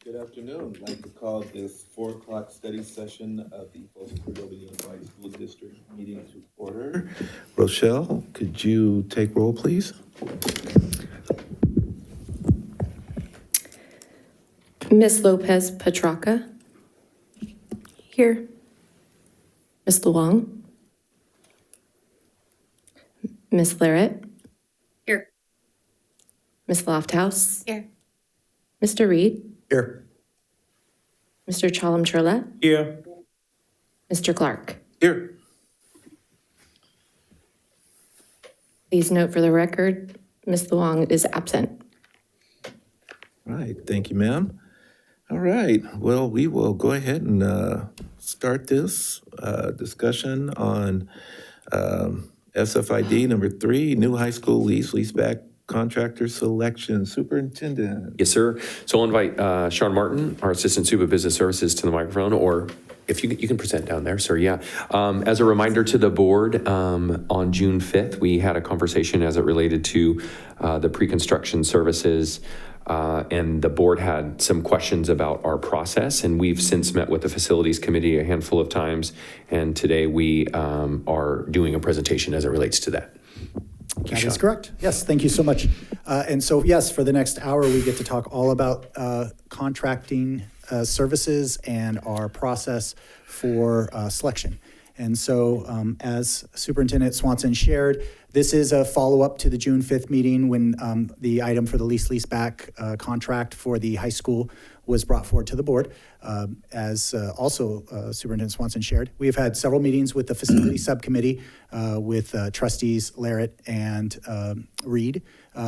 Good afternoon. I'd like to call this 4 o'clock study session of the Folsom Cordova Unified School District meeting to order. Rochelle, could you take roll, please? Ms. Lopez Petraka. Here. Ms. Luong. Ms. Larrett. Here. Ms. Lofthouse. Here. Mr. Reed. Here. Mr. Chalam-Churla. Here. Mr. Clark. Here. Please note for the record, Ms. Luong is absent. All right, thank you, ma'am. All right, well, we will go ahead and start this discussion on SFID number 3, new high school lease-leaseback contractor selection. Superintendent. Yes, sir. So I'll invite Sean Martin, our Assistant Super Business Services, to the microphone, or if you can present down there, sir. Yeah. As a reminder to the board, on June 5th, we had a conversation as it related to the pre-construction services, and the board had some questions about our process, and we've since met with the Facilities Committee a handful of times, and today we are doing a presentation as it relates to that. That is correct. Yes, thank you so much. And so, yes, for the next hour, we get to talk all about contracting services and our process for selection. And so, as Superintendent Swanson shared, this is a follow-up to the June 5th meeting when the item for the lease-leaseback contract for the high school was brought forward to the board. As also Superintendent Swanson shared, we have had several meetings with the facility subcommittee with trustees Larrett and Reed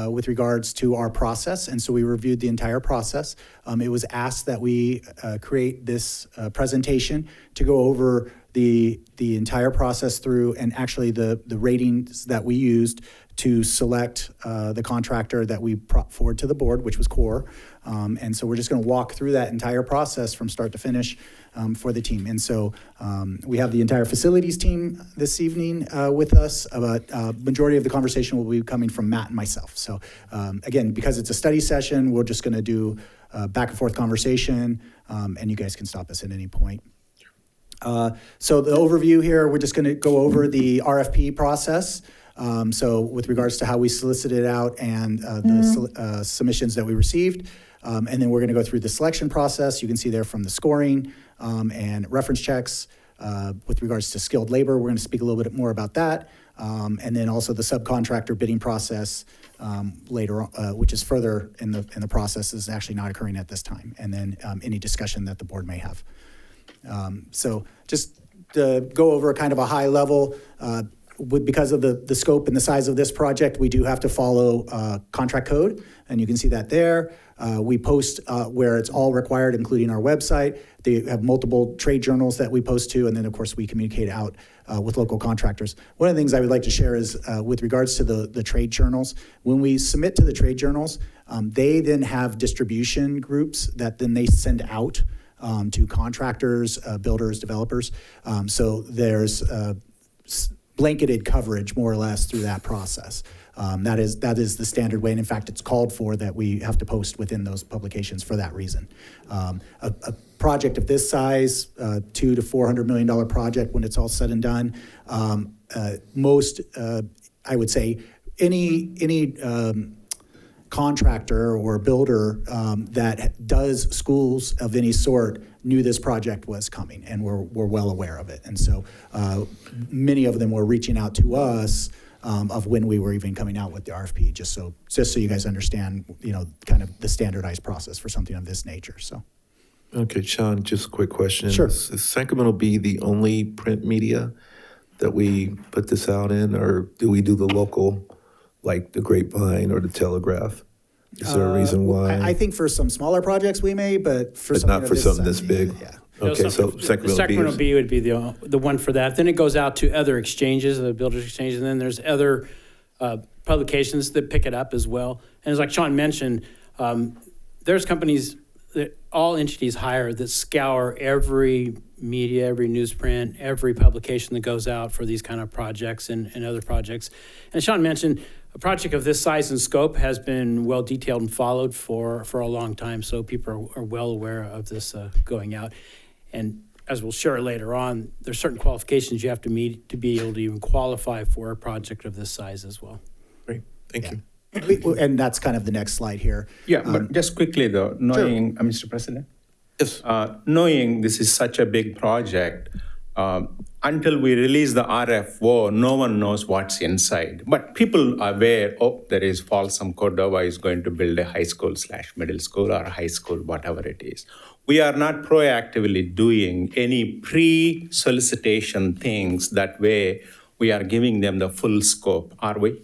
with regards to our process. And so we reviewed the entire process. It was asked that we create this presentation to go over the entire process through, and actually the ratings that we used to select the contractor that we brought forward to the board, which was CORE. And so we're just going to walk through that entire process from start to finish for the team. And so we have the entire facilities team this evening with us, but majority of the conversation will be coming from Matt and myself. So again, because it's a study session, we're just going to do back and forth conversation, and you guys can stop us at any point. So the overview here, we're just going to go over the RFP process. So with regards to how we solicited out and the submissions that we received. And then we're going to go through the selection process. You can see there from the scoring and reference checks. With regards to skilled labor, we're going to speak a little bit more about that. And then also the subcontractor bidding process later on, which is further in the process, is actually not occurring at this time. And then any discussion that the board may have. So just to go over kind of a high level, because of the scope and the size of this project, we do have to follow contract code, and you can see that there. We post where it's all required, including our website. They have multiple trade journals that we post to, and then of course we communicate out with local contractors. One of the things I would like to share is with regards to the trade journals, when we submit to the trade journals, they then have distribution groups that then they send out to contractors, builders, developers. So there's blanketed coverage more or less through that process. That is the standard way, and in fact, it's called for that we have to post within those publications for that reason. A project of this size, $200 to $400 million project, when it's all said and done, most, I would say, any contractor or builder that does schools of any sort knew this project was coming, and we're well aware of it. And so many of them were reaching out to us of when we were even coming out with the RFP, just so you guys understand, kind of the standardized process for something of this nature. So. Okay, Sean, just a quick question. Sure. Is Sacramento be the only print media that we put this out in, or do we do the local, like the Grapevine or the Telegraph? Is there a reason why? I think for some smaller projects we may, but for But not for something this big? Yeah. Okay, so The Sacramento B would be the one for that. Then it goes out to other exchanges, the builders exchange, and then there's other publications that pick it up as well. And as like Sean mentioned, there's companies that all entities hire that scour every media, every newsprint, every publication that goes out for these kind of projects and other projects. And Sean mentioned, a project of this size and scope has been well detailed and followed for a long time, so people are well aware of this going out. And as we'll share later on, there's certain qualifications you have to meet to be able to even qualify for a project of this size as well. Great, thank you. And that's kind of the next slide here. Yeah, but just quickly though, knowing, Mr. President, Yes. knowing this is such a big project, until we release the RFO, no one knows what's inside. But people are aware, oh, there is Folsom, Cordova is going to build a high school/middle school or high school, whatever it is. We are not proactively doing any pre-solicitation things. That way, we are giving them the full scope, are we?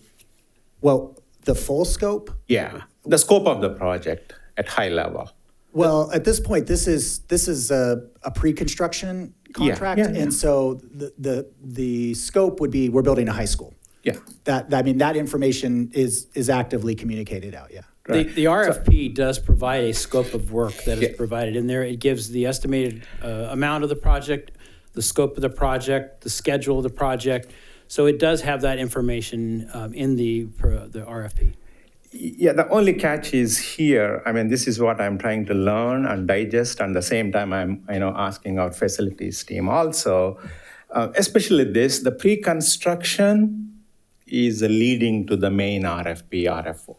Well, the full scope? Yeah, the scope of the project at high level. Well, at this point, this is a pre-construction contract, yeah. and so the scope would be we're building a high school. Yeah. That information is actively communicated out. Yeah. The RFP does provide a scope of work that is provided in there. It gives the estimated amount of the project, the scope of the project, the schedule of the project. So it does have that information in the RFP. Yeah, the only catch is here. I mean, this is what I'm trying to learn and digest. And at the same time, I'm asking our facilities team also, especially this. The pre-construction is leading to the main RFP, RFO.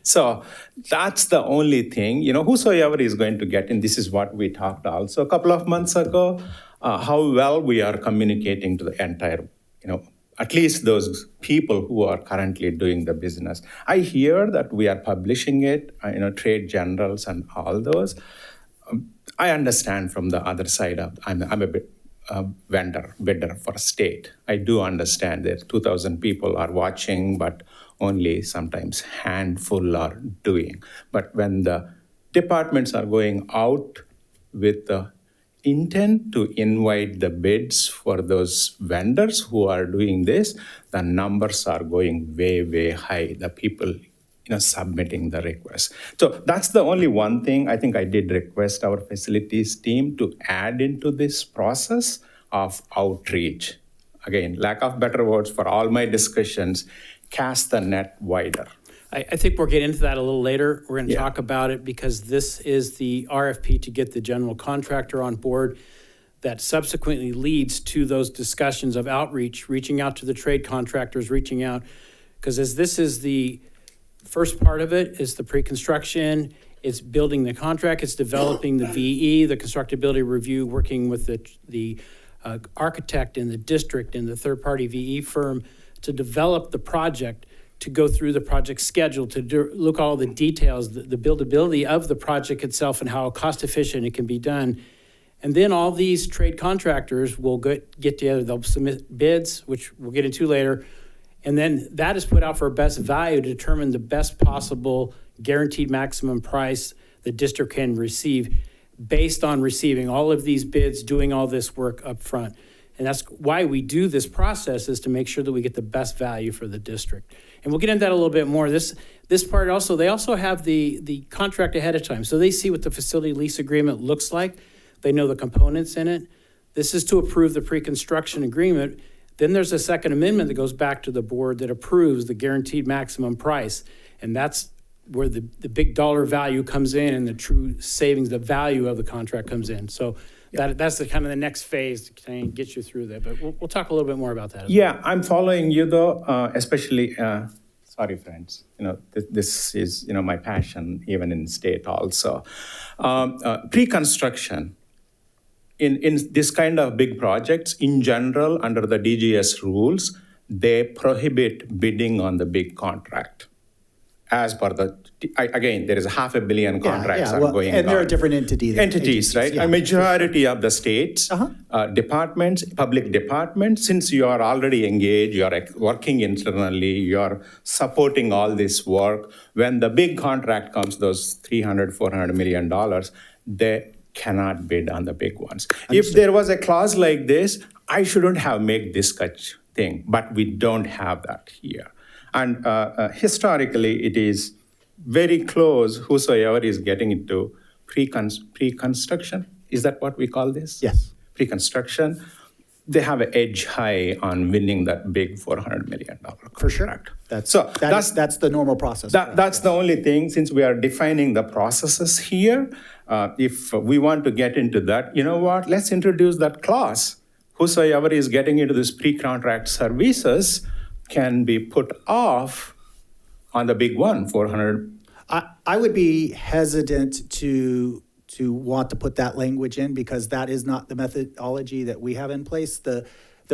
So that's the only thing. Whosoever is going to get in. This is what we talked also a couple of months ago. How well we are communicating to the entire, at least those people who are currently doing the business. I hear that we are publishing it, trade journals and all those. I understand from the other side of, I'm a bidder for state. I do understand that 2,000 people are watching, but only sometimes handful are doing. But when the departments are going out with the intent to invite the bids for those vendors who are doing this, the numbers are going way, way high. The people, submitting the request. So that's the only one thing I think I did request our facilities team to add into this process of outreach. Again, lack of better words for all my discussions, cast the net wider. I think we'll get into that a little later. We're going to talk about it because this is the RFP to get the general contractor on board that subsequently leads to those discussions of outreach, reaching out to the trade contractors, reaching out. Because as this is the first part of it, is the pre-construction, it's building the contract, it's developing the VE, the constructability review, working with the architect in the district and the third-party VE firm to develop the project, to go through the project schedule, to look all the details, the buildability of the project itself and how cost efficient it can be done. And then all these trade contractors will get together, they'll submit bids, which we'll get into later. And then that is put out for best value to determine the best possible guaranteed maximum price the district can receive based on receiving all of these bids, doing all this work up front. And that's why we do this process, is to make sure that we get the best value for the district. And we'll get into that a little bit more. This part also, they also have the contract ahead of time. So they see what the facility lease agreement looks like. They know the components in it. This is to approve the pre-construction agreement. Then there's a second amendment that goes back to the board that approves the guaranteed maximum price. And that's where the big dollar value comes in and the true savings, the value of the contract comes in. So that's the kind of the next phase to kind of get you through that. But we'll talk a little bit more about that. Yeah, I'm following you though, especially, sorry friends, this is, my passion even in state also. Pre-construction. In this kind of big projects, in general, under the DGS rules, they prohibit bidding on the big contract. As per again, there is 500 million contracts going on. And there are different entities, right? Yeah. A majority of the states, departments, public departments, since you are already engaged, you are working internally, you are supporting all this work. When the big contract comes, those $300, $400 million, they cannot bid on the big ones. If there was a clause like this, I shouldn't have made this such thing, but we don't have that here. And historically, it is very close, whosoever is getting into pre-construction. Is that what we call this? Yes. Pre-construction. they have an edge high on winning that big $400 million contract. For sure. That's the normal process. That's the only thing, since we are defining the processes here. If we want to get into that, you know what, let's introduce that clause. Whosoever is getting into this pre-contract services can be put off on the big one, 400. I would be hesitant to want to put that language in because that is not the methodology that we have in place. The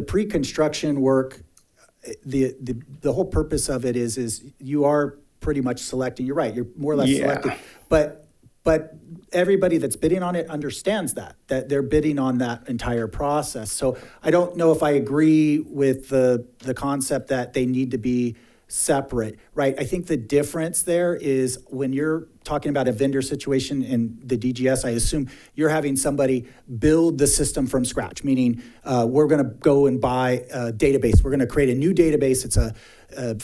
pre-construction work, the whole purpose of it is you are pretty much selecting. You're right. You're more or less selecting, but everybody that's bidding on it understands that they're bidding on that entire process. So I don't know if I agree with the concept that they need to be separate, right? I think the difference there is when you're talking about a vendor situation in the DGS, I assume you're having somebody build the system from scratch, meaning we're going to go and buy a database. We're going to create a new database. It's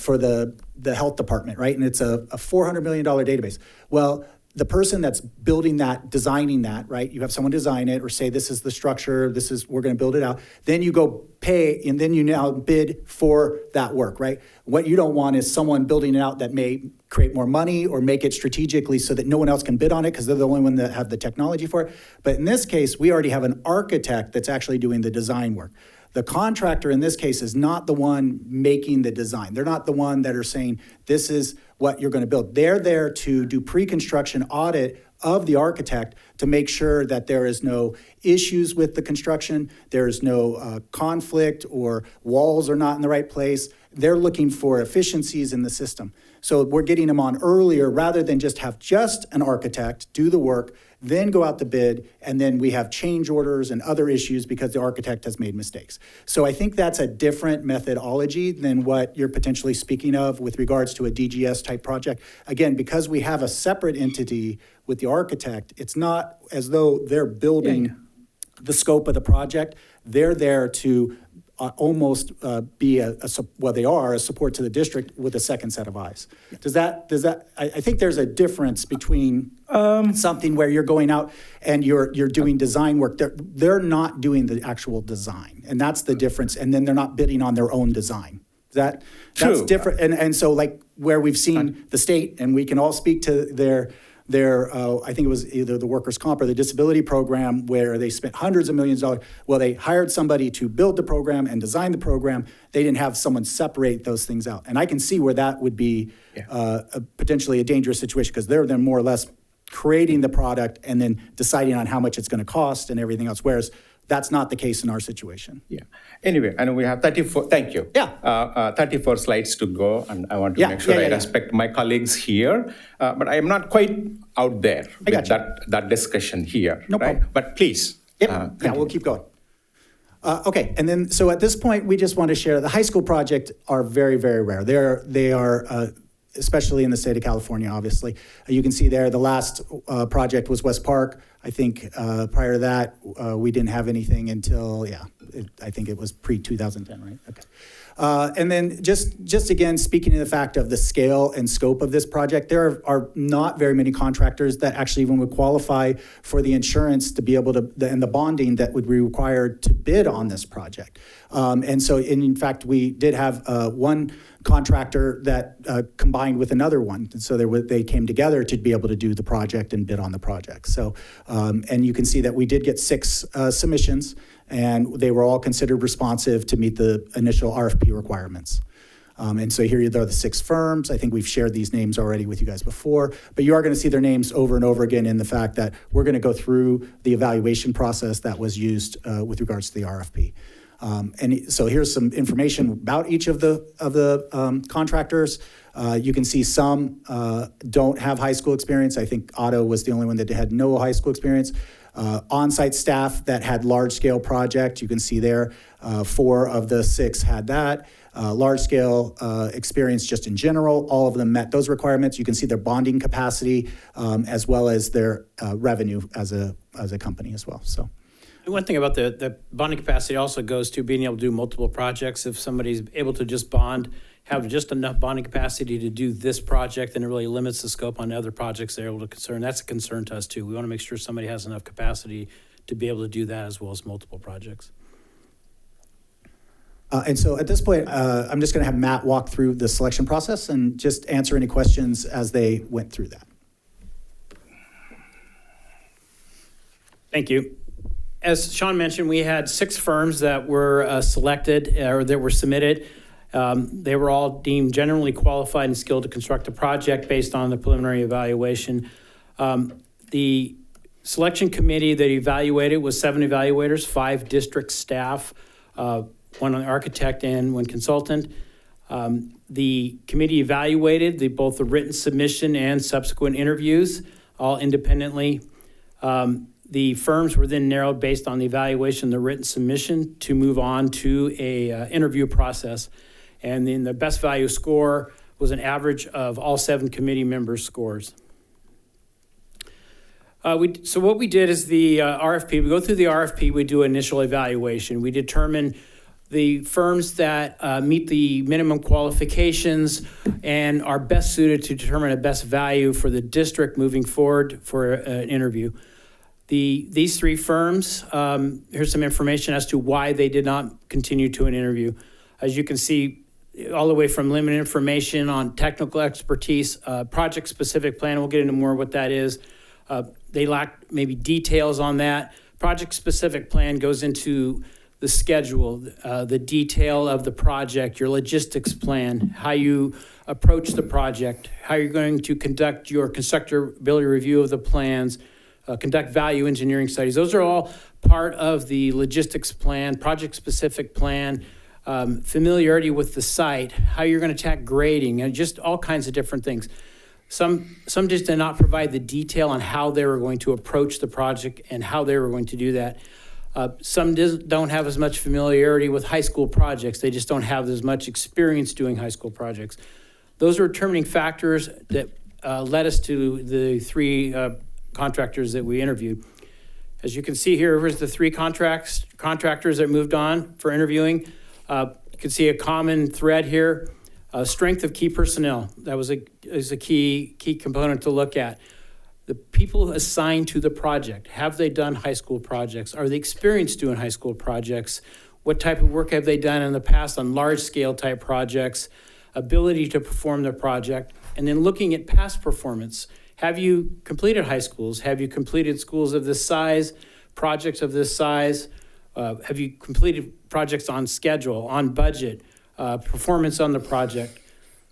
for the health department, right? And it's a $400 million database. Well, the person that's building that, designing that, right? You have someone design it or say, this is the structure, we're going to build it out. Then you go pay, and then you now bid for that work, right? What you don't want is someone building it out that may create more money or make it strategically so that no one else can bid on it because they're the only one that have the technology for it. But in this case, we already have an architect that's actually doing the design work. The contractor in this case is not the one making the design. They're not the one that are saying, this is what you're going to build. They're there to do pre-construction audit of the architect to make sure that there is no issues with the construction, there is no conflict or walls are not in the right place. They're looking for efficiencies in the system. So we're getting them on earlier rather than just have just an architect do the work, then go out to bid, and then we have change orders and other issues because the architect has made mistakes. So I think that's a different methodology than what you're potentially speaking of with regards to a DGS type project. Again, because we have a separate entity with the architect, it's not as though they're building the scope of the project. They're there to almost be a support to the district with a second set of eyes. Does that? I think there's a difference between something where you're going out and you're doing design work. They're not doing the actual design, and that's the difference. And then they're not bidding on their own design. That's different. And so like where we've seen the state, and we can all speak to their I think it was either the workers' comp or the disability program where they spent hundreds of millions of dollars. Well, they hired somebody to build the program and design the program. They didn't have someone separate those things out. And I can see where that would be potentially a dangerous situation because they're then more or less creating the product and then deciding on how much it's going to cost and everything else. Whereas that's not the case in our situation. Yeah. Anyway, I know we have 34, thank you. Yeah. 34 slides to go, and I want to make sure I respect my colleagues here, but I am not quite out there with that discussion here. No problem. But please. Yep. We'll keep going. Okay, and then so at this point, we just want to share the high school project are very, very rare. They are especially in the state of California, obviously. You can see there the last project was West Park. I think prior to that, we didn't have anything until, I think it was pre-2010, right? Okay. And then just again, speaking to the fact of the scale and scope of this project, there are not very many contractors that actually even would qualify for the insurance to be able to, and the bonding that would be required to bid on this project. And so, in fact, we did have one contractor that combined with another one. And so they came together to be able to do the project and bid on the project. So, and you can see that we did get 6 submissions, and they were all considered responsive to meet the initial RFP requirements. And so here are the 6 firms. I think we've shared these names already with you guys before, but you are going to see their names over and over again in the fact that we're going to go through the evaluation process that was used with regards to the RFP. And so here's some information about each of the contractors. You can see some don't have high school experience. I think Otto was the only one that had no high school experience. On-site staff that had large-scale project, you can see there, 4 of the 6 had that. Large-scale experience just in general, all of them met those requirements. You can see their bonding capacity as well as their revenue as a company as well. So. One thing about the bonding capacity also goes to being able to do multiple projects. If somebody's able to just have just enough bonding capacity to do this project, then it really limits the scope on other projects they're able to concern. That's a concern to us too. We want to make sure somebody has enough capacity to be able to do that as well as multiple projects. And so at this point, I'm just going to have Matt walk through the selection process and just answer any questions as they went through that. Thank you. As Sean mentioned, we had 6 firms that were selected or that were submitted. They were all deemed generally qualified and skilled to construct a project based on the preliminary evaluation. The selection committee that evaluated was 7 evaluators, 5 district staff, 1 architect and 1 consultant. The committee evaluated both the written submission and subsequent interviews, all independently. The firms were then narrowed based on the evaluation, the written submission, to move on to a interview process. And then the best value score was an average of all 7 committee members' scores. So what we did is the RFP, we go through the RFP, we do initial evaluation. We determine the firms that meet the minimum qualifications and are best suited to determine a best value for the district moving forward for an interview. These 3 firms, here's some information as to why they did not continue to an interview. As you can see, all the way from limited information on technical expertise, project-specific plan, we'll get into more what that is. They lack maybe details on that. Project-specific plan goes into the schedule, the detail of the project, your logistics plan, how you approach the project, how you're going to conduct your constructability review of the plans, conduct value engineering studies. Those are all part of the logistics plan, project-specific plan, familiarity with the site, how you're going to attack grading, and just all kinds of different things. Some just did not provide the detail on how they were going to approach the project and how they were going to do that. Some don't have as much familiarity with high school projects. They just don't have as much experience doing high school projects. Those are determining factors that led us to the 3 contractors that we interviewed. As you can see here's the 3 contractors that moved on for interviewing. You can see a common thread here. Strength of key personnel. That was a key component to look at. The people assigned to the project, have they done high school projects? Are they experienced doing high school projects? What type of work have they done in the past on large scale type projects? Ability to perform their project. And then looking at past performance. Have you completed high schools? Have you completed schools of this size, projects of this size? Have you completed projects on schedule, on budget, performance on the project?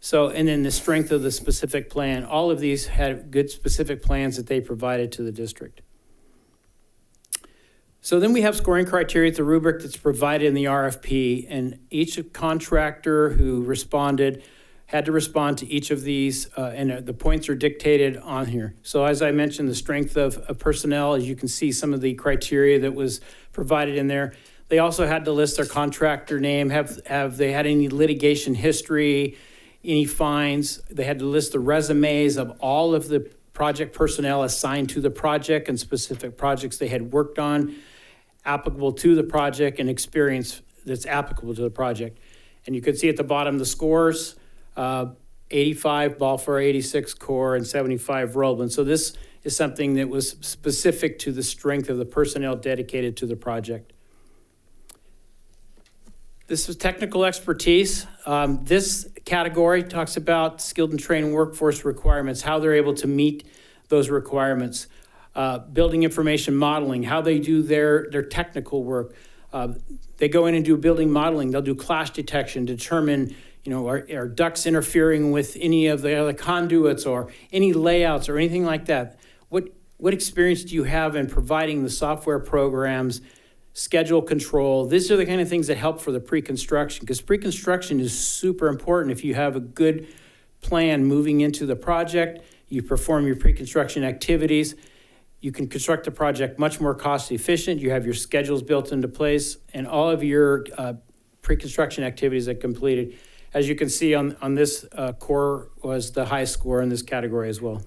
So, and then the strength of the specific plan. All of these had good specific plans that they provided to the district. So then we have scoring criteria, it's a rubric that's provided in the RFP, and each contractor who responded had to respond to each of these, and the points are dictated on here. So as I mentioned, the strength of personnel, as you can see some of the criteria that was provided in there. They also had to list their contractor name, have they had any litigation history, any fines. They had to list the resumes of all of the project personnel assigned to the project and specific projects they had worked on, applicable to the project, and experience that's applicable to the project. And you can see at the bottom the scores, 85 Balfour, 86 Core, and 75 Roland. So this is something that was specific to the strength of the personnel dedicated to the project. This is technical expertise. This category talks about skilled and trained workforce requirements, how they're able to meet those requirements. Building information modeling, how they do their technical work. They go in and do building modeling. They'll do clash detection, determine, are ducts interfering with any of the other conduits or any layouts or anything like that. What experience do you have in providing the software programs, schedule control? These are the kind of things that help for the pre-construction, because pre-construction is super important. If you have a good plan moving into the project, you perform your pre-construction activities, you can construct the project much more cost efficient. You have your schedules built into place, and all of your pre-construction activities are completed. As you can see on this core was the highest score in this category as well.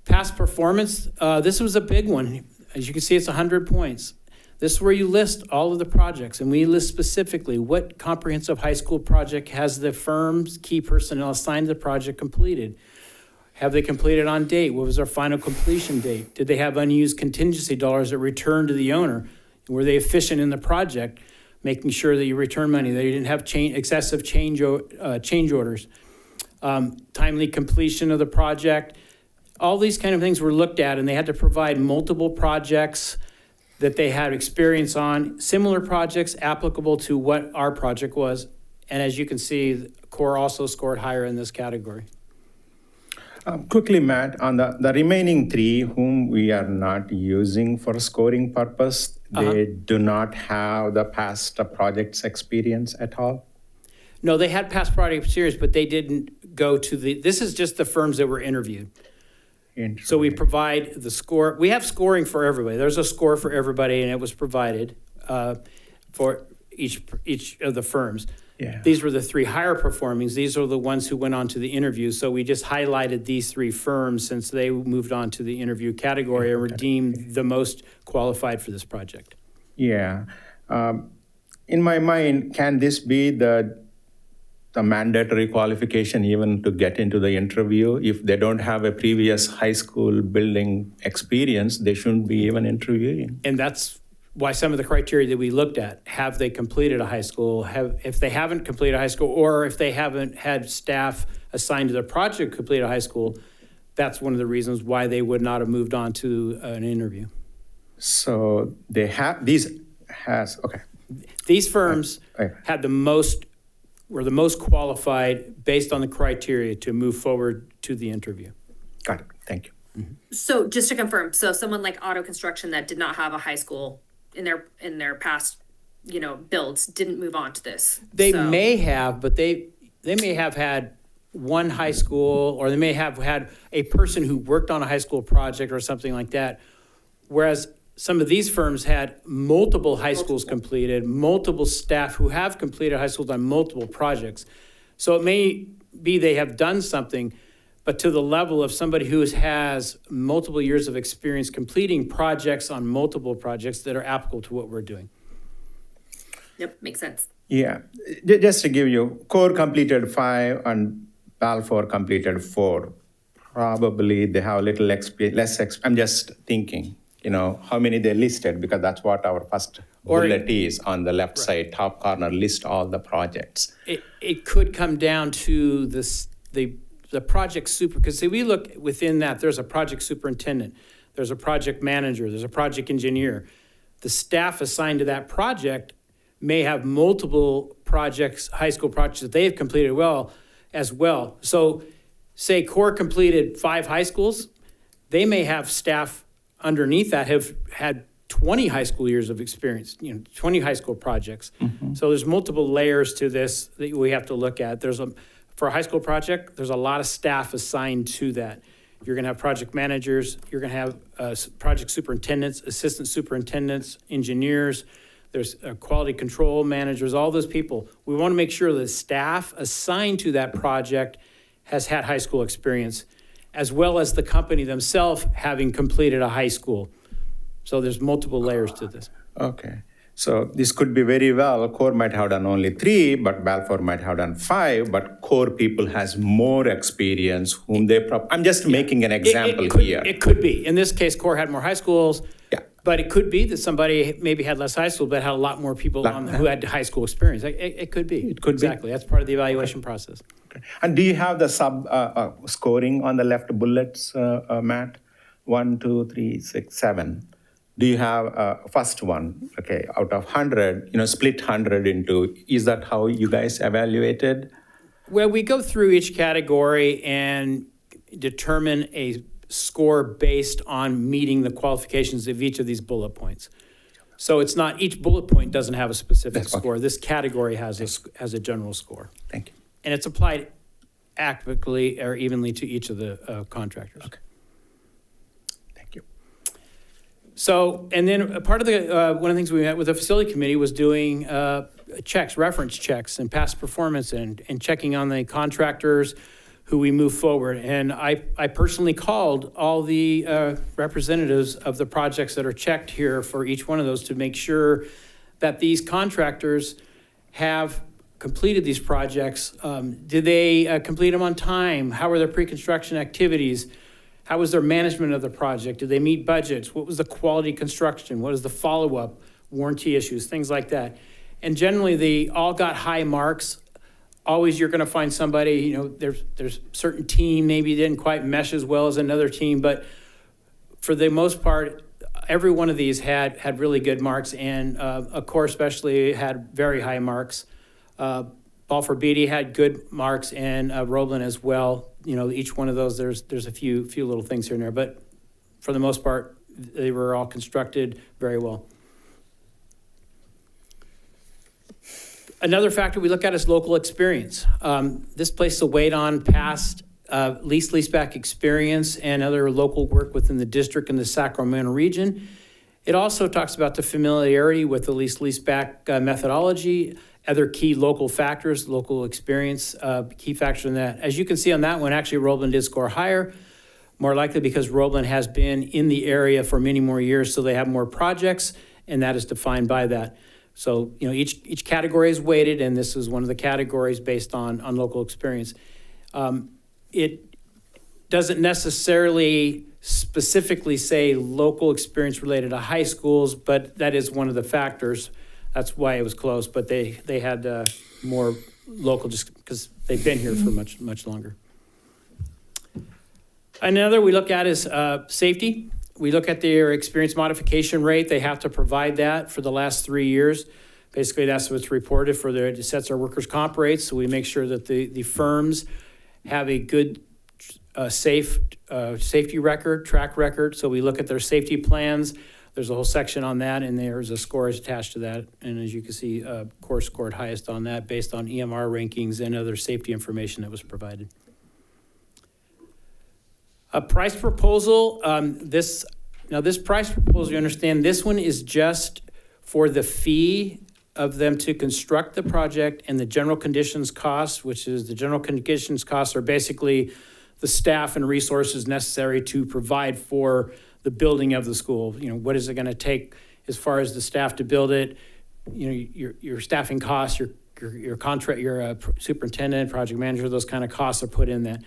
Past performance, this was a big one. As you can see, it's 100 points. This is where you list all of the projects, and we list specifically what comprehensive high school project has the firm's key personnel assigned to the project completed. Have they completed on date? What was their final completion date? Did they have unused contingency dollars that returned to the owner? Were they efficient in the project? making sure that you return money, that you didn't have excessive change orders, timely completion of the project. All these kind of things were looked at, and they had to provide multiple projects that they had experience on, similar projects applicable to what our project was. And as you can see, CORE also scored higher in this category. Quickly, Matt, on the remaining three whom we are not using for scoring purpose, they do not have the past projects experience at all? No, they had past project experience, but they didn't go to this is just the firms that were interviewed. So we provide the score. We have scoring for everybody. There's a score for everybody, and it was provided for each of the firms. Yeah. These were the three higher performings. These are the ones who went on to the interview. So we just highlighted these three firms since they moved on to the interview category and were deemed the most qualified for this project. Yeah. In my mind, can this be the mandatory qualification even to get into the interview? If they don't have a previous high school building experience, they shouldn't be even interviewing. And that's why some of the criteria that we looked at, have they completed a high school, if they haven't completed a high school, or if they haven't had staff assigned to the project complete a high school, that's one of the reasons why they would not have moved on to an interview. So they have, these firms had were the most qualified based on the criteria to move forward to the interview. Got it, thank you. Mm-hmm. So just to confirm, so someone like auto construction that did not have a high school in their past, builds didn't move on to this. They may have, but they may have had one high school, or they may have had a person who worked on a high school project or something like that. Whereas some of these firms had multiple high schools completed, multiple staff who have completed high schools on multiple projects. So it may be they have done something, but to the level of somebody who has multiple years of experience completing projects on multiple projects that are applicable to what we're doing. Yep, makes sense. Yeah, just to give you, CORE completed 5 and Balfour completed 4. Probably they have a little less. I'm just thinking, how many they listed, because that's what our first bullet is on the left side, top corner, list all the projects. It could come down to the project because we look within that, there's a project superintendent, there's a project manager, there's a project engineer. The staff assigned to that project may have multiple projects, high school projects that they have completed as well. So say CORE completed 5 high schools, they may have staff underneath that have had 20 high school years of experience, 20 high school projects. Mm-hmm. So there's multiple layers to this that we have to look at. For a high school project, there's a lot of staff assigned to that. You're going to have project managers, you're going to have project superintendents, assistant superintendents, engineers, there's quality control managers, all those people. We want to make sure the staff assigned to that project has had high school experience, as well as the company themselves having completed a high school. So there's multiple layers to this. Okay. So this could be very well, CORE might have done only 3, but Balfour might have done 5, but CORE people has more experience whom they I'm just making an example here. It could be. In this case, CORE had more high schools, yeah. But it could be that somebody maybe had less high school, but had a lot more people who had high school experience. It could be. It could exactly. That's part of the evaluation process. Okay. And do you have the scoring on the left bullets, Matt? 1, 2, 3, 6, 7. Do you have first one, okay, out of 100, split 100 into, is that how you guys evaluated? Well, we go through each category and determine a score based on meeting the qualifications of each of these bullet points. So it's not, each bullet point doesn't have a specific score. This category has a general score. Thank you. And it's applied accurately or evenly to each of the contractors. Okay. So, and then part of one of the things we met with the facility committee was doing reference checks and past performance and checking on the contractors who we move forward. And I personally called all the representatives of the projects that are checked here for each one of those to make sure that these contractors have completed these projects. Did they complete them on time? How were their pre-construction activities? How was their management of the project? Did they meet budgets? What was the quality construction? What is the follow-up, warranty issues, things like that? And generally, they all got high marks. Always you're going to find somebody, you know, there's certain team maybe didn't quite mesh as well as another team, but for the most part, every one of these had really good marks, and Accor especially had very high marks. Balfour Beatty had good marks, and Roebling as well. You know, each one of those, there's a few little things here and there, but for the most part, they were all constructed very well. Another factor we look at is local experience. This places a weight on past lease-leaseback experience and other local work within the district and the Sacramento region. It also talks about the familiarity with the lease-leaseback methodology, other key local factors, local experience, key factors in that. As you can see on that one, actually Roebling did score higher, more likely because Roebling has been in the area for many more years, so they have more projects, and that is defined by that. So, you know, each category is weighted, and this is one of the categories based on local experience. It doesn't necessarily specifically say local experience related to high schools, but that is one of the factors. That's why it was close, but they had more local just because they've been here for much longer. Another we look at is safety. We look at their experience modification rate. They have to provide that for the last 3 years. Basically, that's what's reported for their, it sets our workers' comp rates. So we make sure that the firms have a good safety record, track record. So we look at their safety plans. There's a whole section on that, and there's a score attached to that. And as you can see, Core scored highest on that based on EMR rankings and other safety information that was provided. A price proposal, this price proposal, you understand, this one is just for the fee of them to construct the project and the general conditions costs, which is the general conditions costs are basically the staff and resources necessary to provide for the building of the school. You know, what is it going to take as far as the staff to build it? You know, your staffing costs, your contract, your superintendent, project manager, those kind of costs are put in that.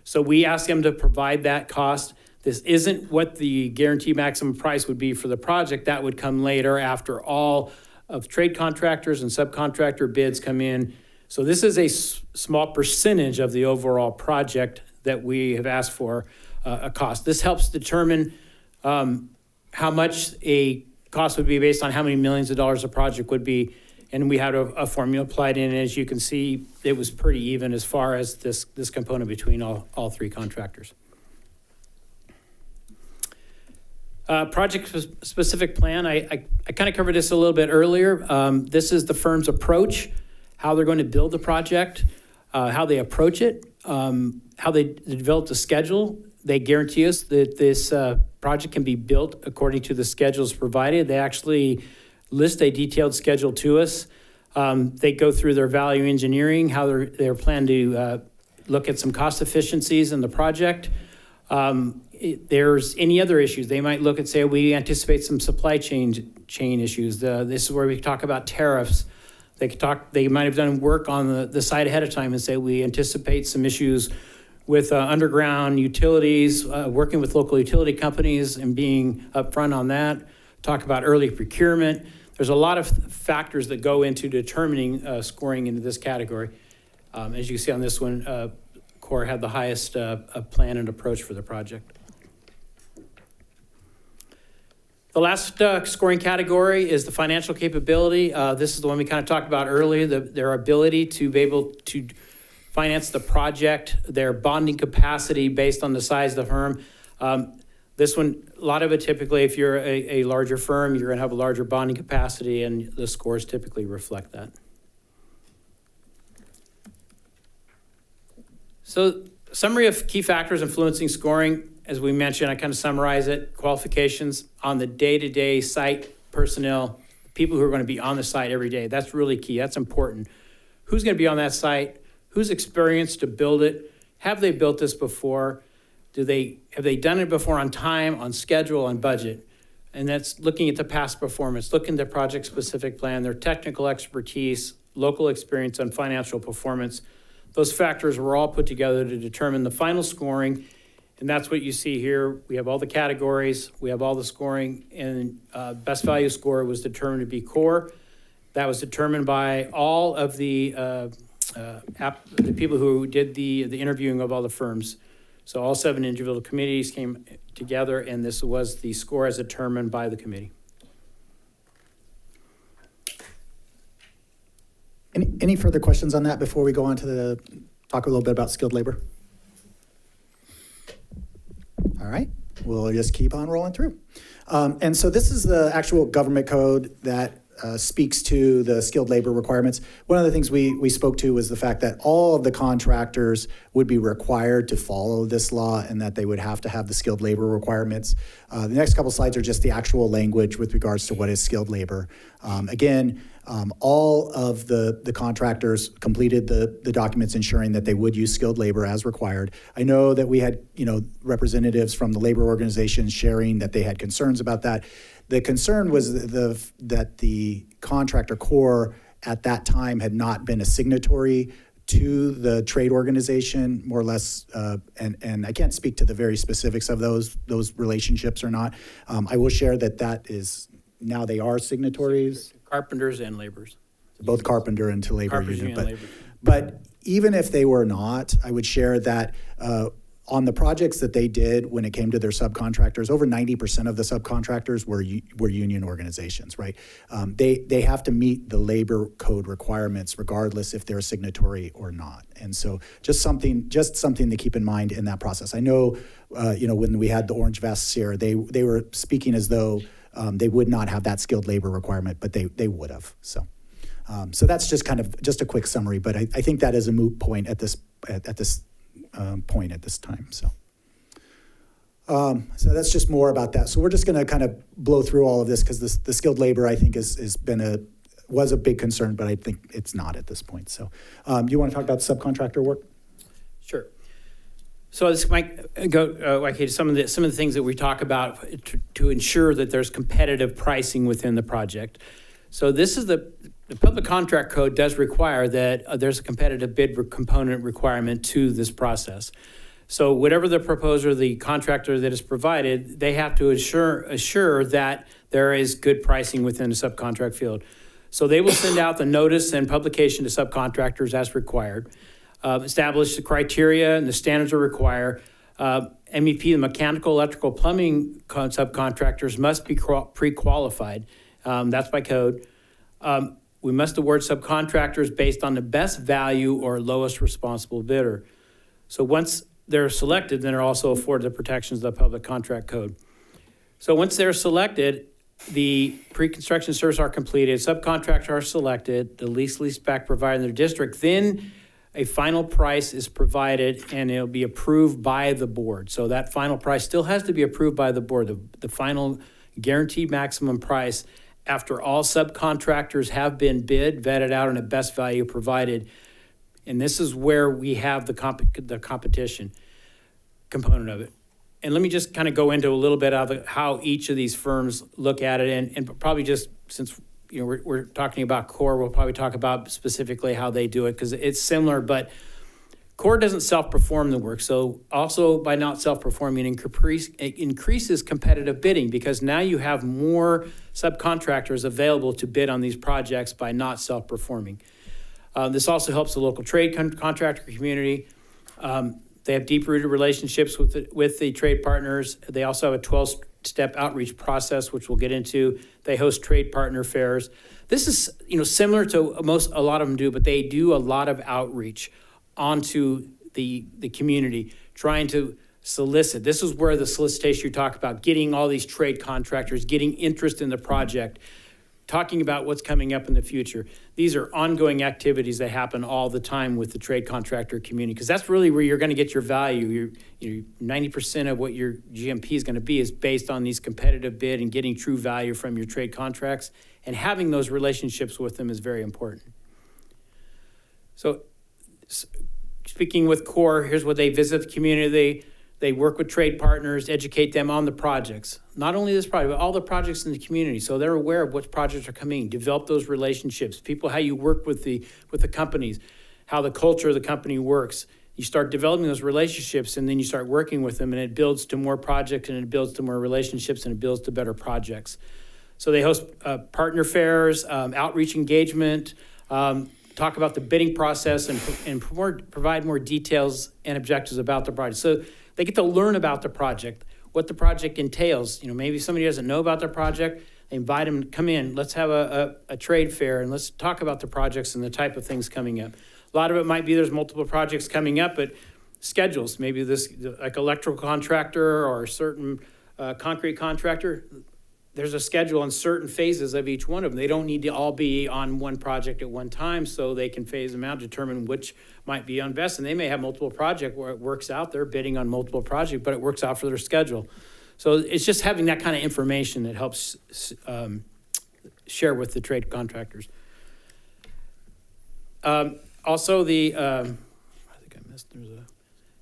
So we ask them to provide that cost. This isn't what the guaranteed maximum price would be for the project. That would come later after all of trade contractors and subcontractor bids come in. So this is a small percentage of the overall project that we have asked for a cost. This helps determine how much a cost would be based on how many millions of dollars a project would be. And we had a formula applied in, and as you can see, it was pretty even as far as this component between all three contractors. Project-specific plan, I kind of covered this a little bit earlier. This is the firm's approach, how they're going to build the project, how they approach it, how they develop the schedule. They guarantee us that this project can be built according to the schedules provided. They actually list a detailed schedule to us. They go through their value engineering, how they're planning to look at some cost efficiencies in the project. There's any other issues. They might look and say, we anticipate some supply chain issues. This is where we talk about tariffs. They might have done work on the site ahead of time and say, we anticipate some issues with underground utilities, working with local utility companies and being upfront on that. Talk about early procurement. There's a lot of factors that go into determining scoring into this category. As you can see on this one, Core had the highest plan and approach for the project. The last scoring category is the financial capability. This is the one we kind of talked about earlier, their ability to be able to finance the project, their bonding capacity based on the size of the firm. This one, a lot of it typically, if you're a larger firm, you're going to have a larger bonding capacity, and the scores typically reflect that. So, summary of key factors influencing scoring. As we mentioned, I kind of summarize it. Qualifications on the day-to-day site personnel, people who are going to be on the site every day. That's really key. That's important. Who's going to be on that site? Who's experienced to build it? Have they built this before? Have they done it before on time, on schedule, on budget? And that's looking at the past performance, looking at the project-specific plan, their technical expertise, local experience, and financial performance. Those factors were all put together to determine the final scoring, and that's what you see here. We have all the categories, we have all the scoring, and best value score was determined to be Core. That was determined by all of the people who did the interviewing of all the firms. So all 7 individual committees came together, and this was the score as determined by the committee. Any further questions on that before we go on to talk a little bit about skilled labor? All right, we'll just keep on rolling through. And so this is the actual government code that speaks to the skilled labor requirements. One of the things we spoke to was the fact that all of the contractors would be required to follow this law and that they would have to have the skilled labor requirements. The next couple slides are just the actual language with regards to what is skilled labor. Again, all of the contractors completed the documents ensuring that they would use skilled labor as required. I know that we had representatives from the labor organizations sharing that they had concerns about that. The concern was that the contractor corps at that time had not been a signatory to the trade organization, more or less, and I can't speak to the very specifics of those relationships or not. I will share that is now they are signatories. Carpenters and laborers. Both carpenter and to labor Carpenters union. and labor. But even if they were not, I would share that on the projects that they did when it came to their subcontractors, over 90% of the subcontractors were union organizations, right? They have to meet the labor code requirements regardless if they're a signatory or not. And so just something to keep in mind in that process. I know, when we had the orange vests here, they were speaking as though they would not have that skilled labor requirement, but they would have. So that's just a quick summary, but I think that is a moot point at this point at this time. So that's just more about that. So we're just going to kind of blow through all of this because the skilled labor I think was a big concern, but I think it's not at this point. So do you want to talk about subcontractor work? Sure. So this might go to some of the things that we talk about to ensure that there's competitive pricing within the project. So this is the public contract code does require that there's a competitive bid component requirement to this process. So whatever the proposer, the contractor that is provided, they have to assure that there is good pricing within the subcontract field. So they will send out the notice and publication to subcontractors as required. Establish the criteria and the standards are required. MEP, the mechanical, electrical, plumbing subcontractors must be pre-qualified. That's by code. We must award subcontractors based on the best value or lowest responsible bidder. So once they're selected, then they're also afforded the protections of the public contract code. So once they're selected, the pre-construction services are completed, subcontractors are selected, the lease-leaseback provided in their district, then a final price is provided and it'll be approved by the board. So that final price still has to be approved by the board, the final guaranteed maximum price after all subcontractors have been bid, vetted out, and a best value provided. And this is where we have the competition component of it. And let me just kind of go into a little bit of how each of these firms look at it, and probably just since we're talking about CORE, we'll probably talk about specifically how they do it because it's similar, but CORE doesn't self-perform the work. So also by not self-performing, it increases competitive bidding because now you have more subcontractors available to bid on these projects by not self-performing. This also helps the local trade contractor community. They have deep-rooted relationships with the trade partners. They also have a 12-step outreach process, which we'll get into. They host trade partner fairs. This is similar to a lot of them do, but they do a lot of outreach onto the community, trying to solicit. This is where the solicitation you talk about, getting all these trade contractors, getting interest in the project, talking about what's coming up in the future. These are ongoing activities that happen all the time with the trade contractor community, because that's really where you're going to get your value. 90% of what your GMP is going to be is based on these competitive bid and getting true value from your trade contracts, and having those relationships with them is very important. So speaking with CORE, here's what they visit the community. They work with trade partners, educate them on the projects. Not only this project, but all the projects in the community. So they're aware of what projects are coming. Develop those relationships. How you work with the companies, how the culture of the company works. You start developing those relationships, and then you start working with them, and it builds to more projects, and it builds to more relationships, and it builds to better projects. So they host partner fairs, outreach engagement, talk about the bidding process, and provide more details and objectives about the project. So they get to learn about the project, what the project entails. Maybe somebody doesn't know about their project. They invite them to come in. Let's have a trade fair, and let's talk about the projects and the type of things coming up. A lot of it might be there's multiple projects coming up, but schedules, maybe this, like electrical contractor or a certain concrete contractor, there's a schedule on certain phases of each one of them. They don't need to all be on one project at one time, so they can phase them out, determine which might be on best. And they may have multiple projects where it works out. They're bidding on multiple projects, but it works out for their schedule. So it's just having that kind of information that helps share with the trade contractors. Also, I think I missed,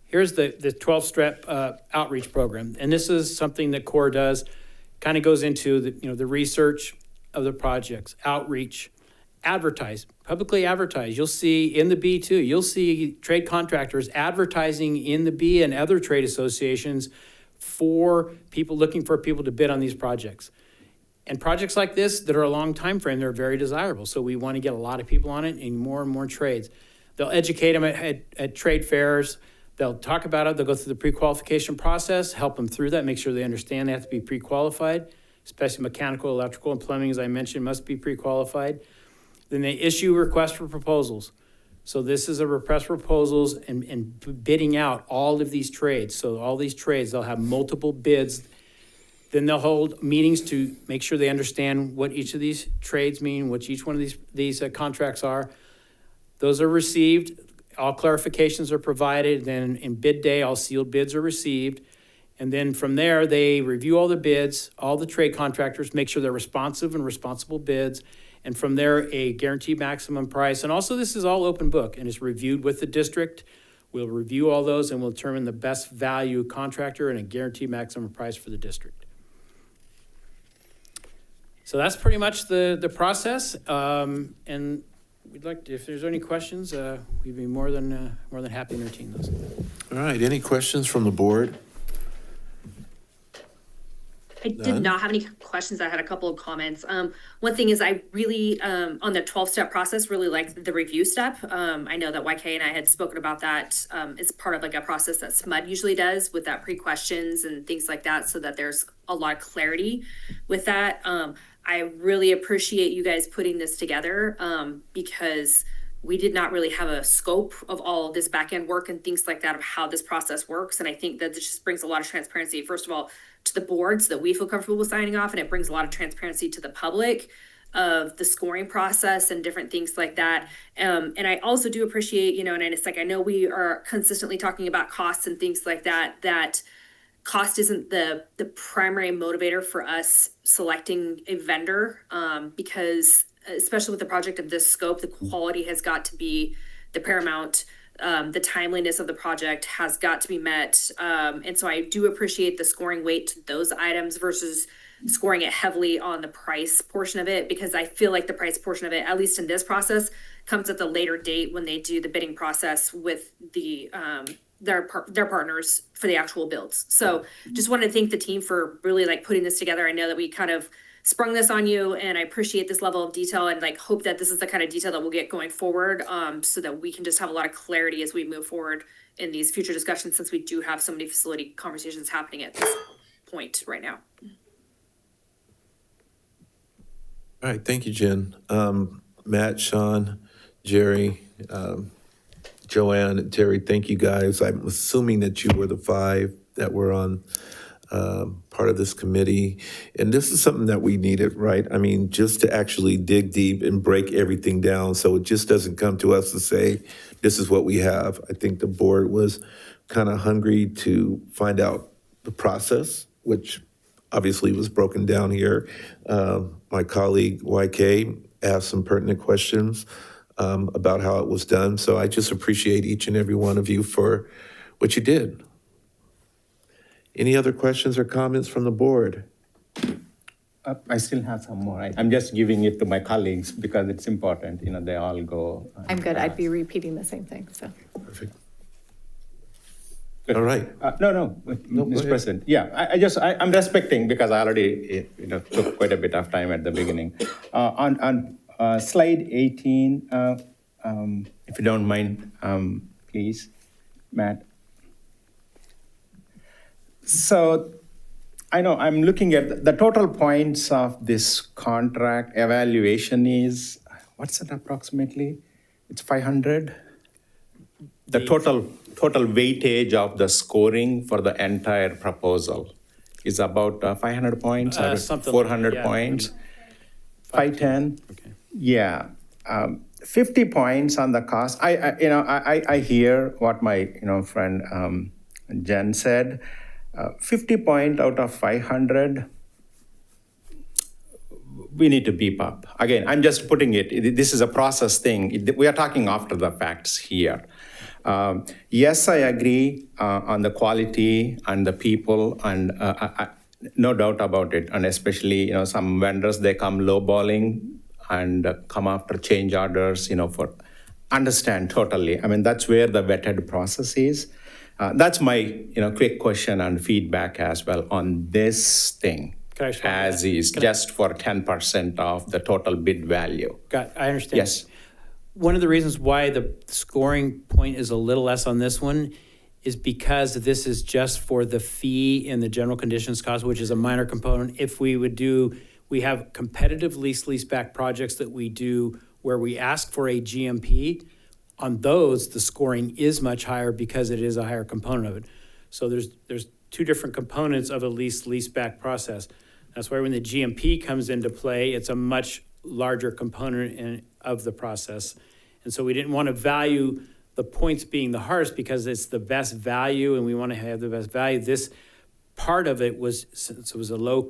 here's the 12-step outreach program. And this is something that CORE does. Kind of goes into the research of the projects, outreach, advertise, publicly advertise. You'll see in the B too, you'll see trade contractors advertising in the B and other trade associations for people looking for people to bid on these projects. And projects like this that are a long time frame, they're very desirable. So we want to get a lot of people on it and more trades. They'll educate them at trade fairs. They'll talk about it. They'll go through the pre-qualification process, help them through that, make sure they understand they have to be pre-qualified, especially mechanical, electrical, and plumbing, as I mentioned, must be pre-qualified. Then they issue requests for proposals. So this is a request for proposals and bidding out all of these trades. So all these trades, they'll have multiple bids. Then they'll hold meetings to make sure they understand what each of these trades mean, what each one of these contracts are. Those are received. All clarifications are provided. Then in bid day, all sealed bids are received. And then from there, they review all the bids, all the trade contractors, make sure they're responsive and responsible bids. And from there, a guaranteed maximum price. And also, this is all open book and it's reviewed with the district. We'll review all those and we'll determine the best value contractor and a guaranteed maximum price for the district. So that's pretty much the process. And we'd like to, if there's any questions, we'd be more than happy to entertain those. All right, any questions from the board? I did not have any questions. I had a couple of comments. One thing is I really, on the 12-step process, really liked the review step. I know that YK and I had spoken about that. It's part of like a process that SMUD usually does with that pre-questions and things like that, so that there's a lot of clarity with that. I really appreciate you guys putting this together because we did not really have a scope of all of this back end work and things like that of how this process works. And I think that this just brings a lot of transparency, first of all, to the board so that we feel comfortable with signing off. And it brings a lot of transparency to the public of the scoring process and different things like that. And I also do appreciate, and it's like, I know we are consistently talking about costs and things like that, that cost isn't the primary motivator for us selecting a vendor because especially with a project of this scope, the quality has got to be the paramount. The timeliness of the project has got to be met. And so I do appreciate the scoring weight to those items versus scoring it heavily on the price portion of it, because I feel like the price portion of it, at least in this process, comes at the later date when they do the bidding process with the their partners for the actual builds. So just wanted to thank the team for really like putting this together. I know that we kind of sprung this on you and I appreciate this level of detail and like hope that this is the kind of detail that we'll get going forward so that we can just have a lot of clarity as we move forward in these future discussions, since we do have so many facility conversations happening at this point right now. All right, thank you, Jen. Matt, Sean, Jerry, Joanne, and Terry, thank you guys. I'm assuming that you were the 5 that were on part of this committee. And this is something that we needed, right? I mean, just to actually dig deep and break everything down so it just doesn't come to us to say, this is what we have. I think the board was kind of hungry to find out the process, which obviously was broken down here. My colleague, YK, asked some pertinent questions about how it was done. So I just appreciate each and every one of you for what you did. Any other questions or comments from the board? I still have some more. I'm just giving it to my colleagues because it's important. They all go. I'm good. I'd be repeating the same thing, so. Perfect. All right. No, go Mr. ahead. President. Yeah, I'm respecting because I already, took quite a bit of time at the beginning. On slide 18, if you don't mind, please, Matt. So I know I'm looking at the total points of this contract evaluation is, what's it approximately? It's 500? The total weightage of the scoring for the entire proposal is about 500 points or Something like 400 that, yeah. points? 510? Okay. Yeah. 50 points on the cost. I hear what my friend Jen said. 50 point out of 500, we need to beep up. Again, I'm just putting it, this is a process thing. We are talking after the facts here. Yes, I agree on the quality and the people, and no doubt about it. And especially, some vendors, they come lowballing and come after change orders, for understand totally. I mean, that's where the vetted process is. That's my, quick question and feedback as well on this thing. Can I respond to as that? is, just for 10% of the total bid value. I understand. Yes. One of the reasons why the scoring point is a little less on this one is because this is just for the fee and the general conditions cost, which is a minor component. If we have competitive lease-leaseback projects that we do where we ask for a GMP. On those, the scoring is much higher because it is a higher component of it. So there's two different components of a lease-leaseback process. That's why when the GMP comes into play, it's a much larger component of the process. And so we didn't want to value the points being the hardest because it's the best value and we want to have the best value. This part of it was, since it was a low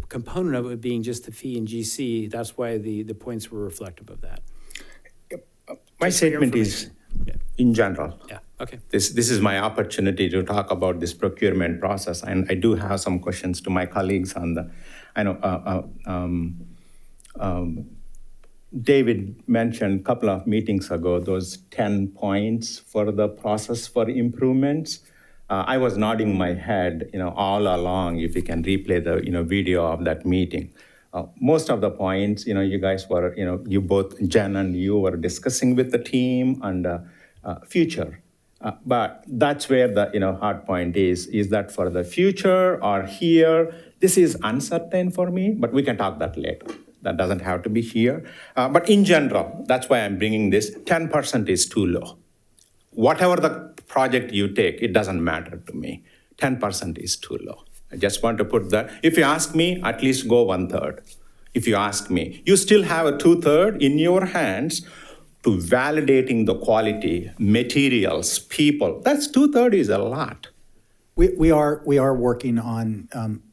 component of it being just the fee and GC, that's why the points were reflective of that. My Just for your statement is, in general. Yeah, okay. This is my opportunity to talk about this procurement process, and I do have some questions to my colleagues on the. I know David mentioned a couple of meetings ago those 10 points for the process for improvements. I was nodding my head, all along. If you can replay the video of that meeting. Most of the points, you guys were, you both, Jen and you were discussing with the team and future. But that's where the, hard point is that for the future or here, this is uncertain for me, but we can talk that later. That doesn't have to be here. But in general, that's why I'm bringing this, 10% is too low. Whatever the project you take, it doesn't matter to me. 10% is too low. I just want to put that. If you ask me, at least go 1/3. If you ask me, you still have a 2/3 in your hands to validating the quality, materials, people. That's 2/3 is a lot. We are working on,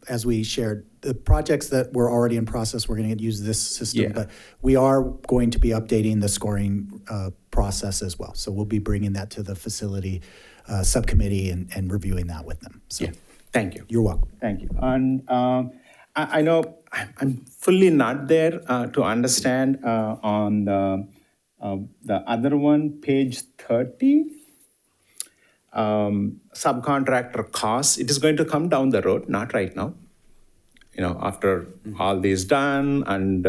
as we shared, the projects that were already in process, we're going to use this system, Yeah. but we are going to be updating the scoring process as well. So we'll be bringing that to the facility subcommittee and reviewing that with them. So Yeah. Thank you. you're welcome. Thank you. And I know I'm fully not there to understand on the other one, page 30, subcontractor costs. It is going to come down the road, not right now. After all this done and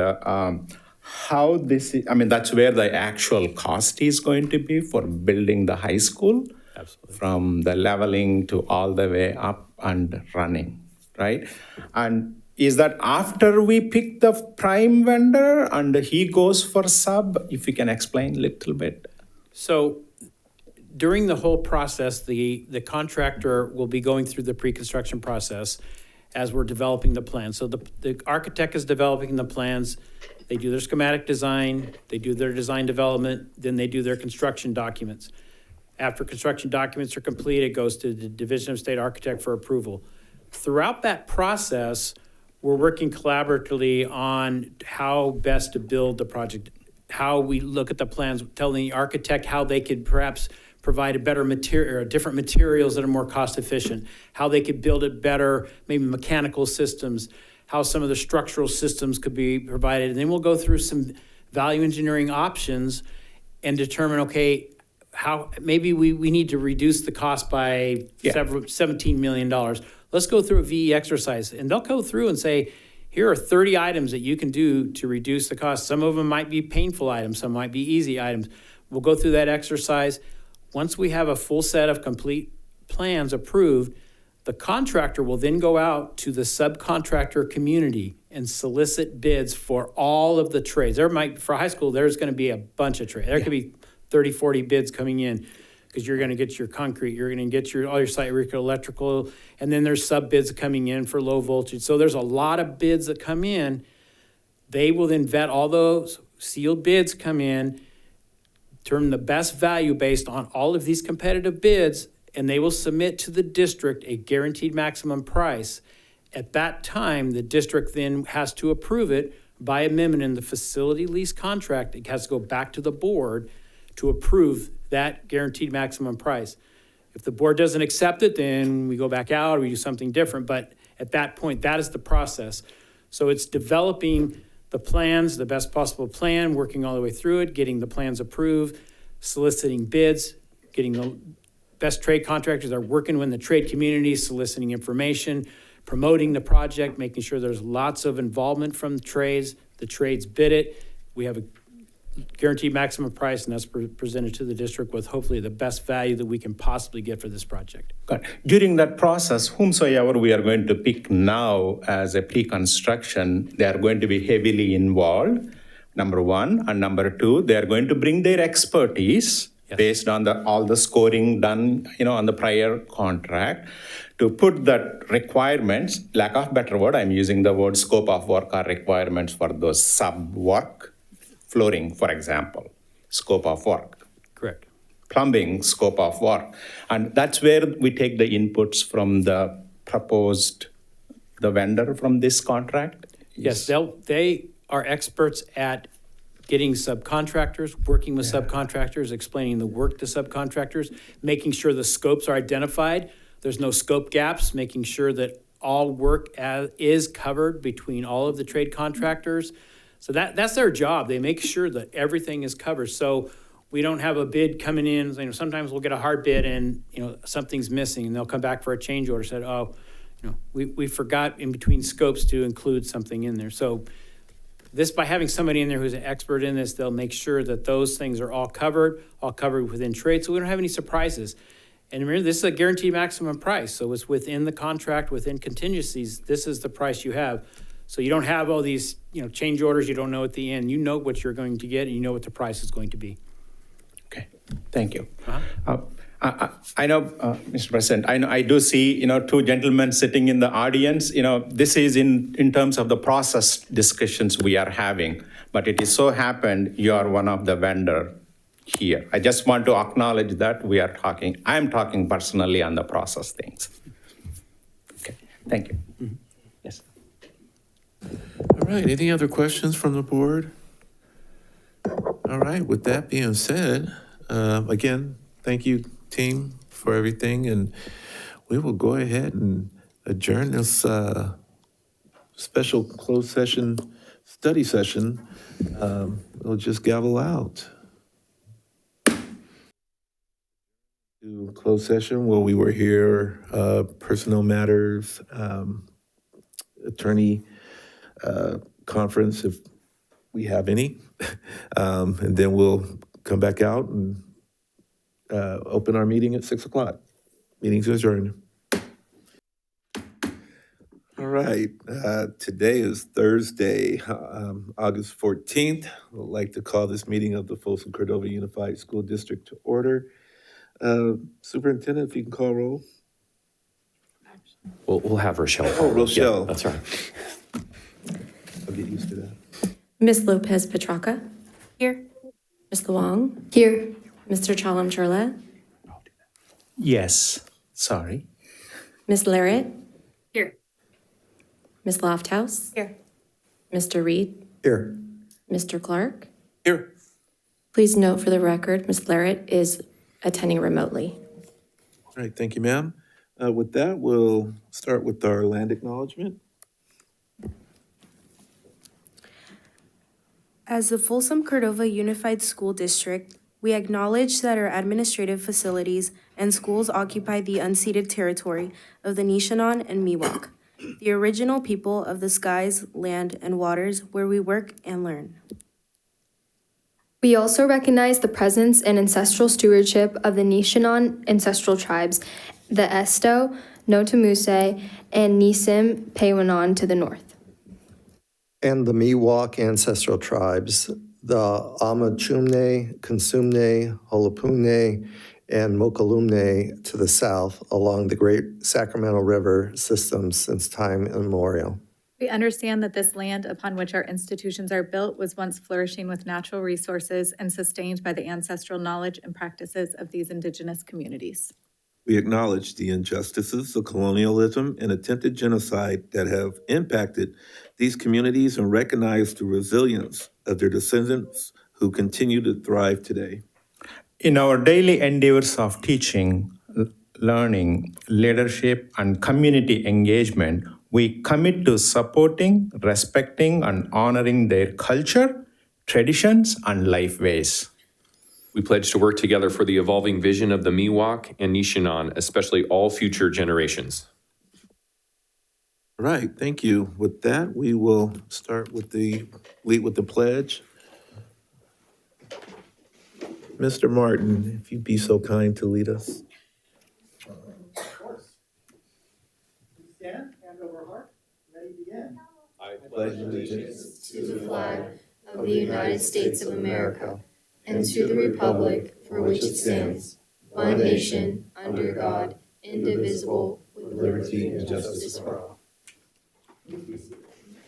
how this is, that's where the actual cost is going to be for building the high school. Absolutely. From the leveling to all the way up and running, right? And is that after we pick the prime vendor and he goes for sub? If you can explain a little bit. So during the whole process, the contractor will be going through the pre-construction process as we're developing the plan. So the architect is developing the plans. They do their schematic design, they do their design development, then they do their construction documents. After construction documents are complete, it goes to the Division of State Architect for approval. Throughout that process, we're working collaboratively on how best to build the project, how we look at the plans, telling the architect how they could perhaps provide a better material, or different materials that are more cost efficient, how they could build it better, maybe mechanical systems, how some of the structural systems could be provided. And then we'll go through some value engineering options and determine, okay, how, maybe we need to reduce the cost by $17 million. Let's go through a VE exercise, and they'll go through and say, here are 30 items that you can do to reduce the cost. Some of them might be painful items, some might be easy items. We'll go through that exercise. Once we have a full set of complete plans approved, the contractor will then go out to the subcontractor community and solicit bids for all of the trades. For high school, there's going to be a bunch of trades. There could be 30, 40 bids coming in because you're going to get your concrete, you're going to get all your site electrical, and then there's sub bids coming in for low voltage. So there's a lot of bids that come in. They will then vet all those sealed bids come in, determine the best value based on all of these competitive bids, and they will submit to the district a guaranteed maximum price. At that time, the district then has to approve it by amendment in the facility lease contract. It has to go back to the board to approve that guaranteed maximum price. If the board doesn't accept it, then we go back out or we do something different. But at that point, that is the process. So it's developing the plans, the best possible plan, working all the way through it, getting the plans approved, soliciting bids, getting the best trade contractors that are working with the trade community, soliciting information, promoting the project, making sure there's lots of involvement from the trades bid it. We have a guaranteed maximum price, and that's presented to the district with hopefully the best value that we can possibly get for this project. During that process, whomsoever we are going to pick now as a pre-construction, they are going to be heavily involved, number one. And number two, they are going to bring their expertise based on all the scoring done, on the prior contract, to put that requirements, lack of better word, I'm using the word scope of work or requirements for those sub-work. Flooring, for example, scope of work. Correct. Plumbing, scope of work. And that's where we take the inputs from the vendor from this contract? Yes, they are experts at getting subcontractors, working with subcontractors, explaining the work to subcontractors, making sure the scopes are identified. There's no scope gaps, making sure that all work is covered between all of the trade contractors. So that's their job. They make sure that everything is covered. So we don't have a bid coming in. Sometimes we'll get a hard bid and something's missing, and they'll come back for a change order. Said, we forgot in between scopes to include something in there. So this, by having somebody in there who's an expert in this, they'll make sure that those things are all covered within trade, so we don't have any surprises. And remember, this is a guaranteed maximum price, so it's within the contract, within contingencies. This is the price you have. So you don't have all these, change orders you don't know at the end. You know what you're going to get, and you know what the price is going to be. Okay, thank you. I know, Mr. President, I do see, two gentlemen sitting in the audience. This is in terms of the process discussions we are having, but it is so happened you are one of the vendor here. I just want to acknowledge that I am talking personally on the process things. Okay, thank you. Mm-hmm. Yes. All right, any other questions from the board? All right, with that being said, again, thank you, team, for everything, and we will go ahead and adjourn this special closed session, study session. We'll just gavel out. To closed session where we were here, personnel matters, attorney conference, if we have any, and then we'll come back out and open our meeting at 6 o'clock. Meeting's adjourned. All right, today is Thursday, August 14th. I'd like to call this meeting of the Folsom Cordova Unified School District to order. Superintendent, if you can call roll. We'll have Rochelle. Oh, Rochelle. Yeah, that's right. I'll get used to that. Ms. Lopez Petraka? Here. Ms. Luong? Here. Mr. Chalam Churla? Yes, sorry. Ms. Larrett? Here. Ms. Lofthouse? Here. Mr. Reed? Here. Mr. Clark? Here. Please note for the record, Ms. Larrett is attending remotely. All right, thank you, ma'am. With that, we'll start with our land acknowledgement. As the Folsom Cordova Unified School District, We acknowledge that our administrative facilities and schools occupy the unceded territory of the Nishanan and Miwok, the original people of the skies, land, and waters where we work and learn. We also recognize the presence and ancestral stewardship of the Nishanan ancestral tribes, the Esto, Notamuse, and Nisim Pewanan to the north. And the Miwok ancestral tribes, the Amachumne, Consumne, Holopune, and Mokalumne to the south along the Great Sacramento River system since time immemorial. We understand that this land upon which our institutions are built was once flourishing with natural resources and sustained by the ancestral knowledge and practices of these indigenous communities. We acknowledge the injustices of colonialism and attempted genocide that have impacted these communities and recognize the resilience of their descendants who continue to thrive today. In our daily endeavors of teaching, learning, leadership, and community engagement, we commit to supporting, respecting, and honoring their culture, traditions, and life ways. We pledge to work together for the evolving vision of the Miwok and Nishanan, especially all future generations. All right, thank you. With that, we will lead with the pledge. Mr. Martin, if you'd be so kind to lead us. Of course. Stand, hand over heart, ready, begin. I pledge allegiance To the flag of the United States of America and to the republic for which it stands, one nation, under God, indivisible, with liberty and justice for all.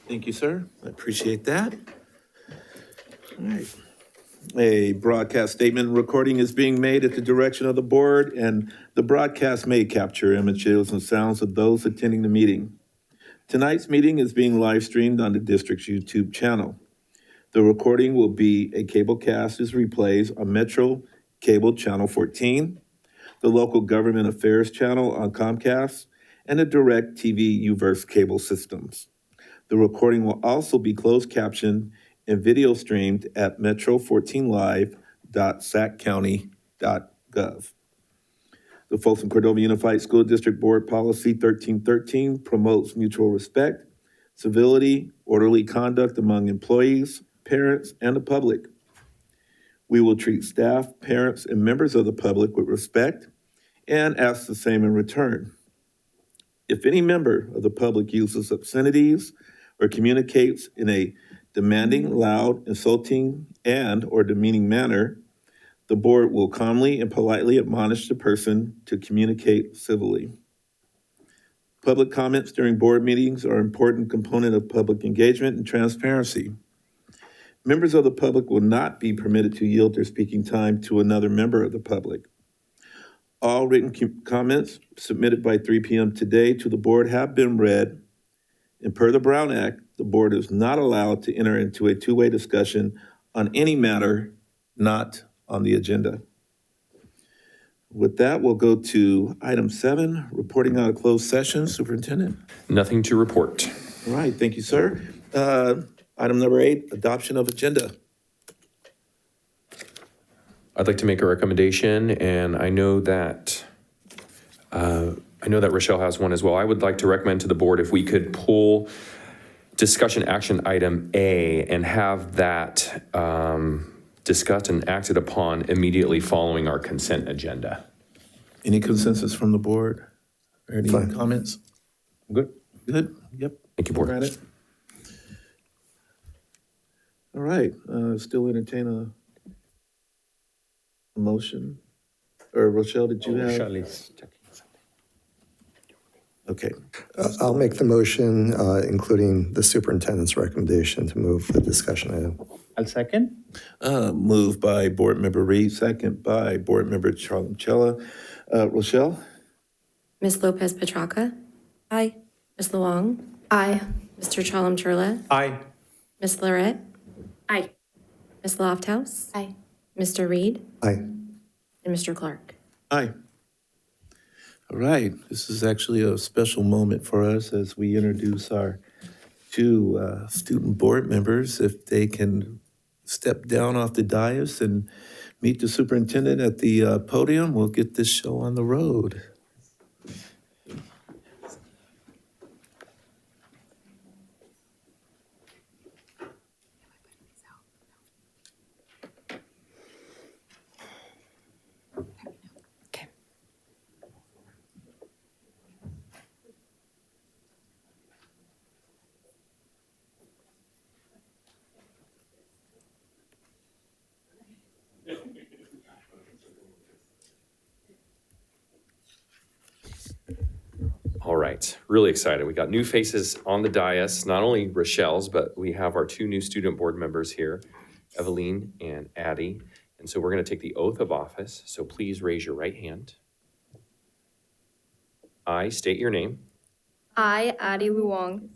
Thank you, sir. I appreciate that. All right. A broadcast statement recording is being made at the direction of the board, and the broadcast may capture images and sounds of those attending the meeting. Tonight's meeting is being live streamed on the district's YouTube channel. The recording will be a cablecast as replays on Metro Cable Channel 14, the Local Government Affairs channel on Comcast, and the Direct TV Uverse cable systems. The recording will also be closed captioned and video streamed at metro14live.saccounty.gov. The Folsom Cordova Unified School District Board Policy 1313 promotes mutual respect, civility, orderly conduct among employees, parents, and the public. We will treat staff, parents, and members of the public with respect and ask the same in return. If any member of the public uses obscenities or communicates in a demanding, loud, insulting, and/or demeaning manner, the board will calmly and politely admonish the person to communicate civilly. Public comments during board meetings are an important component of public engagement and transparency. Members of the public will not be permitted to yield their speaking time to another member of the public. All written comments submitted by 3 p.m. today to the board have been read, and per the Brown Act, the board is not allowed to enter into a two-way discussion on any matter not on the agenda. With that, we'll go to item 7, reporting out of closed session. Superintendent. Nothing to report. All right, thank you, sir. Item number 8, adoption of agenda. I'd like to make a recommendation, and I know that Rochelle has one as well. I would like to recommend to the board if we could pull discussion action item A and have that discussed and acted upon immediately following our consent agenda. Any consensus from the board? Or any Fine. comments? Good. Good, yep. Thank you, board. Got it. All right, still entertain a motion? Or Rochelle, did you have? Rochelle is checking something. Okay, I'll make the motion, including the superintendent's recommendation to move the discussion item. I'll second. moved by Board Member Reed, second by Board Member Charlam-Chella. Rochelle? Ms. Lopez Petracca? Aye. Ms. Luong? Aye. Mr. Chalem-Churla? Aye. Ms. Lorette? Aye. Ms. Lofthouse? Aye. Mr. Reed? Aye. And Mr. Clark? Aye. All right, this is actually a special moment for us as we introduce our two student board members. If they can step down off the dais and meet the superintendent at the podium. We'll get this show on the road. All right, really excited. We got new faces on the dais, not only Rochelle's, but we have our two new student board members here, Eveline and Addie. And so we're going to take the oath of office. So please raise your right hand. I state your name. I, Addie Luong,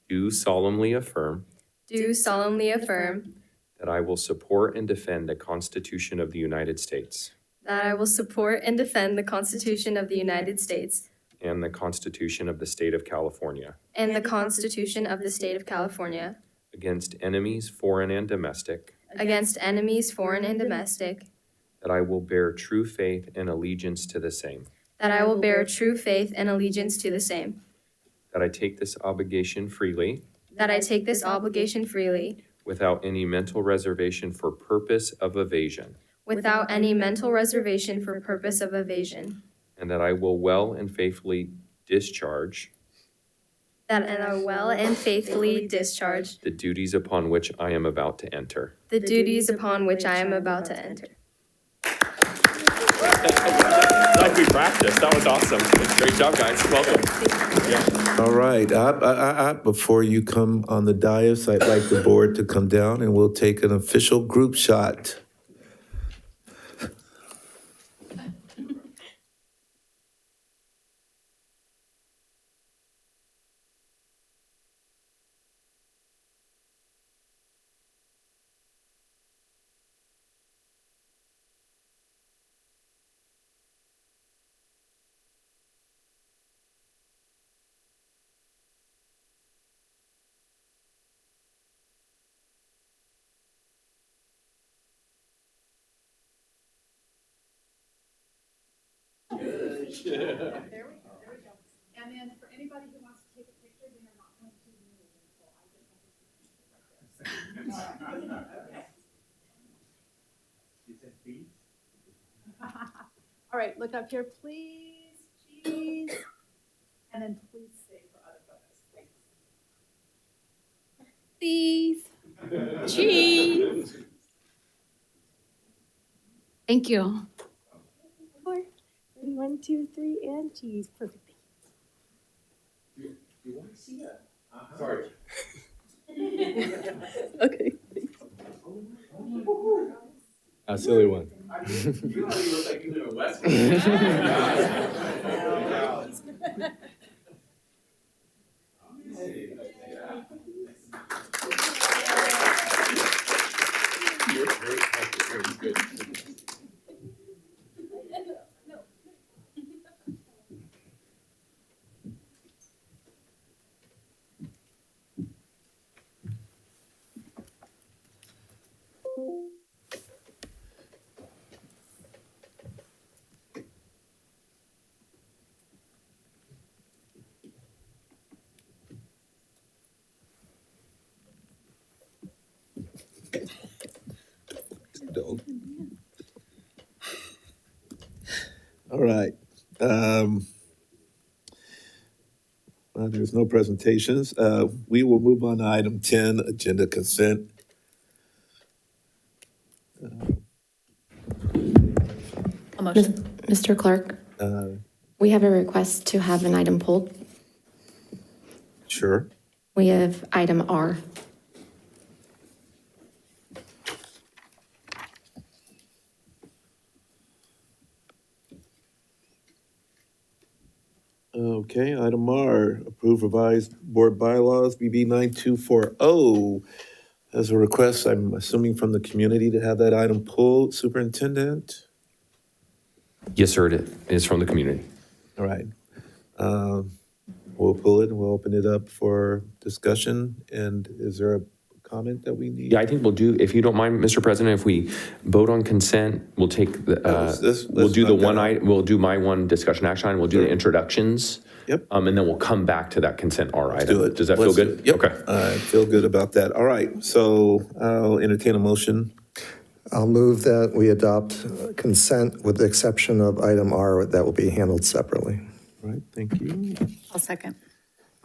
Do solemnly affirm do solemnly affirm that I will support and defend the Constitution of the United States that I will support and defend the Constitution of the United States and the Constitution of the State of California and the Constitution of the State of California against enemies, foreign and domestic, against enemies, foreign and domestic, that I will bear true faith and allegiance to the same, that I will bear true faith and allegiance to the same, that I take this obligation freely that I take this obligation freely without any mental reservation for purpose of evasion, without any mental reservation for purpose of evasion, and that I will well and faithfully discharge that I will and faithfully discharge the duties upon which I am about to enter. the duties upon which I am about to enter. Like we practiced. That was awesome. Great job, guys. Welcome. All right, before you come on the dais, I'd like the board to come down and we'll take an official group shot. And then for anybody who wants to take a picture, they are not going to move until I get All right, look up here, please, cheese. And then please stay for other photos, thanks. Please. Cheese. Thank you. 1, 2, 3, and cheese. Perfect. You want to see that? Sorry. Okay. A silly one. You already look like you live in West. All right. Well, there's no presentations. We will move on to item 10, agenda consent. A motion. Mr. Clerk, we have a request to have an item pulled. Sure. We have item R. Okay, item R, approve revised board bylaws, BB 9240. As a request, I'm assuming from the community to have that item pulled, Superintendent? Yes, sir, it is from the community. All right. We'll pull it and we'll open it up for discussion. And is there a comment that we need? Yeah, I think we'll do, if you don't mind, Mr. President, if we vote on consent, we'll take, we'll do the one item, we'll do my one discussion action item, we'll do the introductions. Yep. And then we'll come back to that consent R item. Do it. Does that feel Let's good? do it. Yep. Okay. I feel good about that. All right, so I'll entertain a motion. I'll move that we adopt consent with the exception of item R that will be handled separately. All right, thank you. I'll second.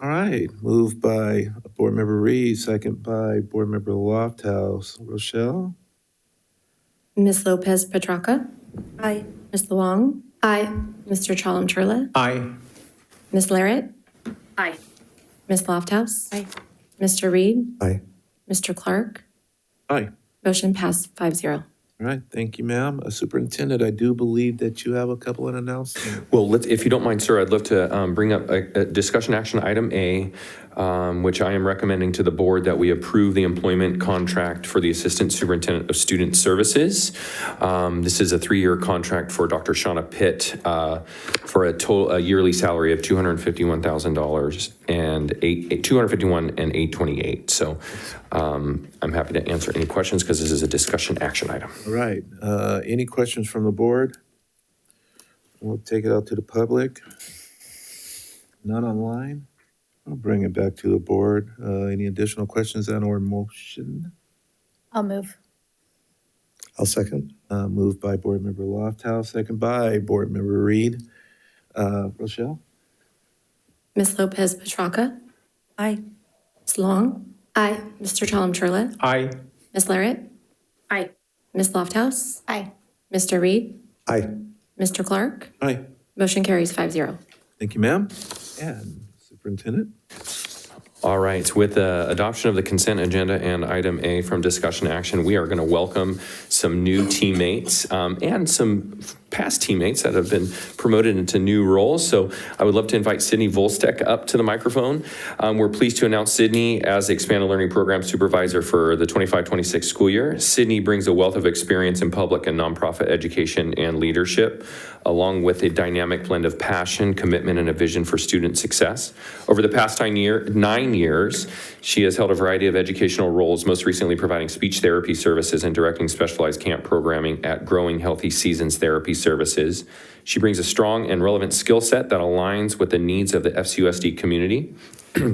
All right, moved by Board Member Reed, second by Board Member Lofthouse. Rochelle? Ms. Lopez Petracca? Aye. Ms. Luong? Aye. Mr. Chalem-Churla? Aye. Ms. Larrett? Aye. Ms. Lofthouse? Aye. Mr. Reed? Aye. Mr. Clark? Aye. Motion passed 5-0. All right, thank you, ma'am. Superintendent, I do believe that you have a couple of announcements. Well, if you don't mind, sir, I'd love to bring up a discussion action item A, which I am recommending to the board that we approve the employment contract for the Assistant Superintendent of Student Services. This is a 3-year contract for Dr. Shauna Pitt for a yearly salary of $251,000 and $251 and $828. So I'm happy to answer any questions because this is a discussion action item. All right, any questions from the board? We'll take it out to the public. None online? I'll bring it back to the board. Any additional questions and or motion? I'll move. I'll second. Moved by Board Member Lofthouse, second by Board Member Reed. Rochelle? Ms. Lopez Petracca? Aye. Ms. Long? Aye. Mr. Chalem-Churla? Aye. Ms. Larrett? Aye. Ms. Lofthouse? Aye. Mr. Reed? Aye. Mr. Clark? Aye. Motion carries 5-0. Thank you, ma'am. And Superintendent? All right, with the adoption of the consent agenda and item A from discussion action, we are going to welcome some new teammates and some past teammates that have been promoted into new roles. So I would love to invite Sydney Volstek up to the microphone. We're pleased to announce Sydney as the Expanded Learning Program Supervisor for the 25-26 school year. Sydney brings a wealth of experience in public and nonprofit education and leadership, along with a dynamic blend of passion, commitment, and a vision for student success. Over the past 9 years, she has held a variety of educational roles, most recently providing speech therapy services and directing specialized camp programming at Growing Healthy Seasons Therapy Services. She brings a strong and relevant skill set that aligns with the needs of the FCUSD community.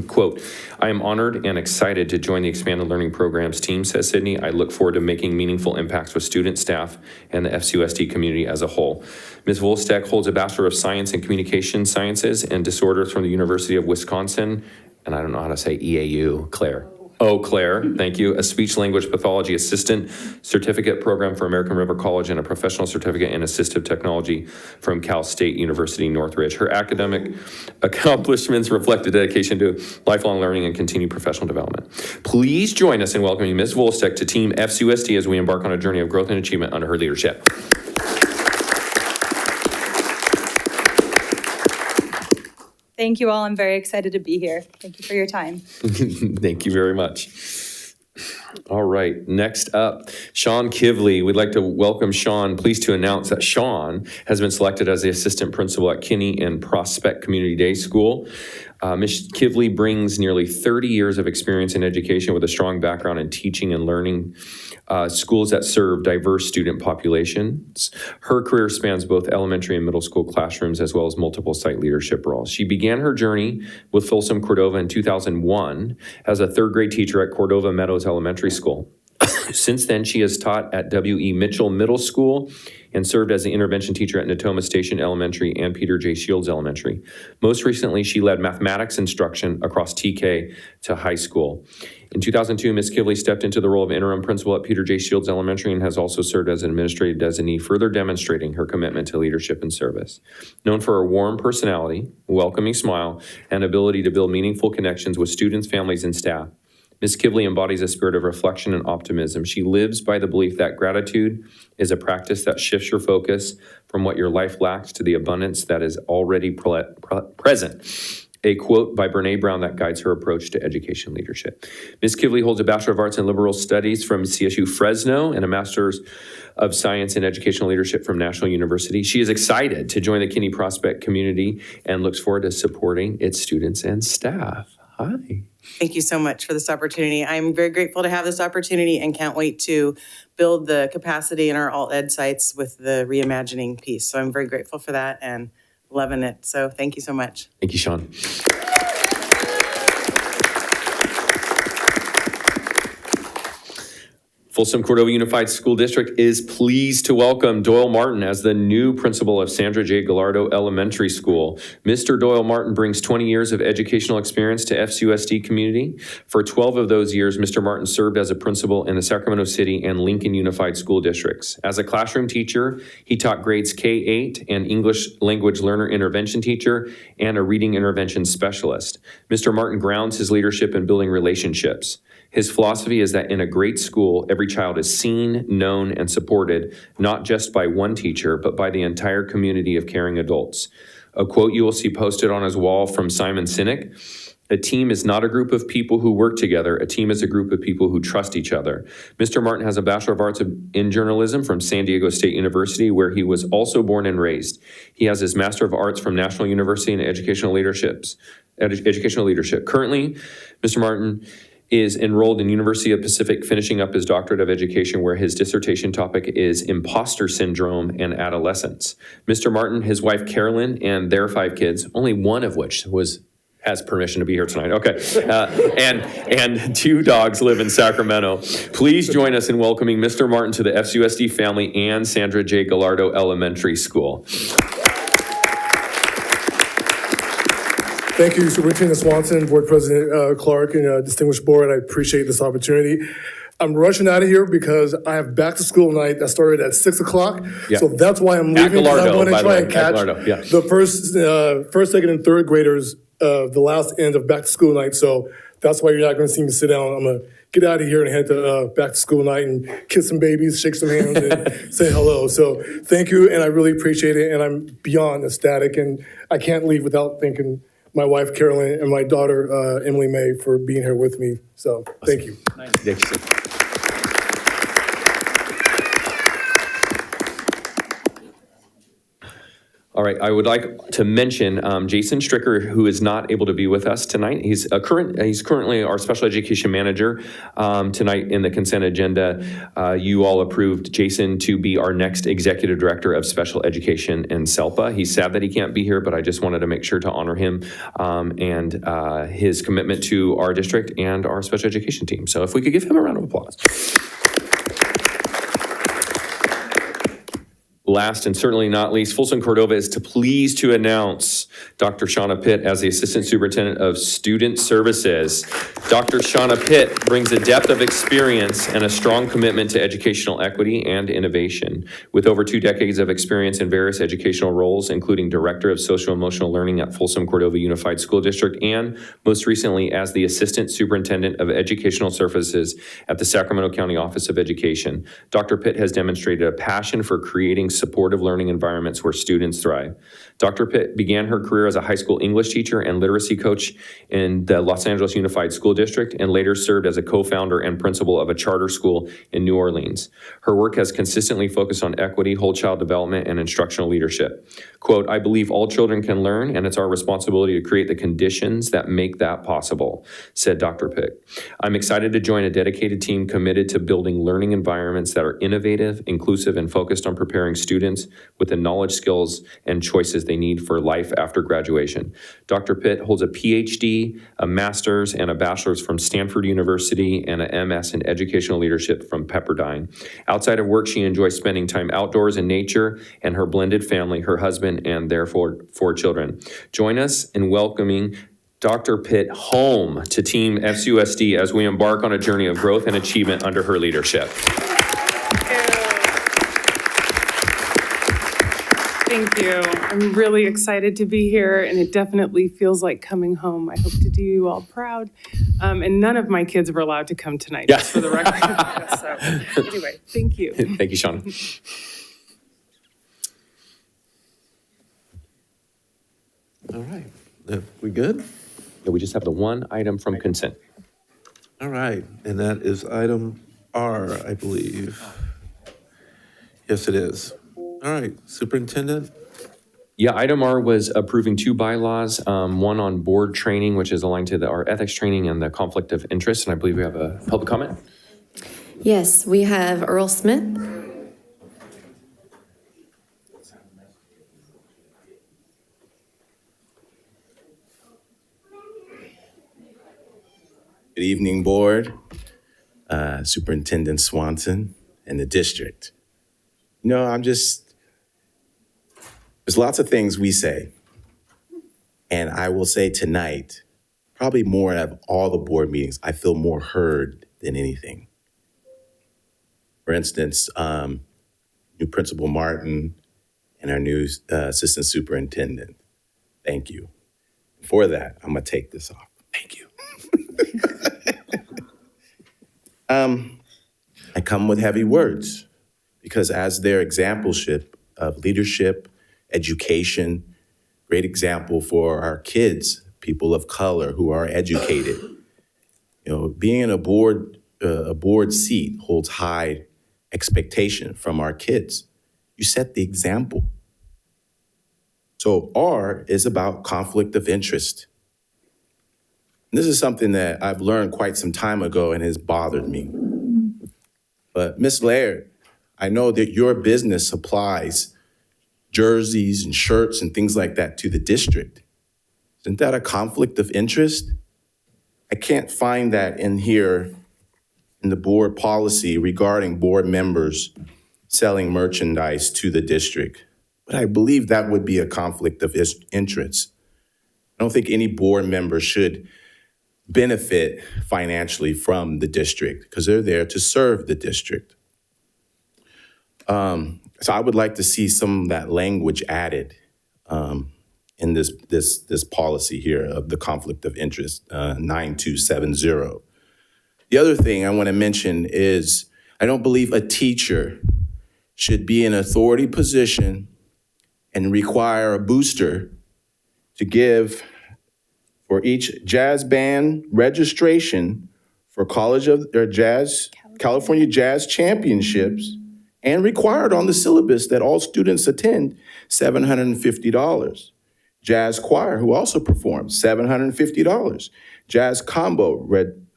Quote, I am honored and excited to join the Expanded Learning Programs team, says Sydney. I look forward to making meaningful impacts with students, staff, and the FCUSD community as a whole. Ms. Volstek holds a Bachelor of Science in Communication Sciences and Disorders from the University of Wisconsin, and I don't know how to say EAU, Claire. Oh, Claire, thank you. A speech language pathology assistant certificate program for American River College and a professional certificate in assistive technology from Cal State University Northridge. Her academic accomplishments reflect a dedication to lifelong learning and continued professional development. Please join us in welcoming Ms. Volstek to Team FCUSD as we embark on a journey of growth and achievement under her leadership. Thank you all. I'm very excited to be here. Thank you for your time. Thank you very much. All right, next up, Sean Kivley. We'd like to welcome Sean. Pleased to announce that Sean has been selected as the assistant principal at Kinney and Prospect Community Day School. Ms. Kivley brings nearly 30 years of experience in education with a strong background in teaching and learning schools that serve diverse student populations. Her career spans both elementary and middle school classrooms, as well as multiple site leadership roles. She began her journey with Folsom, Cordova in 2001 as a third grade teacher at Cordova Meadows Elementary School. Since then, she has taught at W.E. Mitchell Middle School and served as the intervention teacher at Natoma Station Elementary and Peter J. Shields Elementary. Most recently, she led mathematics instruction across TK to high school. In 2002, Ms. Kivley stepped into the role of interim principal at Peter J. Shields Elementary and has also served as an administrative designee, further demonstrating her commitment to leadership and service. Known for her warm personality, welcoming smile, and ability to build meaningful connections with students, families, and staff, Ms. Kivley embodies a spirit of reflection and optimism. She lives by the belief that gratitude is a practice that shifts your focus from what your life lacks to the abundance that is already present. A quote by Brene Brown that guides her approach to education leadership. Ms. Kivley holds a Bachelor of Arts in Liberal Studies from CSU Fresno and a Master's of Science in Educational Leadership from National University. She is excited to join the Kinney Prospect community and looks forward to supporting its students and staff. Hi. Thank you so much for this opportunity. I'm very grateful to have this opportunity and can't wait to build the capacity in our alt ed sites with the reimagining piece. So I'm very grateful for that and loving it. So thank you so much. Thank you, Sean. Folsom Cordova Unified School District is pleased to welcome Doyle Martin as the new principal of Sandra J. Gallardo Elementary School. Mr. Doyle Martin brings 20 years of educational experience to FCUSD community. For 12 of those years, Mr. Martin served as a principal in the Sacramento City and Lincoln Unified School Districts. As a classroom teacher, he taught grades K-8 and English language learner intervention teacher and a reading intervention specialist. Mr. Martin grounds his leadership in building relationships. His philosophy is that in a great school, every child is seen, known, and supported, not just by one teacher, but by the entire community of caring adults. A quote you will see posted on his wall from Simon Sinek: "A team is not a group of people who work together. A team is a group of people who trust each other." Mr. Martin has a Bachelor of Arts in Journalism from San Diego State University, where he was also born and raised. He has his Master of Arts from National University in Educational Leadership. Currently, Mr. Martin is enrolled in University of Pacific, finishing up his doctorate of education, where his dissertation topic is imposter syndrome and adolescence. Mr. Martin, his wife Carolyn, and their 5 kids, only one of which has permission to be here tonight. Okay, and 2 dogs live in Sacramento. Please join us in welcoming Mr. Martin to the FCUSD family and Sandra J. Gallardo Elementary School. Thank you, Superintendent Swanson, Board President Clark, and distinguished board. I appreciate this opportunity. I'm rushing out of here because I have back to school night that started at 6 o'clock. Yeah. So that's why I'm leaving. Gallardo, I want to by the try way, and catch Gallardo, yeah. the first, second, and third graders the last end of back to school night. So that's why you're not going to see me sit down. I'm going to get out of here and head to back to school night and kiss some babies, shake some hands, and say hello. So thank you, and I really appreciate it. And I'm beyond ecstatic, and I can't leave without thanking my wife, Carolyn, and my daughter, Emily May, for being here with me. So thank you. Thank you, sir. All right, I would like to mention Jason Stricker, who is not able to be with us tonight. He's currently our special education manager tonight in the consent agenda. You all approved Jason to be our next executive director of special education in SELPA. He's sad that he can't be here, but I just wanted to make sure to honor him and his commitment to our district and our special education team. So if we could give him a round of applause. Last and certainly not least, Folsom Cordova is pleased to announce Dr. Shauna Pitt as the Assistant Superintendent of Student Services. Dr. Shauna Pitt brings a depth of experience and a strong commitment to educational equity and innovation. With over 2 decades of experience in various educational roles, including Director of Social Emotional Learning at Folsom Cordova Unified School District, and most recently as the Assistant Superintendent of Educational Services at the Sacramento County Office of Education, Dr. Pitt has demonstrated a passion for creating supportive learning environments where students thrive. Dr. Pitt began her career as a high school English teacher and literacy coach in the Los Angeles Unified School District, and later served as a co-founder and principal of a charter school in New Orleans. Her work has consistently focused on equity, whole child development, and instructional leadership. Quote, "I believe all children can learn, and it's our responsibility to create the conditions that make that possible," said Dr. Pitt. "I'm excited to join a dedicated team committed to building learning environments that are innovative, inclusive, and focused on preparing students with the knowledge, skills, and choices they need for life after graduation." Dr. Pitt holds a PhD, a master's, and a bachelor's from Stanford University, and an MS in educational leadership from Pepperdine. Outside of work, she enjoys spending time outdoors in nature and her blended family, her husband, and their 4 children. Join us in welcoming Dr. Pitt home to Team FCUSD as we embark on a journey of growth and achievement under her leadership. Thank you. I'm really excited to be here, and it definitely feels like coming home. I hope to do you all proud. And none of my kids were allowed to come tonight, just for the record. So anyway, thank you. Thank you, Shauna. All right. We good? Yeah, we just have the one item from consent. All right. And that is item R, I believe. Yes, it is. All right. Superintendent? Yeah, item R was approving two bylaws, one on board training, which is aligned to our ethics training and the conflict of interest. And I believe we have a public comment. Yes, we have Earl Smith. Good evening, Board, Superintendent Swanson, and the district. You know, there's lots of things we say. And I will say tonight, probably more out of all the board meetings, I feel more heard than anything. For instance, new Principal Martin and our new Assistant Superintendent. Thank you. For that, I'm gonna take this off. Thank you. I come with heavy words because as their exampleship of leadership, education, great example for our kids, people of color who are educated. You know, being in a board seat holds high expectation from our kids. You set the example. So R is about conflict of interest. And this is something that I've learned quite some time ago and has bothered me. But Ms. Laird, I know that your business supplies jerseys and shirts and things like that to the district. Isn't that a conflict of interest? I can't find that in here in the board policy regarding board members selling merchandise to the district. But I believe that would be a conflict of interest. I don't think any board member should benefit financially from the district because they're there to serve the district. So I would like to see some of that language added in this policy here of the conflict of interest, 9270. The other thing I want to mention is I don't believe a teacher should be in an authority position and require a booster to give for each jazz band registration for California Jazz Championships and required on the syllabus that all students attend, $750. Jazz choir, who also performs, $750. Jazz combo,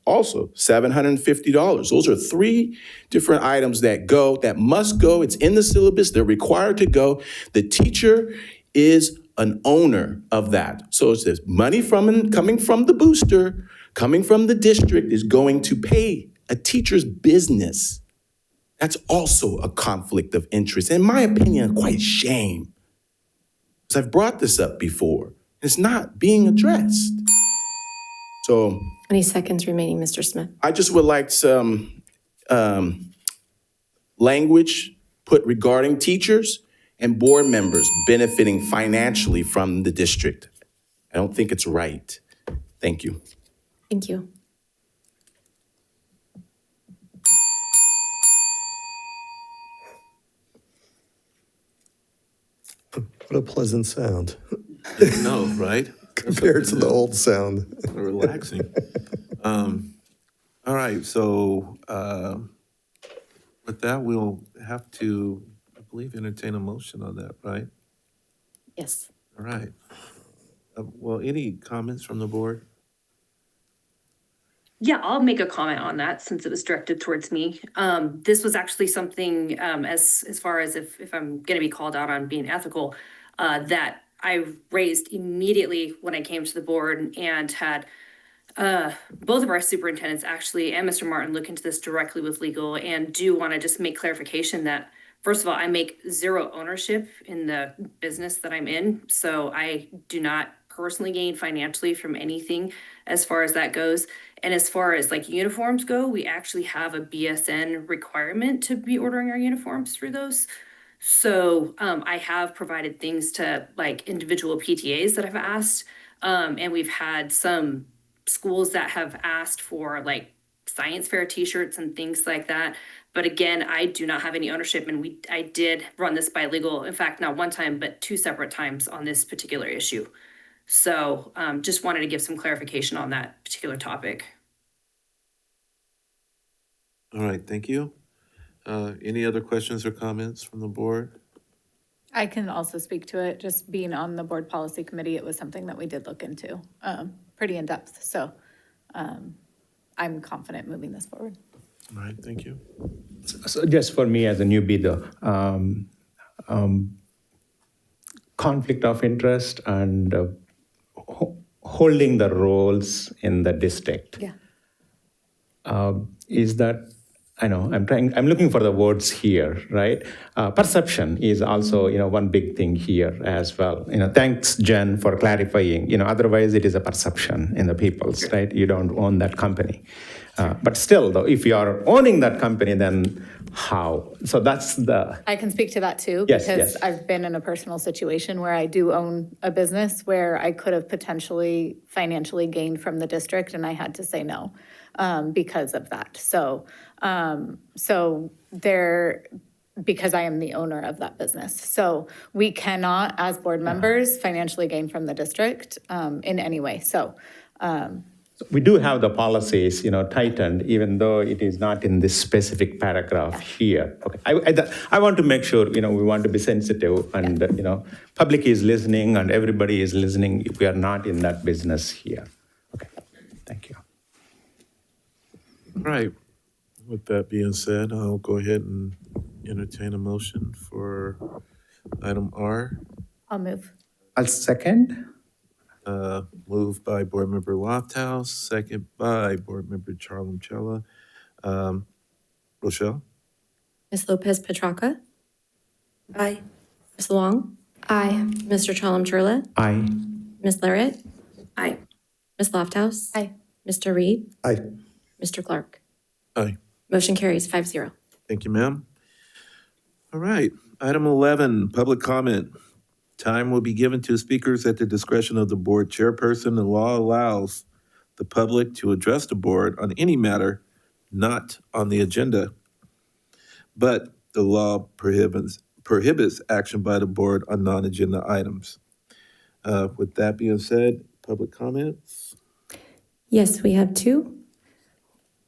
also $750. Those are three different items that must go. It's in the syllabus. They're required to go. The teacher is an owner of that. So it's this money coming from the booster, coming from the district is going to pay a teacher's business. That's also a conflict of interest. In my opinion, quite shame. Because I've brought this up before. It's not being addressed. So 20 seconds remaining, Mr. Smith. I just would like some language put regarding teachers and board members benefiting financially from the district. I don't think it's right. Thank you. Thank you. What a pleasant sound No, right? compared to the old sound. Relaxing. All right, so with that, we'll have to, I believe, entertain a motion on that, right? Yes. All right. Well, any comments from the board? Yeah, I'll make a comment on that since it was directed towards me. This was actually something, as far as if I'm gonna be called out on being ethical, that I raised immediately when I came to the board and had both of our superintendents actually and Mr. Martin look into this directly with legal and do want to just make clarification that, first of all, I make zero ownership in the business that I'm in. So I do not personally gain financially from anything as far as that goes. And as far as like uniforms go, we actually have a BSN requirement to be ordering our uniforms through those. So I have provided things to like individual PTAs that have asked. And we've had some schools that have asked for like science fair t-shirts and things like that. But again, I do not have any ownership, and I did run this by legal, in fact, not one time, but two separate times on this particular issue. So just wanted to give some clarification on that particular topic. All right, thank you. Any other questions or comments from the board? I can also speak to it. Just being on the board policy committee, it was something that we did look into pretty in depth. So I'm confident moving this forward. All right, thank you. So just for me as a newbie though, conflict of interest and holding the roles in the district. Yeah. Is that, I know, I'm looking for the words here, right? Perception is also, one big thing here as well. Thanks, Jen, for clarifying. Otherwise it is a perception in the people's, right? You don't own that company. But still, though, if you are owning that company, then how? So that's the... I can speak to that too, Yes, because yes. I've been in a personal situation where I do own a business where I could have potentially financially gained from the district, and I had to say no because of that. So because I am the owner of that business. So we cannot, as board members, financially gain from the district in any way. So we do have the policies, tightened, even though it is not in this specific paragraph here. Okay, I want to make sure, we want to be sensitive and, public is listening and everybody is listening if we are not in that business here. Okay, thank you. All right, with that being said, I'll go ahead and entertain a motion for item R. I'll move. I'll second. Moved by Board Member Lofthouse, second by Board Member Charlam-Chella. Rochelle? Ms. Lopez Petracca? Aye. Ms. Long? Aye. Mr. Chalem-Churla? Aye. Ms. Larrett? Aye. Ms. Lofthouse? Aye. Mr. Reed? Aye. Mr. Clark? Aye. Motion carries 5-0. Thank you, ma'am. All right, item 11, public comment. Time will be given to speakers at the discretion of the board chairperson. The law allows the public to address the board on any matter not on the agenda, but the law prohibits action by the board on non-agenda items. With that being said, public comments? Yes, we have two.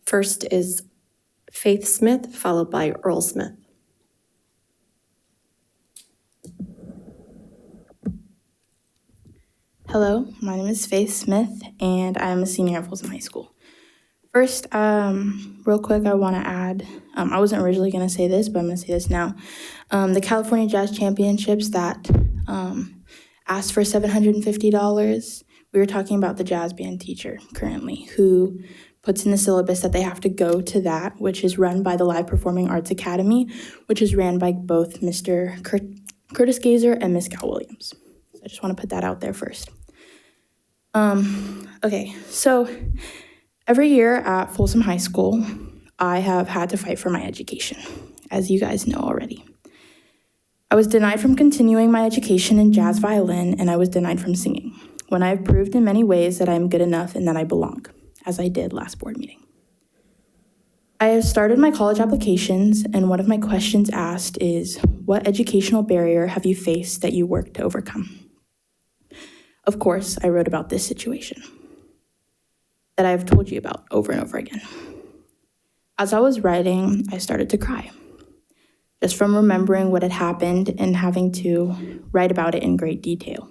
First is Faith Smith, followed by Earl Smith. Hello, my name is Faith Smith, and I'm a senior at Folsom High School. First, real quick, I want to add, I wasn't originally going to say this, but I'm going to say this now. The California Jazz Championships that asked for $750, we were talking about the jazz band teacher currently, who puts in the syllabus that they have to go to that, which is run by the Live Performing Arts Academy, which is ran by both Mr. Curtis Gazer and Miss Cal Williams. So I just want to put that out there first. Okay, so every year at Folsom High School, I have had to fight for my education, as you guys know already. I was denied from continuing my education in jazz violin, and I was denied from singing, when I have proved in many ways that I am good enough and that I belong, as I did last board meeting. I have started my college applications, and one of my questions asked is, what educational barrier have you faced that you worked to overcome? Of course, I wrote about this situation that I have told you about over and over again. As I was writing, I started to cry, just from remembering what had happened and having to write about it in great detail.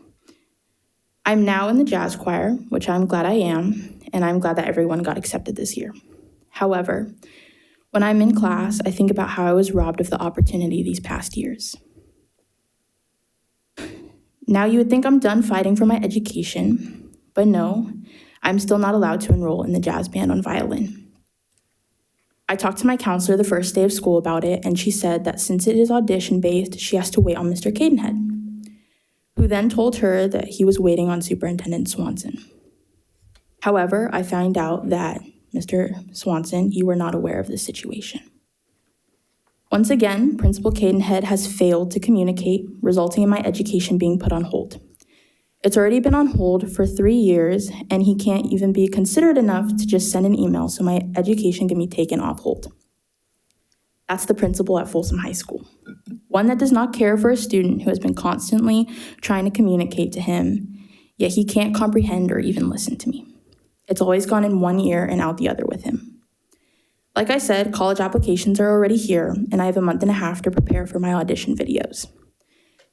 I'm now in the jazz choir, which I'm glad I am, and I'm glad that everyone got accepted this year. However, when I'm in class, I think about how I was robbed of the opportunity these past years. Now you would think I'm done fighting for my education, but no, I'm still not allowed to enroll in the jazz band on violin. I talked to my counselor the first day of school about it, and she said that since it is audition-based, she has to wait on Mr. Cadenhead, who then told her that he was waiting on Superintendent Swanson. However, I found out that, Mr. Swanson, you were not aware of this situation. Once again, Principal Cadenhead has failed to communicate, resulting in my education being put on hold. It's already been on hold for 3 years, and he can't even be considerate enough to just send an email so my education can be taken off hold. That's the principal at Folsom High School. One that does not care for a student who has been constantly trying to communicate to him, yet he can't comprehend or even listen to me. It's always gone in one ear and out the other with him. Like I said, college applications are already here, and I have a month and a half to prepare for my audition videos.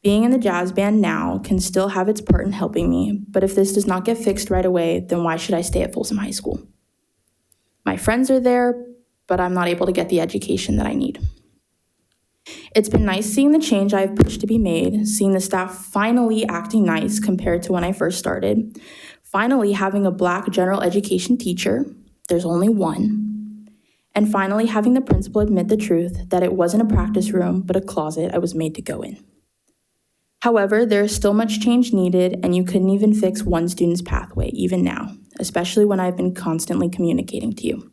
Being in the jazz band now can still have its part in helping me, but if this does not get fixed right away, then why should I stay at Folsom High School? My friends are there, but I'm not able to get the education that I need. It's been nice seeing the change I've pushed to be made, seeing the staff finally acting nice compared to when I first started, finally having a Black general education teacher, there's only one, and finally having the principal admit the truth that it wasn't a practice room, but a closet I was made to go in. However, there is still much change needed, and you couldn't even fix one student's pathway, even now, especially when I've been constantly communicating to you.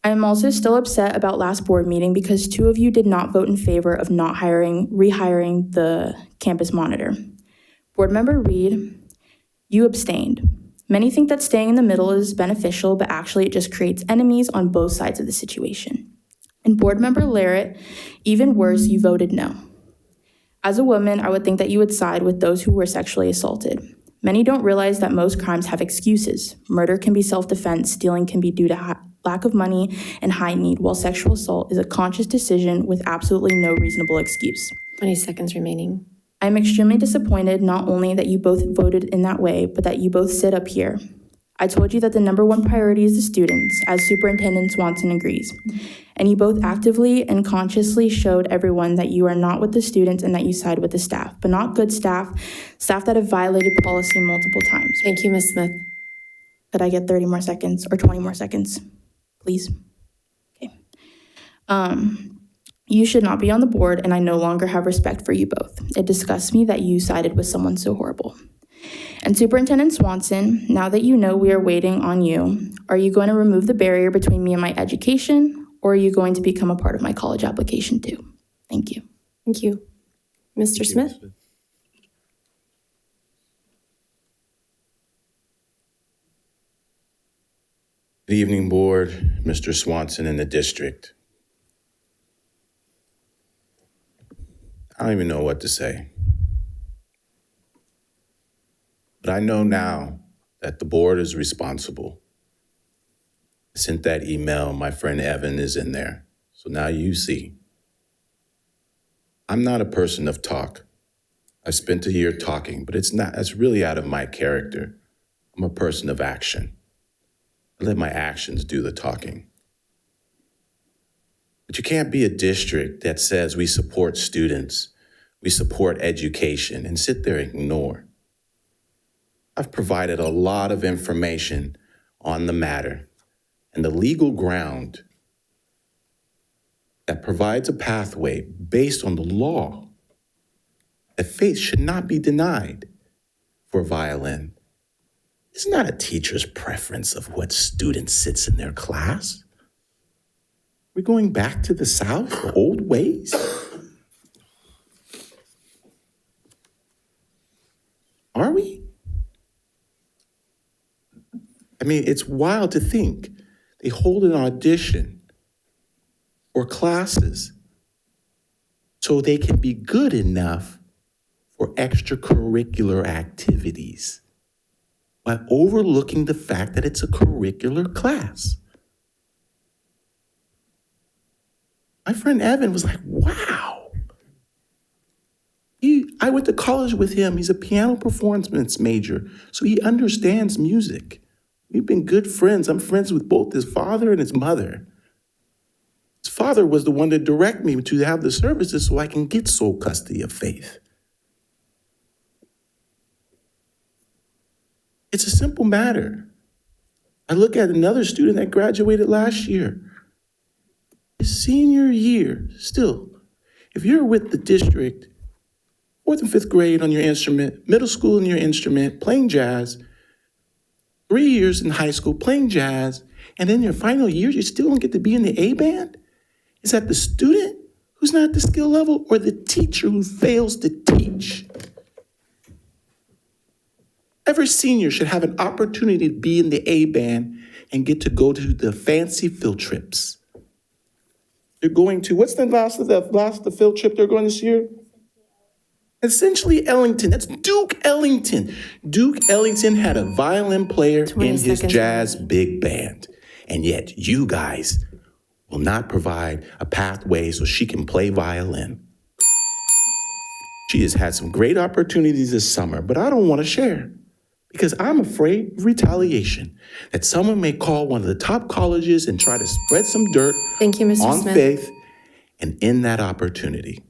I am also still upset about last board meeting because 2 of you did not vote in favor of not rehiring the campus monitor. Board Member Reed, you abstained. Many think that staying in the middle is beneficial, but actually it just creates enemies on both sides of the situation. And Board Member Larrett, even worse, you voted no. As a woman, I would think that you would side with those who were sexually assaulted. Many don't realize that most crimes have excuses. Murder can be self-defense, stealing can be due to lack of money and high need, while sexual assault is a conscious decision with absolutely no reasonable excuse. 20 seconds remaining. I'm extremely disappointed not only that you both voted in that way, but that you both sit up here. I told you that the #1 priority is the students, as Superintendent Swanson agrees. And you both actively and consciously showed everyone that you are not with the students and that you side with the staff, but not good staff that have violated policy multiple times. Thank you, Ms. Smith. Could I get 30 more seconds or 20 more seconds, please? Okay. You should not be on the board, and I no longer have respect for you both. It disgusts me that you sided with someone so horrible. And Superintendent Swanson, now that you know we are waiting on you, are you going to remove the barrier between me and my education, or are you going to become a part of my college application too? Thank you. Thank you. Mr. Smith? Good evening, Board, Mr. Swanson and the district. I don't even know what to say. But I know now that the board is responsible. I sent that email, my friend Evan is in there. So now you see. I'm not a person of talk. I've spent a year talking, but that's really out of my character. I'm a person of action. I let my actions do the talking. But you can't be a district that says we support students, we support education, and sit there and ignore. I've provided a lot of information on the matter and the legal ground that provides a pathway based on the law that faith should not be denied for violin. It's not a teacher's preference of what student sits in their class. We're going back to the South, the old ways. Are we? I mean, it's wild to think they hold an audition or classes so they can be good enough for extracurricular activities while overlooking the fact that it's a curricular class. My friend Evan was like, wow. I went to college with him. He's a piano performance major, so he understands music. We've been good friends. I'm friends with both his father and his mother. His father was the one to direct me to have the services so I can get sole custody of faith. It's a simple matter. I look at another student that graduated last year. His senior year, still, if you're with the district, 4th and 5th grade on your instrument, middle school in your instrument, playing jazz, 3 years in high school playing jazz, and then your final year, you still don't get to be in the A band? Is that the student who's not at the skill level or the teacher who fails to teach? Every senior should have an opportunity to be in the A band and get to go to the fancy field trips. They're going to, what's the last of the field trip they're going this year? Essentially Ellington. That's Duke Ellington. Duke Ellington had a violin player in his jazz big band. And yet you guys will not provide a pathway so she can play violin. She has had some great opportunities this summer, but I don't want to share because I'm afraid of retaliation, that someone may call one of the top colleges and try to spread some dirt Thank you, Mr. on Smith. Faith and end that opportunity.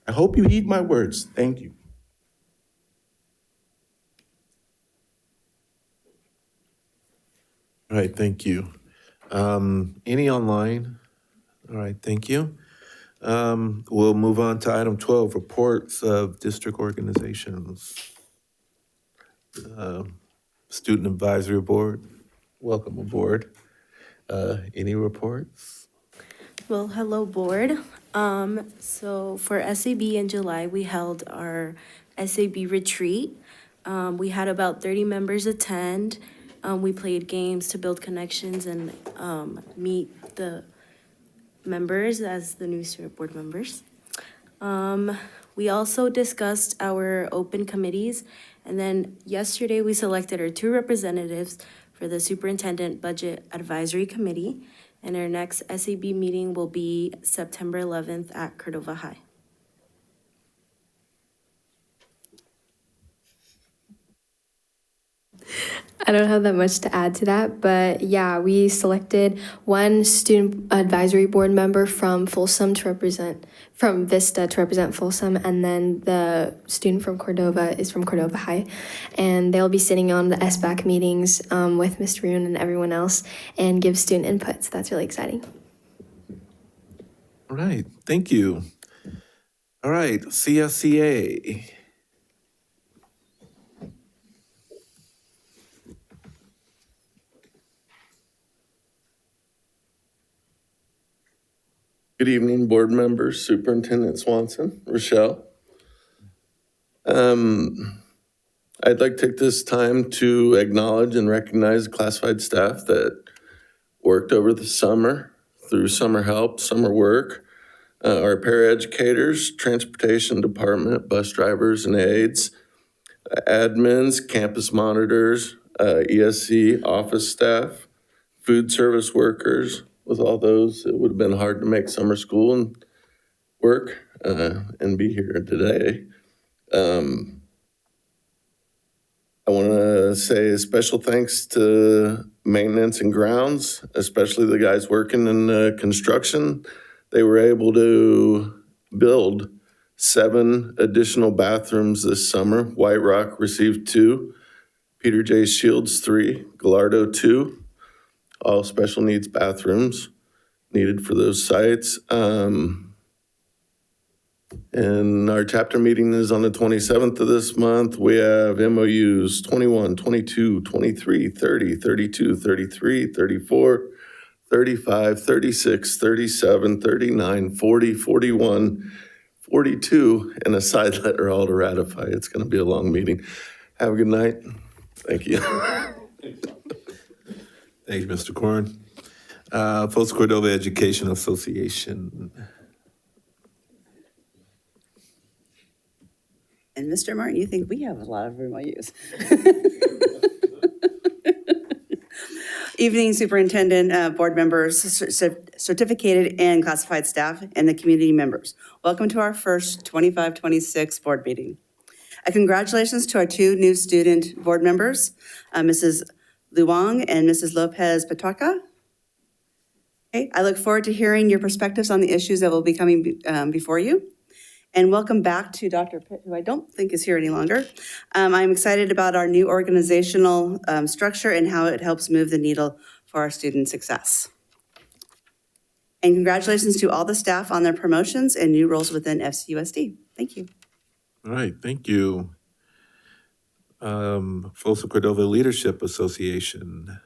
I hope you heed my words. Thank you. All right, thank you. Any online? All right, thank you. We'll move on to item 12, reports of district organizations. Student Advisory Board, welcome aboard. Any reports? Well, hello, board. So for SAB in July, we held our SAB retreat. We had about 30 members attend. We played games to build connections and meet the members as the new student board members. We also discussed our open committees, and then yesterday we selected our 2 representatives for the Superintendent Budget Advisory Committee, and our next SAB meeting will be September 11th at Cordova High. I don't have that much to add to that, but yeah, we selected one student advisory board member from Folsom from Vista to represent Folsom, and then the student from Cordova is from Cordova High, and they'll be sitting on the SBAC meetings with Mr. Roon and everyone else and give student input, so that's really exciting. All right, thank you. All right, CSCA. Good evening, board members, Superintendent Swanson, Rochelle. I'd like to take this time to acknowledge and recognize classified staff that worked over the summer through summer help, summer work, our paraeducators, transportation department, bus drivers and aides, admins, campus monitors, ESC office staff, food service workers. With all those, it would have been hard to make summer school and work and be here today. I want to say a special thanks to maintenance and grounds, especially the guys working in construction. They were able to build 7 additional bathrooms this summer. White Rock received 2, Peter J. Shields 3, Gallardo 2. All special needs bathrooms needed for those sites. And our chapter meeting is on the 27th of this month. We have MOUs 21, 22, 23, 30, 32, 33, 34, 35, 36, 37, 39, 40, 41, 42, and a side letter all to ratify. It's going to be a long meeting. Have a good night. Thank you. Thank you, Mr. Corn. Folsom Cordova Education Association. And Mr. Martin, you think we have a lot of MOUs. Evening, Superintendent, board members, certificated and classified staff, and the community members. Welcome to our first 25-26 board meeting. Congratulations to our 2 new student board members, Mrs. Luong and Mrs. Lopez Patoca. Okay, I look forward to hearing your perspectives on the issues that will be coming before you. And welcome back to Dr. Pitt, who I don't think is here any longer. I'm excited about our new organizational structure and how it helps move the needle for our student success. And congratulations to all the staff on their promotions and new roles within FCUSD. Thank you. All right, thank you. Folsom Cordova Leadership Association.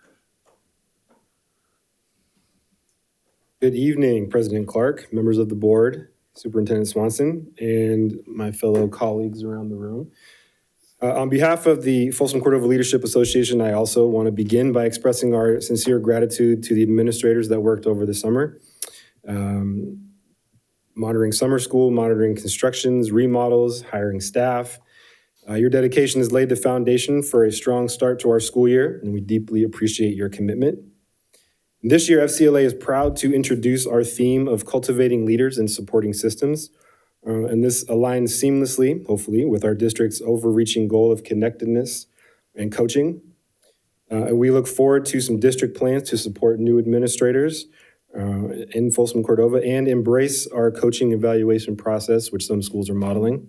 Good evening, President Clark, members of the board, Superintendent Swanson, and my fellow colleagues around the room. On behalf of the Folsom Cordova Leadership Association, I also want to begin by expressing our sincere gratitude to the administrators that worked over the summer, monitoring summer school, monitoring constructions, remodels, hiring staff. Your dedication has laid the foundation for a strong start to our school year, and we deeply appreciate your commitment. This year, FCLA is proud to introduce our theme of cultivating leaders and supporting systems. And this aligns seamlessly, hopefully, with our district's overreaching goal of connectedness and coaching. And we look forward to some district plans to support new administrators in Folsom, Cordova, and embrace our coaching evaluation process, which some schools are modeling.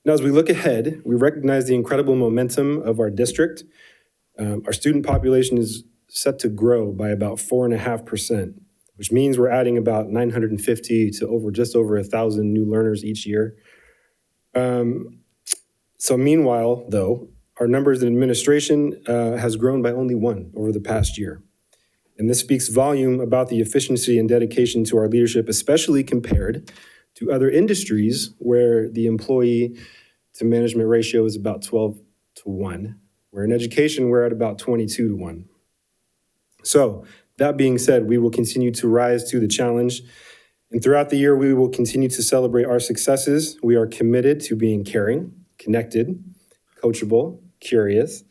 Now, as we look ahead, we recognize the incredible momentum of our district. Our student population is set to grow by about 4.5%, which means we're adding about 950 to just over 1,000 new learners each year. So meanwhile, though, our numbers in administration has grown by only 1 over the past year. And this speaks volume about the efficiency and dedication to our leadership, especially compared to other industries where the employee to management ratio is about 12-1, where in education we're at about 22-1. So that being said, we will continue to rise to the challenge. And throughout the year, we will continue to celebrate our successes. We are committed to being caring, connected, coachable, curious,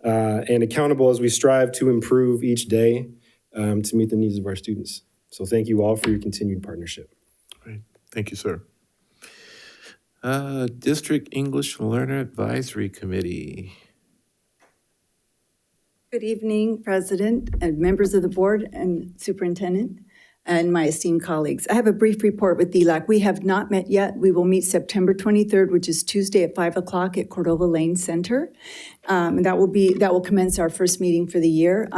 and accountable as we strive to improve each day to meet the needs of our students. So thank you all for your continued partnership. Great. Thank you, sir. District English Learner Advisory Committee. Good evening, President and members of the board and Superintendent and my esteemed colleagues. I have a brief report with DLAC. We have not met yet. We will meet September 23rd, which is Tuesday at 5 o'clock at Cordova Lane Center. And that will commence our first meeting for the year.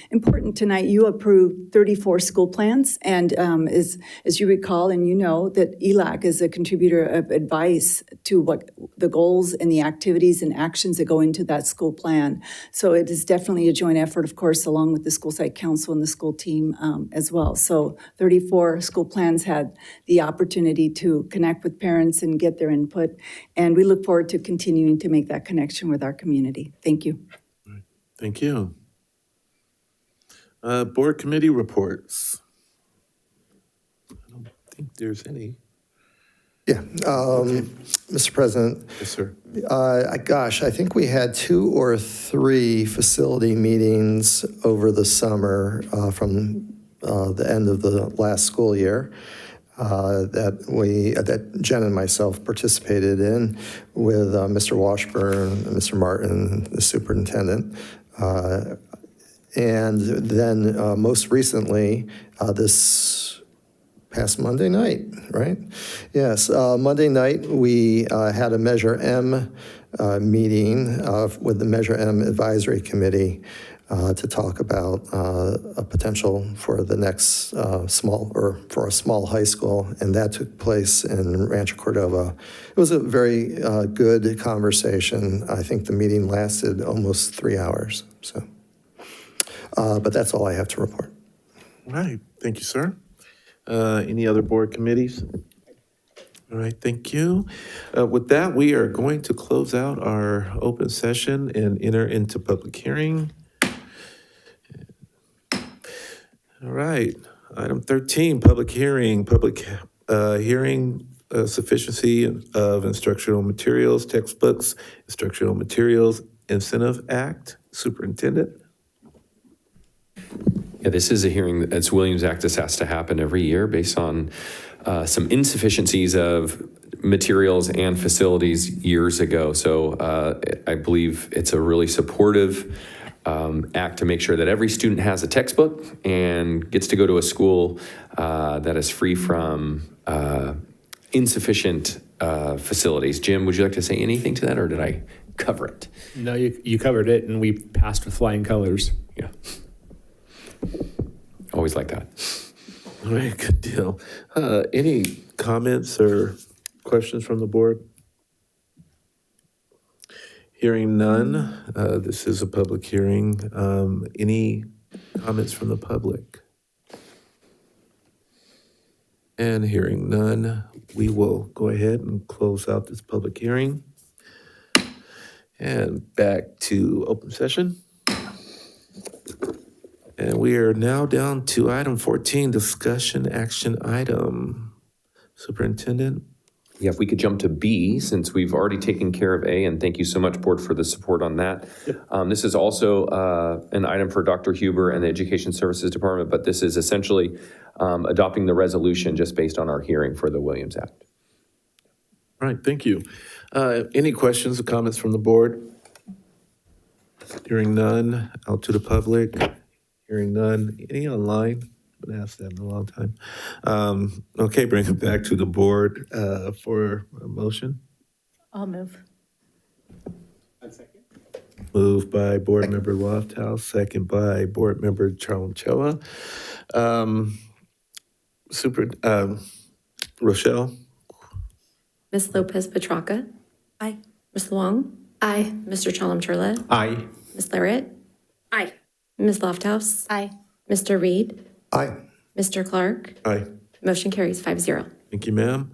Important tonight, you approved 34 school plans. And as you recall, and you know, that ELAC is a contributor of advice to what the goals and the activities and actions that go into that school plan. So it is definitely a joint effort, of course, along with the school site council and the school team as well. So 34 school plans had the opportunity to connect with parents and get their input. And we look forward to continuing to make that connection with our community. Thank you. Thank you. Board committee reports. I don't think there's any. Yeah, Mr. President. Yes, sir. Gosh, I think we had 2 or 3 facility meetings over the summer from the end of the last school year that Jen and myself participated in with Mr. Washburn, Mr. Martin, the superintendent. And then most recently, this past Monday night, right? Yes, Monday night we had a Measure M meeting with the Measure M Advisory Committee to talk about a potential for the next for a small high school, and that took place in Rancho Cordova. It was a very good conversation. I think the meeting lasted almost 3 hours. So, but that's all I have to report. All right, thank you, sir. Any other board committees? All right, thank you. With that, we are going to close out our open session and enter into public hearing. All right, item 13, public hearing. Sufficiency of instructional materials, textbooks, instructional materials, Incentive Act. Superintendent. Yeah, this is a hearing that's Williams Act. This has to happen every year based on some insufficiencies of materials and facilities years ago. So I believe it's a really supportive act to make sure that every student has a textbook and gets to go to a school that is free from insufficient facilities. Jim, would you like to say anything to that, or did I cover it? No, you covered it, and we passed with flying colors. Yeah. Always like that. All right, good deal. Any comments or questions from the board? Hearing none, this is a public hearing. Any comments from the public? And hearing none, we will go ahead and close out this public hearing. And back to open session. And we are now down to item 14, discussion action item. Superintendent? Yeah, if we could jump to B, since we've already taken care of A, and thank you so much, Board, for the support on that. This is also an item for Dr. Huber and the Education Services Department, but this is essentially adopting the resolution just based on our hearing for the Williams Act. All right, thank you. Any questions or comments from the board? Hearing none, out to the public. Hearing none, any online? Been asked that in a long time. Okay, bring it back to the board for a motion. I'll move. Moved by Board Member Lofthouse, second by Board Member Charles-Chella. Rochelle? Ms. Lopez Petracca? Aye. Ms. Luong? Aye. Mr. Chalem-Churla? Aye. Ms. Larrett? Aye. Ms. Lofthouse? Aye. Mr. Reed? Aye. Mr. Clark? Aye. Motion carries 5-0. Thank you, ma'am.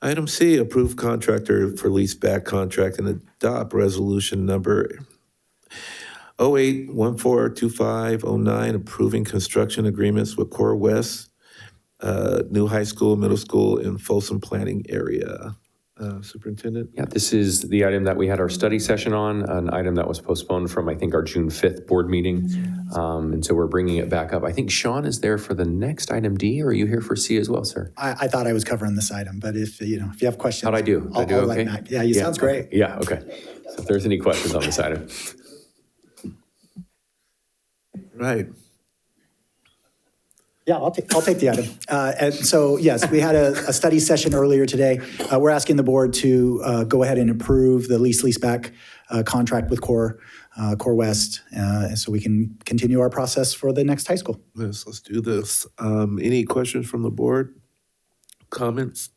Item C, approve contractor for lease-back contract and adopt resolution number 08142509, approving construction agreements with Core West, new high school, middle school, and Folsom planning area. Superintendent? Yeah, this is the item that we had our study session on, an item that was postponed from, I think, our June 5th board meeting. And so we're bringing it back up. I think Sean is there for the next item D, or are you here for C as well, sir? I thought I was covering this item, but if you have questions. How'd I do? Did I do I'll let okay? Matt- Yeah, sounds great. Yeah, okay. So if there's any questions on this item. Right. Yeah, I'll take the item. And so, yes, we had a study session earlier today. We're asking the board to go ahead and approve the lease-leaseback contract with Core West, so we can continue our process for the next high school. Yes, let's do this. Any questions from the board? Comments?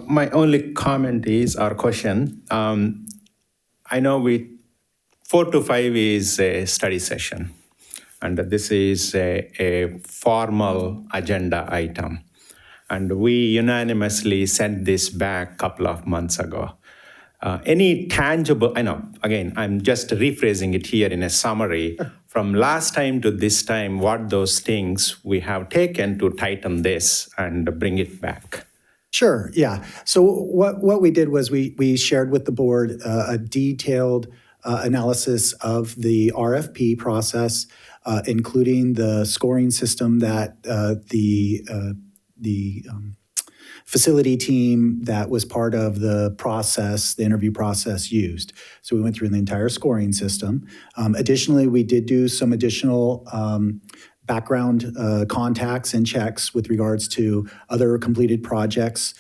My only comment is, or question, I know 4 to 5 is a study session, and this is a formal agenda item. And we unanimously sent this back a couple of months ago. Any tangible, I know, again, I'm just rephrasing it here in a summary. From last time to this time, what those things we have taken to tighten this and bring it back? Sure, yeah. So what we did was we shared with the board a detailed analysis of the RFP process, including the scoring system that the facility team that was part of the process, the interview process, used. So we went through the entire scoring system. Additionally, we did do some additional background contacts and checks with regards to other completed projects.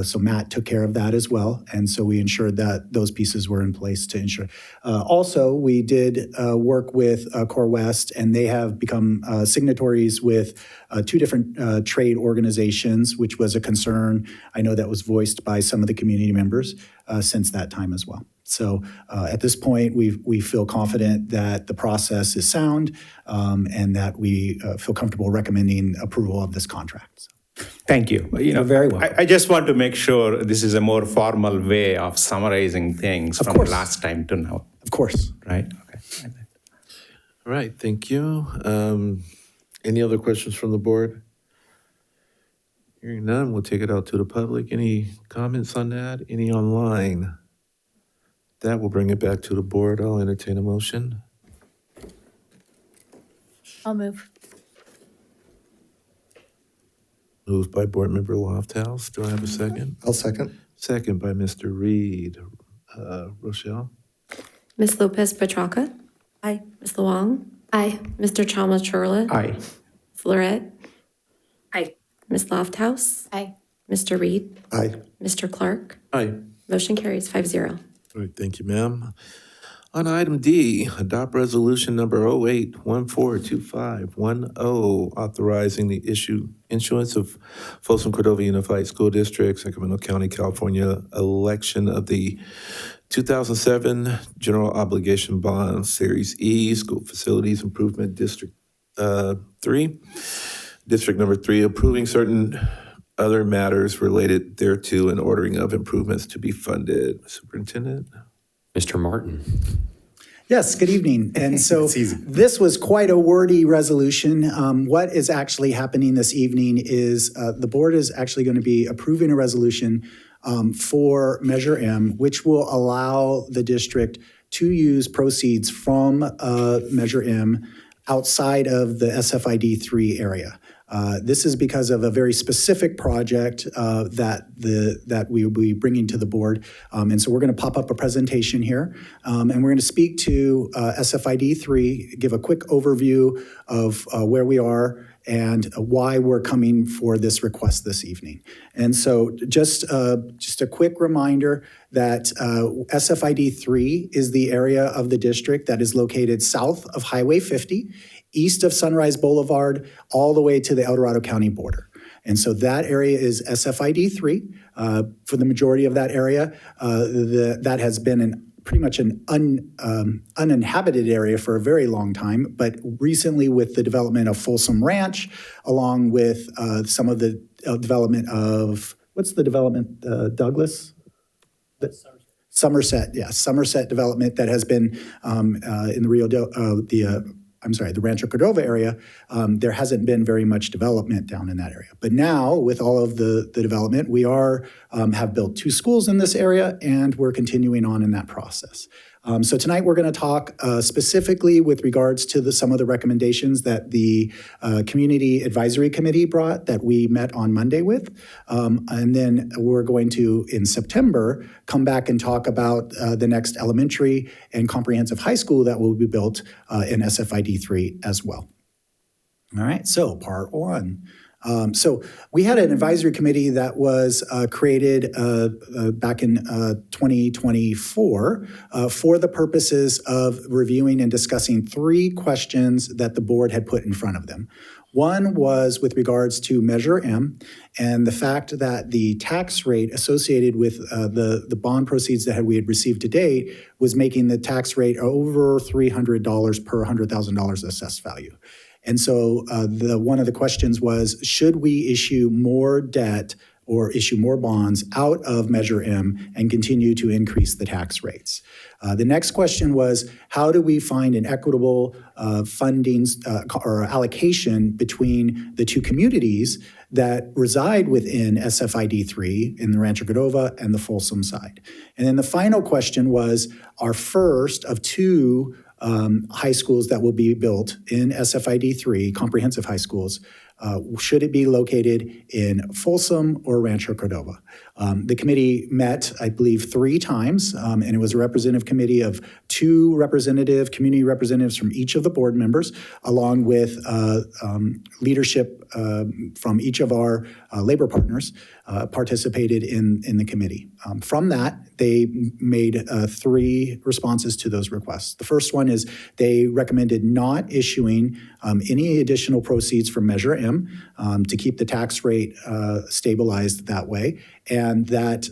So Matt took care of that as well. And so we ensured that those pieces were in place to ensure. Also, we did work with Core West, and they have become signatories with 2 different trade organizations, which was a concern I know that was voiced by some of the community members since that time as well. So at this point, we feel confident that the process is sound and that we feel comfortable recommending approval of this contract. So. Thank you. You're very welcome. I just want to make sure this is a more formal way of summarizing things from last time to now. Of course. Right? Okay. All right, thank you. Any other questions from the board? Hearing none, we'll take it out to the public. Any comments on that? Any online? That will bring it back to the board. I'll entertain a motion. I'll move. Moved by Board Member Lofthouse. Do I have a second? I'll second. Second by Mr. Reed. Rochelle? Ms. Lopez Petracca? Aye. Ms. Luong? Aye. Mr. Chalem-Churla? Aye. Ms. Larrett? Aye. Ms. Lofthouse? Aye. Mr. Reed? Aye. Mr. Clark? Aye. Motion carries 5-0. All right, thank you, ma'am. On item D, adopt resolution number 08142510, authorizing the issuance of Folsom Cordova Unified School District, Sacramento County, California, election of the 2007 General Obligation Bond, Series E, School Facilities Improvement District 3. District number 3, approving certain other matters related thereto and ordering of improvements to be funded. Superintendent? Mr. Martin. Yes, good evening. And so this was quite a wordy resolution. What is actually happening this evening is the board is actually going to be approving a resolution for Measure M, which will allow the district to use proceeds from Measure M outside of the SFID 3 area. This is because of a very specific project that we will be bringing to the board. And so we're going to pop up a presentation here. And we're going to speak to SFID 3, give a quick overview of where we are and why we're coming for this request this evening. And so just a quick reminder that SFID 3 is the area of the district that is located south of Highway 50, east of Sunrise Boulevard, all the way to the El Dorado County border. And so that area is SFID 3. For the majority of that area, that has been pretty much an uninhabited area for a very long time. But recently with the development of Folsom Ranch, along with some of the development of, what's the development, Douglas? Somerset, yes, Somerset development that has been in the Rancho Cordova area, there hasn't been very much development down in that area. But now, with all of the development, we have built 2 schools in this area, and we're continuing on in that process. So tonight we're going to talk specifically with regards to some of the recommendations that the Community Advisory Committee brought that we met on Monday with. And then we're going to, in September, come back and talk about the next elementary and comprehensive high school that will be built in SFID 3 as well. All right, so part 1. So we had an advisory committee that was created back in 2024 for the purposes of reviewing and discussing 3 questions that the board had put in front of them. One was with regards to Measure M and the fact that the tax rate associated with the bond proceeds that we had received to date was making the tax rate over $300 per $100,000 assessed value. And so one of the questions was, should we issue more debt or issue more bonds out of Measure M and continue to increase the tax rates? The next question was, how do we find an equitable funding or allocation between the 2 communities that reside within SFID 3 in the Rancho Cordova and the Folsom side? And then the final question was our first of 2 high schools that will be built in SFID 3, comprehensive high schools. Should it be located in Folsom or Rancho Cordova? The committee met, I believe, 3 times, and it was a representative committee of 2 community representatives from each of the board members, along with leadership from each of our labor partners participated in the committee. From that, they made 3 responses to those requests. The first one is they recommended not issuing any additional proceeds from Measure M to keep the tax rate stabilized that way, and that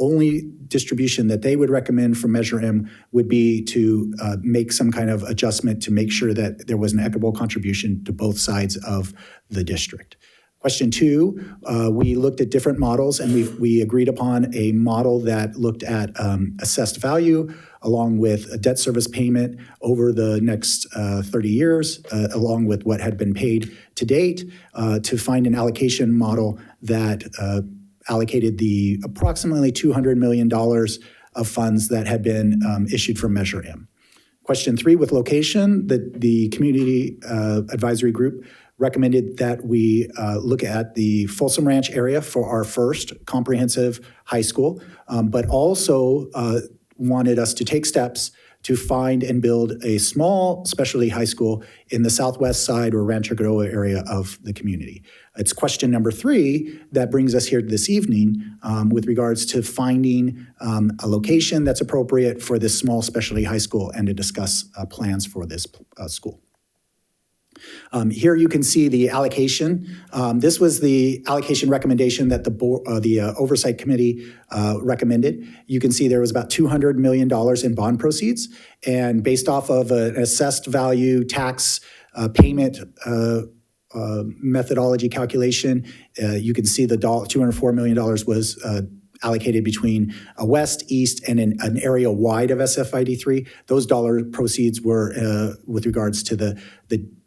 only distribution that they would recommend from Measure M would be to make some kind of adjustment to make sure that there was an equitable contribution to both sides of the district. Question 2, we looked at different models, and we agreed upon a model that looked at assessed value along with a debt service payment over the next 30 years, along with what had been paid to date, to find an allocation model that allocated the approximately $200 million of funds that had been issued from Measure M. Question 3, with location, the Community Advisory Group recommended that we look at the Folsom Ranch area for our first comprehensive high school, but also wanted us to take steps to find and build a small specialty high school in the southwest side or Rancho Cordova area of the community. It's question number 3 that brings us here this evening with regards to finding a location that's appropriate for this small specialty high school and to discuss plans for this school. Here you can see the allocation. This was the allocation recommendation that the Oversight Committee recommended. You can see there was about $200 million in bond proceeds, and based off of an assessed value tax payment methodology calculation, you can see the $204 million was allocated between a west, east, and an area wide of SFID 3. Those dollar proceeds were with regards to the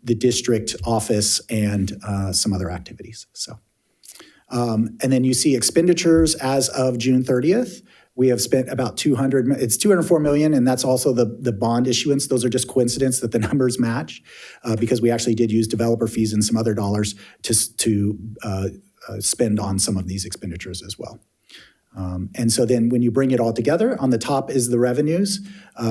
district office and some other activities. So, And then you see expenditures as of June 30th. We have spent about it's $204 million, and that's also the bond issuance. Those are just coincidence that the numbers match because we actually did use developer fees and some other dollars to spend on some of these expenditures as well. And so then when you bring it all together, on the top is the revenues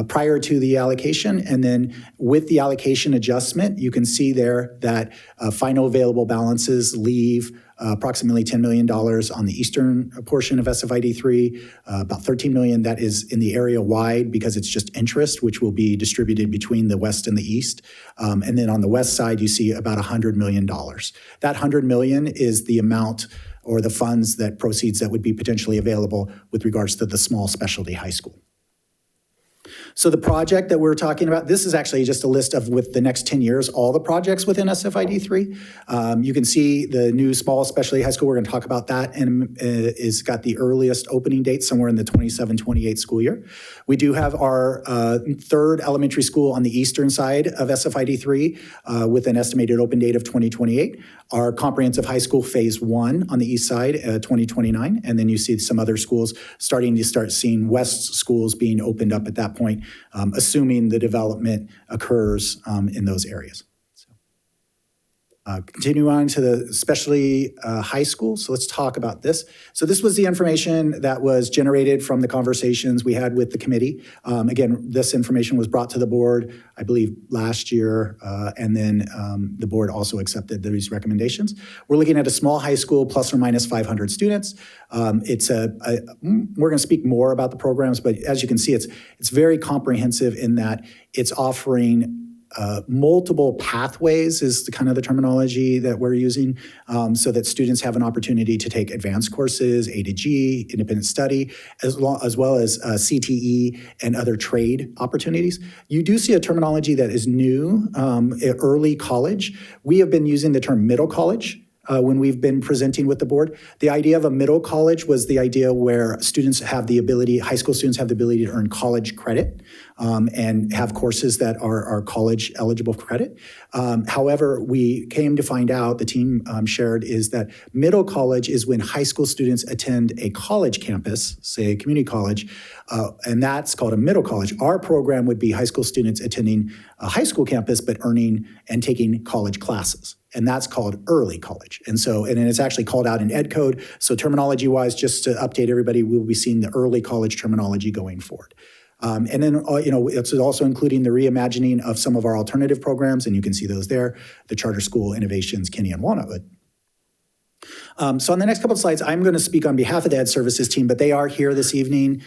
prior to the allocation. And then with the allocation adjustment, you can see there that final available balances leave approximately $10 million on the eastern portion of SFID 3, about $13 million that is in the area wide because it's just interest, which will be distributed between the west and the east. And then on the west side, you see about $100 million. That $100 million is the amount or the funds that proceeds that would be potentially available with regards to the small specialty high school. So the project that we're talking about, this is actually just a list of, with the next 10 years, all the projects within SFID 3. You can see the new small specialty high school, we're going to talk about that, and it's got the earliest opening date somewhere in the 27-28 school year. We do have our third elementary school on the eastern side of SFID 3 with an estimated open date of 2028. Our comprehensive high school phase 1 on the east side, 2029, and then you see some other schools starting to start seeing west schools being opened up at that point, assuming the development occurs in those areas. Continue on to the specialty high school. So let's talk about this. So this was the information that was generated from the conversations we had with the committee. Again, this information was brought to the board, I believe, last year, and then the board also accepted these recommendations. We're looking at a small high school, plus or minus 500 students. We're going to speak more about the programs, but as you can see, it's very comprehensive in that it's offering multiple pathways is the kind of the terminology that we're using, so that students have an opportunity to take advanced courses, A to G, independent study, as well as CTE and other trade opportunities. You do see a terminology that is new, early college. We have been using the term middle college when we've been presenting with the board. The idea of a middle college was the idea where students have the ability, high school students have the ability to earn college credit and have courses that are college eligible credit. However, we came to find out, the team shared, is that middle college is when high school students attend a college campus, say a community college, and that's called a middle college. Our program would be high school students attending a high school campus but earning and taking college classes. And that's called early college. And it's actually called out in Ed Code. So terminology-wise, just to update everybody, we'll be seeing the early college terminology going forward. And then, it's also including the reimagining of some of our alternative programs, and you can see those there, the Charter School Innovations, Kinney and Walnutwood. So on the next couple of slides, I'm going to speak on behalf of the Ed Services team, but they are here this evening,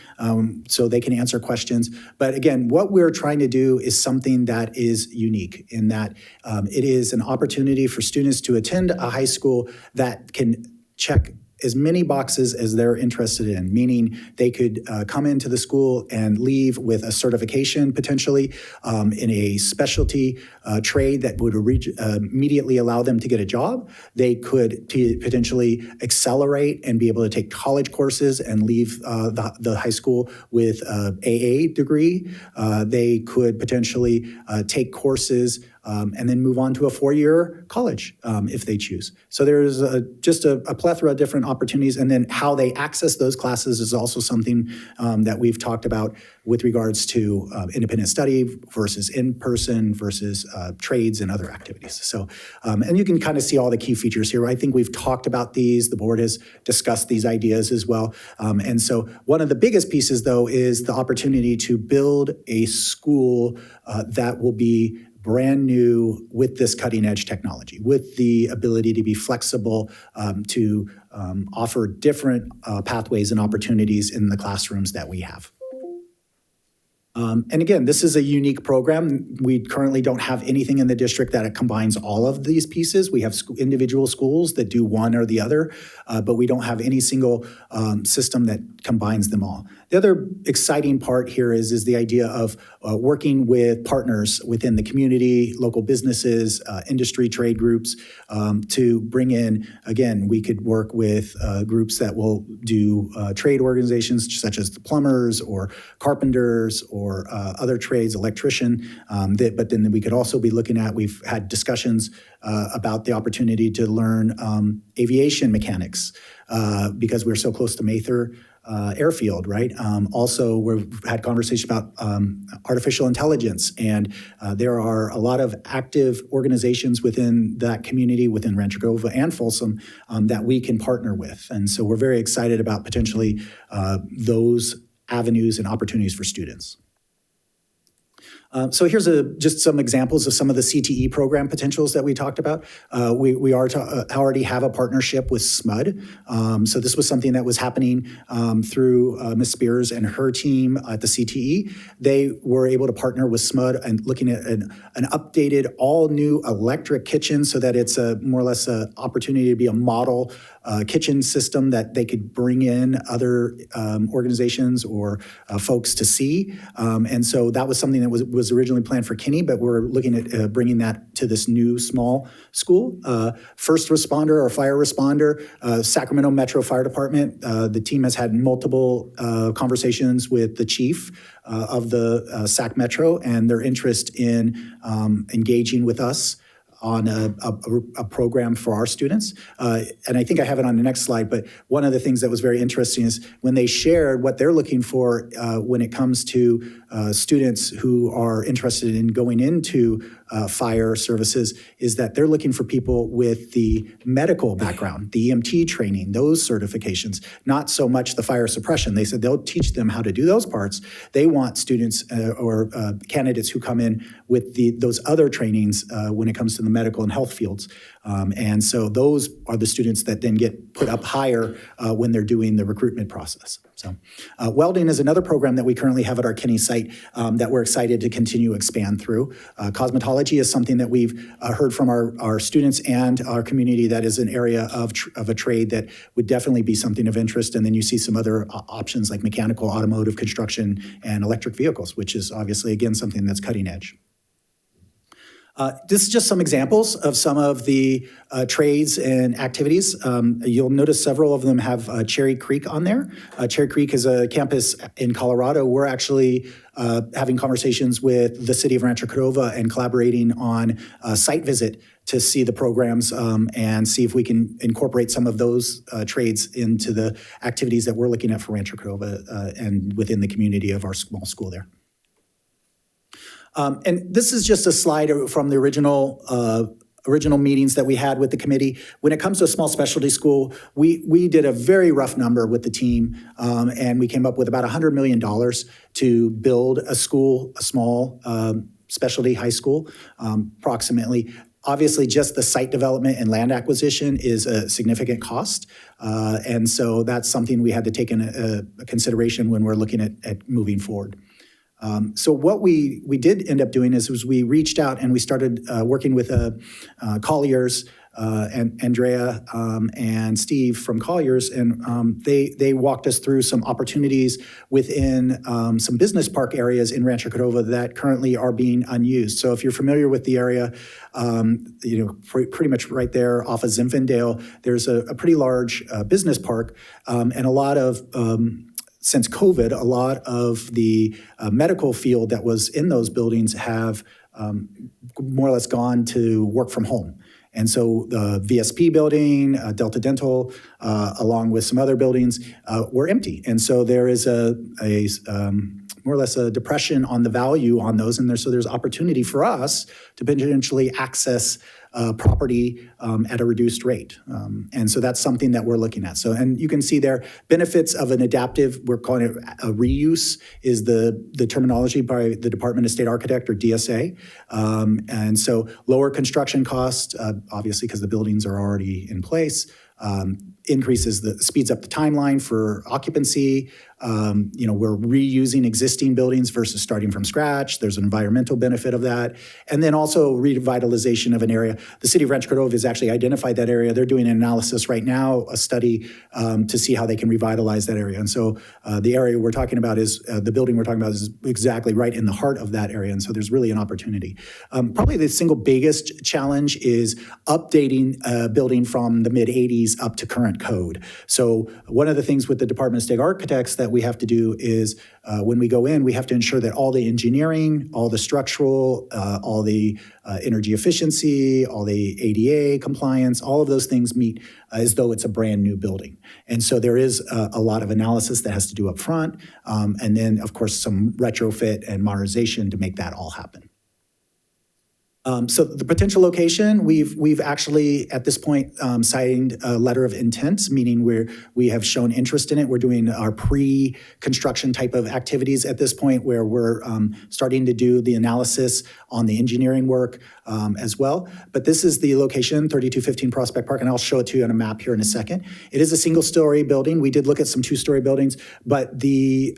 so they can answer questions. But again, what we're trying to do is something that is unique in that it is an opportunity for students to attend a high school that can check as many boxes as they're interested in, meaning they could come into the school and leave with a certification potentially in a specialty trade that would immediately allow them to get a job. They could potentially accelerate and be able to take college courses and leave the high school with an AA degree. They could potentially take courses and then move on to a 4-year college if they choose. So there's just a plethora of different opportunities, and then how they access those classes is also something that we've talked about with regards to independent study versus in-person versus trades and other activities. So, and you can kind of see all the key features here. I think we've talked about these. The board has discussed these ideas as well. And so one of the biggest pieces, though, is the opportunity to build a school that will be brand new with this cutting edge technology, with the ability to be flexible, to offer different pathways and opportunities in the classrooms that we have. And again, this is a unique program. We currently don't have anything in the district that combines all of these pieces. We have individual schools that do one or the other, but we don't have any single system that combines them all. The other exciting part here is the idea of working with partners within the community, local businesses, industry trade groups to bring in, again, we could work with groups that will do trade organizations such as the plumbers or carpenters or or other trades, electrician. But then we could also be looking at, we've had discussions about the opportunity to learn aviation mechanics because we're so close to Mather Airfield, right? Also, we've had conversation about artificial intelligence, and there are a lot of active organizations within that community, within Rancho Cordova and Folsom, that we can partner with. And so we're very excited about potentially those avenues and opportunities for students. So here's just some examples of some of the CTE program potentials that we talked about. We already have a partnership with SFID. So this was something that was happening through Ms. Spears and her team at the CTE. They were able to partner with SFID and looking at an updated, all-new electric kitchen so that it's more or less an opportunity to be a model kitchen system that they could bring in other organizations or folks to see. And so that was something that was originally planned for Kinney, but we're looking at bringing that to this new small school. First responder or fire responder, Sacramento Metro Fire Department. The team has had multiple conversations with the chief of the SAC Metro and their interest in engaging with us on a program for our students. And I think I have it on the next slide, but one of the things that was very interesting is when they shared what they're looking for when it comes to students who are interested in going into fire services, is that they're looking for people with the medical background, the EMT training, those certifications, not so much the fire suppression. They said they'll teach them how to do those parts. They want students or candidates who come in with those other trainings when it comes to the medical and health fields. And so those are the students that then get put up higher when they're doing the recruitment process. So welding is another program that we currently have at our Kinney site that we're excited to continue to expand through. Cosmetology is something that we've heard from our students and our community that is an area of a trade that would definitely be something of interest. And then you see some other options like mechanical, automotive, construction, and electric vehicles, which is obviously, again, something that's cutting edge. This is just some examples of some of the trades and activities. You'll notice several of them have Cherry Creek on there. Cherry Creek is a campus in Colorado. We're actually having conversations with the city of Rancho Cordova and collaborating on a site visit to see the programs and see if we can incorporate some of those trades into the activities that we're looking at for Rancho Cordova and within the community of our small school there. And this is just a slide from the original meetings that we had with the committee. When it comes to a small specialty school, we did a very rough number with the team, and we came up with about $100 million to build a school, a small specialty high school, approximately. Obviously, just the site development and land acquisition is a significant cost. And so that's something we had to take into consideration when we're looking at moving forward. So what we did end up doing is we reached out and we started working with Colliers, and Andrea and Steve from Colliers, and they walked us through some opportunities within some business park areas in Rancho Cordova that currently are being unused. So if you're familiar with the area, pretty much right there off of Zinfandel, there's a pretty large business park, and a lot of since COVID, a lot of the medical field that was in those buildings have more or less gone to work from home. And so the VSP building, Delta Dental, along with some other buildings, were empty. And so there is a more or less a depression on the value on those. And so there's opportunity for us to potentially access property at a reduced rate. And so that's something that we're looking at. So, and you can see there, benefits of an adaptive, we're calling it a reuse, is the terminology by the Department of State Architect, or DSA. And so lower construction costs, obviously because the buildings are already in place, speeds up the timeline for occupancy. We're reusing existing buildings versus starting from scratch. There's an environmental benefit of that. And then also revitalization of an area. The city of Rancho Cordova has actually identified that area. They're doing an analysis right now, a study to see how they can revitalize that area. And so the area we're talking about is, the building we're talking about is exactly right in the heart of that area. And so there's really an opportunity. Probably the single biggest challenge is updating a building from the mid-'80s up to current code. So one of the things with the Department of State Architects that that we have to do is when we go in, we have to ensure that all the engineering, all the structural, all the energy efficiency, all the ADA compliance, all of those things meet as though it's a brand new building. And so there is a lot of analysis that has to do up front, and then, of course, some retrofit and modernization to make that all happen. So the potential location, we've actually, at this point, signed a letter of intent, meaning we have shown interest in it. We're doing our pre-construction type of activities at this point, where we're starting to do the analysis on the engineering work as well. But this is the location, 3215 Prospect Park, and I'll show it to you on a map here in a second. It is a single-story building. We did look at some two-story buildings, but the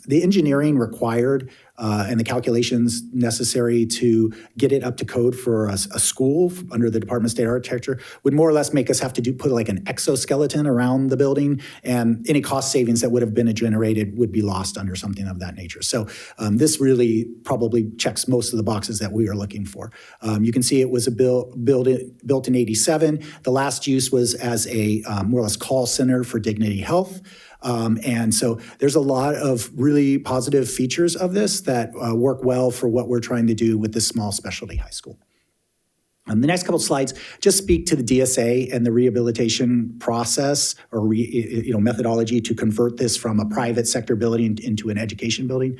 engineering required and the calculations necessary to get it up to code for a school under the Department of State Architecture would more or less make us have to put like an exoskeleton around the building, and any cost savings that would have been generated would be lost under something of that nature. So this really probably checks most of the boxes that we are looking for. You can see it was built in '87. The last use was as a more or less call center for Dignity Health. And so there's a lot of really positive features of this that work well for what we're trying to do with this small specialty high school. The next couple of slides just speak to the DSA and the rehabilitation process or methodology to convert this from a private sector building into an education building.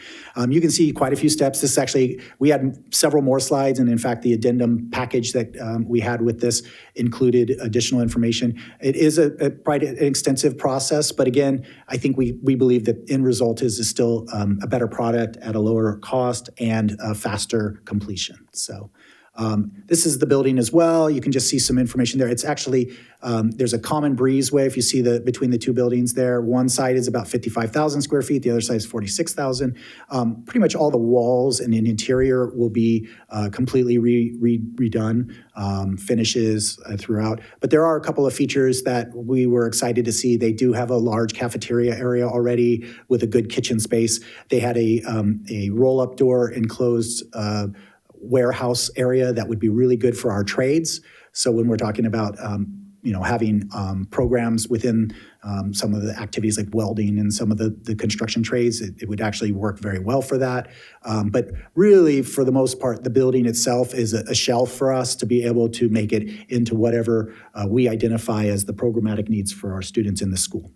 You can see quite a few steps. This actually, we had several more slides, and in fact, the addendum package that we had with this included additional information. It is quite an extensive process, but again, I think we believe that end result is still a better product at a lower cost and a faster completion. So. This is the building as well. You can just see some information there. It's actually, there's a common breezeway if you see between the two buildings there. One side is about 55,000 square feet. The other side is 46,000. Pretty much all the walls and the interior will be completely redone, finishes throughout. But there are a couple of features that we were excited to see. They do have a large cafeteria area already with a good kitchen space. They had a roll-up door enclosed warehouse area that would be really good for our trades. So when we're talking about, having programs within some of the activities like welding and some of the construction trades, it would actually work very well for that. But really, for the most part, the building itself is a shelf for us to be able to make it into whatever we identify as the programmatic needs for our students in the school.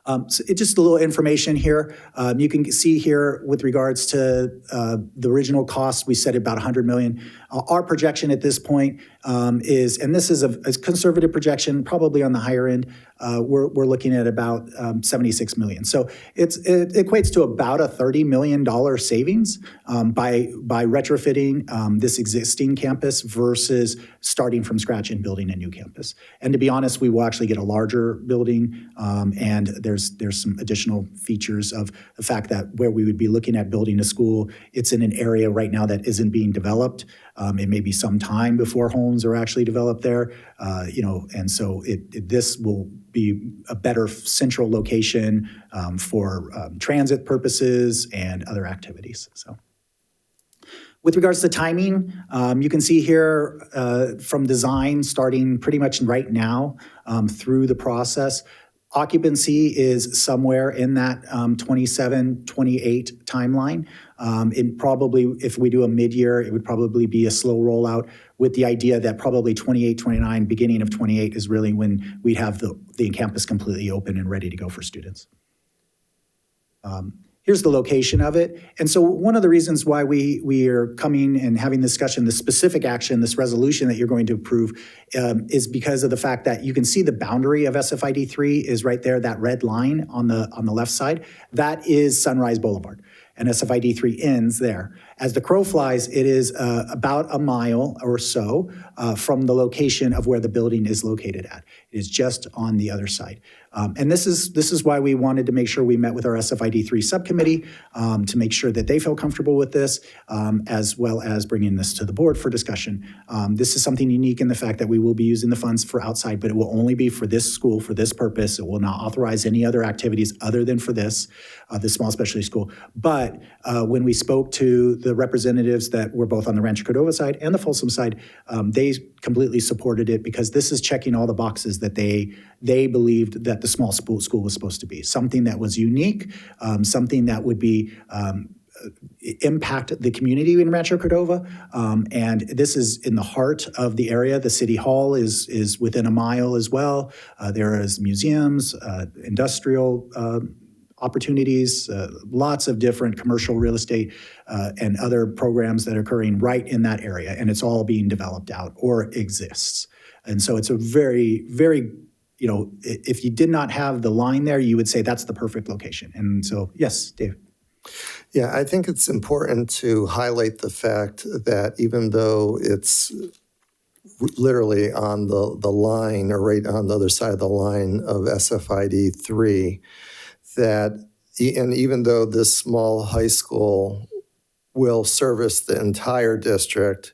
So it's just a little information here. You can see here with regards to the original cost, we said about $100 million. Our projection at this point is, and this is a conservative projection, probably on the higher end, we're looking at about $76 million. So it equates to about a $30 million savings by retrofitting this existing campus versus starting from scratch and building a new campus. And to be honest, we will actually get a larger building, and there's some additional features of the fact that where we would be looking at building a school, it's in an area right now that isn't being developed. It may be some time before homes are actually developed there, and so this will be a better central location for transit purposes and other activities. So, with regards to timing, you can see here from design starting pretty much right now through the process. Occupancy is somewhere in that 27, 28 timeline. It probably, if we do a mid-year, it would probably be a slow rollout with the idea that probably 28, 29, beginning of 28 is really when we have the campus completely open and ready to go for students. Here's the location of it. And so one of the reasons why we are coming and having this discussion, this specific action, this resolution that you're going to approve is because of the fact that you can see the boundary of SFID 3 is right there, that red line on the left side. That is Sunrise Boulevard, and SFID 3 ends there. As the crow flies, it is about a mile or so from the location of where the building is located at. It is just on the other side. And this is why we wanted to make sure we met with our SFID 3 subcommittee to make sure that they feel comfortable with this, as well as bringing this to the board for discussion. This is something unique in the fact that we will be using the funds for outside, but it will only be for this school, for this purpose. It will not authorize any other activities other than for this small specialty school. But But when we spoke to the representatives that were both on the Rancho Cordova side and the Folsom side, they completely supported it because this is checking all the boxes that they believed that the small school was supposed to be. Something that was unique, something that would be impact the community in Rancho Cordova. And this is in the heart of the area. The city hall is within a mile as well. There is museums, industrial opportunities, lots of different commercial real estate and other programs that are occurring right in that area. And it's all being developed out or exists. And so it's a very, very, if you did not have the line there, you would say that's the perfect location. And so, yes, Dave. Yeah, I think it's important to highlight the fact that even though it's literally on the line or right on the other side of the line of SFID 3, and even though this small high school will service the entire district,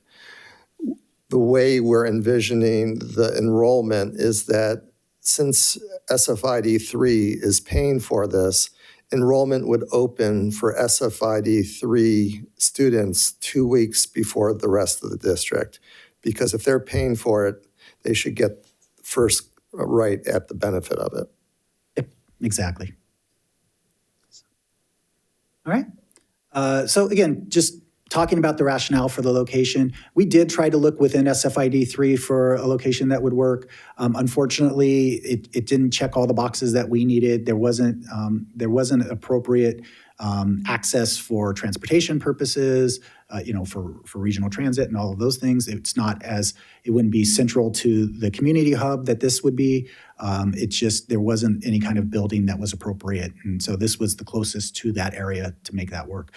the way we're envisioning the enrollment is that since SFID 3 is paying for this, enrollment would open for SFID 3 students 2 weeks before the rest of the district. Because if they're paying for it, they should get first right at the benefit of it. Yep, exactly. All right. So again, just talking about the rationale for the location, we did try to look within SFID 3 for a location that would work. Unfortunately, it didn't check all the boxes that we needed. There wasn't appropriate access for transportation purposes, for regional transit and all of those things. It wouldn't be central to the community hub that this would be. It's just there wasn't any kind of building that was appropriate. And so this was the closest to that area to make that work.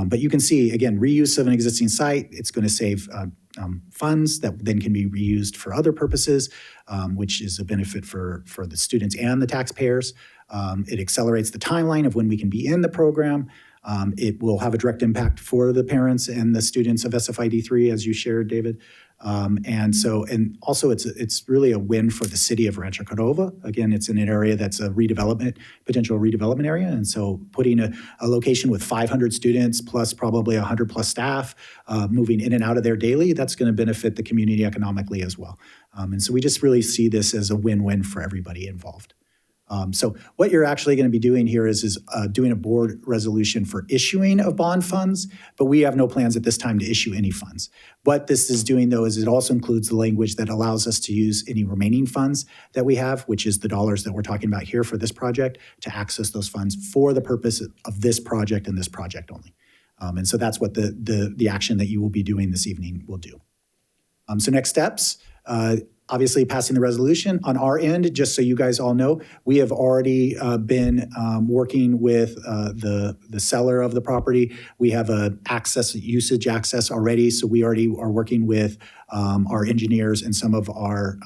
But you can see, again, reuse of an existing site, it's going to save funds that then can be reused for other purposes, which is a benefit for the students and the taxpayers. It accelerates the timeline of when we can be in the program. It will have a direct impact for the parents and the students of SFID 3, as you shared, David. And also it's really a win for the city of Rancho Cordova. Again, it's in an area that's a potential redevelopment area. And so putting a location with 500 students plus probably 100 plus staff moving in and out of there daily, that's going to benefit the community economically as well. And so we just really see this as a win-win for everybody involved. So what you're actually going to be doing here is doing a board resolution for issuing of bond funds, but we have no plans at this time to issue any funds. What this is doing, though, is it also includes the language that allows us to use any remaining funds that we have, which is the dollars that we're talking about here for this project, to access those funds for the purpose of this project and this project only. And so that's what the action that you will be doing this evening will do. So next steps. Obviously, passing the resolution. On our end, just so you guys all know, we have already been working with the seller of the property. We have usage access already, so we already are working with our engineers and some of our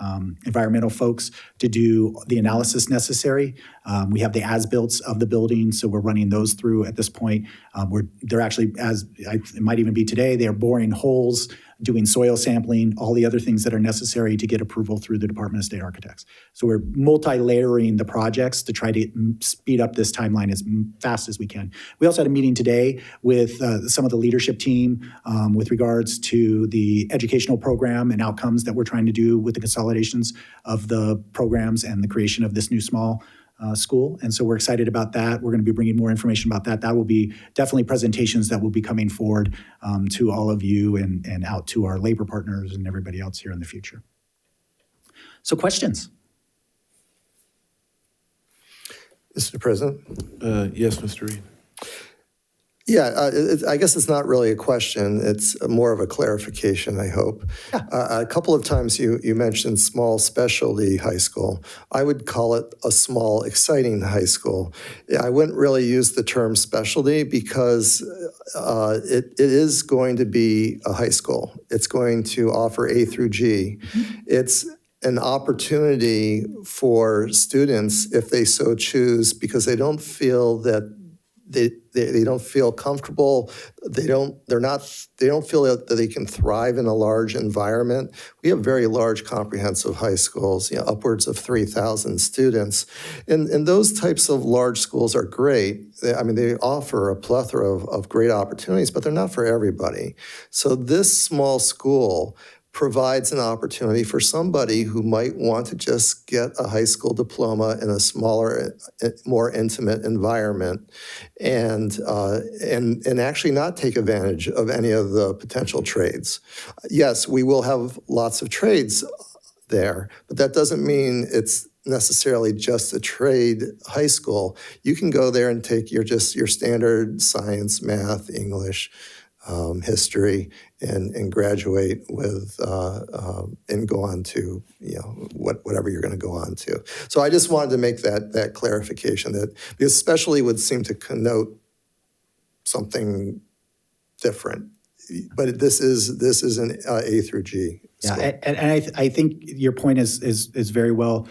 environmental folks to do the analysis necessary. We have the as-builts of the building, so we're running those through at this point. They're actually, it might even be today, they're boring holes, doing soil sampling, all the other things that are necessary to get approval through the Department of State Architects. So we're multi-layering the projects to try to speed up this timeline as fast as we can. We also had a meeting today with some of the leadership team with regards to the educational program and outcomes that we're trying to do with the consolidations of the programs and the creation of this new small school. And so we're excited about that. We're going to be bringing more information about that. That will be definitely presentations that will be coming forward to all of you and out to our labor partners and everybody else here in the future. So questions? Mr. President? Yes, Mr. Reed. Yeah, I guess it's not really a question. It's more of a clarification, I hope. Yeah. A couple of times you mentioned small specialty high school. I would call it a small, exciting high school. I wouldn't really use the term specialty because it is going to be a high school. It's going to offer A through G. Mm-hmm. It's an opportunity for students, if they so choose, because they don't feel that they don't feel comfortable. They don't feel that they can thrive in a large environment. We have very large comprehensive high schools, upwards of 3,000 students. And those types of large schools are great. They offer a plethora of great opportunities, but they're not for everybody. So this small school provides an opportunity for somebody who might want to just get a high school diploma in a smaller, more intimate environment, and actually not take advantage of any of the potential trades. Yes, we will have lots of trades there, but that doesn't mean it's necessarily just a trade high school. You can go there and take your standard science, math, English, history, and graduate with and go on to whatever you're going to go on to. So I just wanted to make that clarification, that because especially would seem to connote something different. But this is an A through G school. Yeah, and I think your point is very well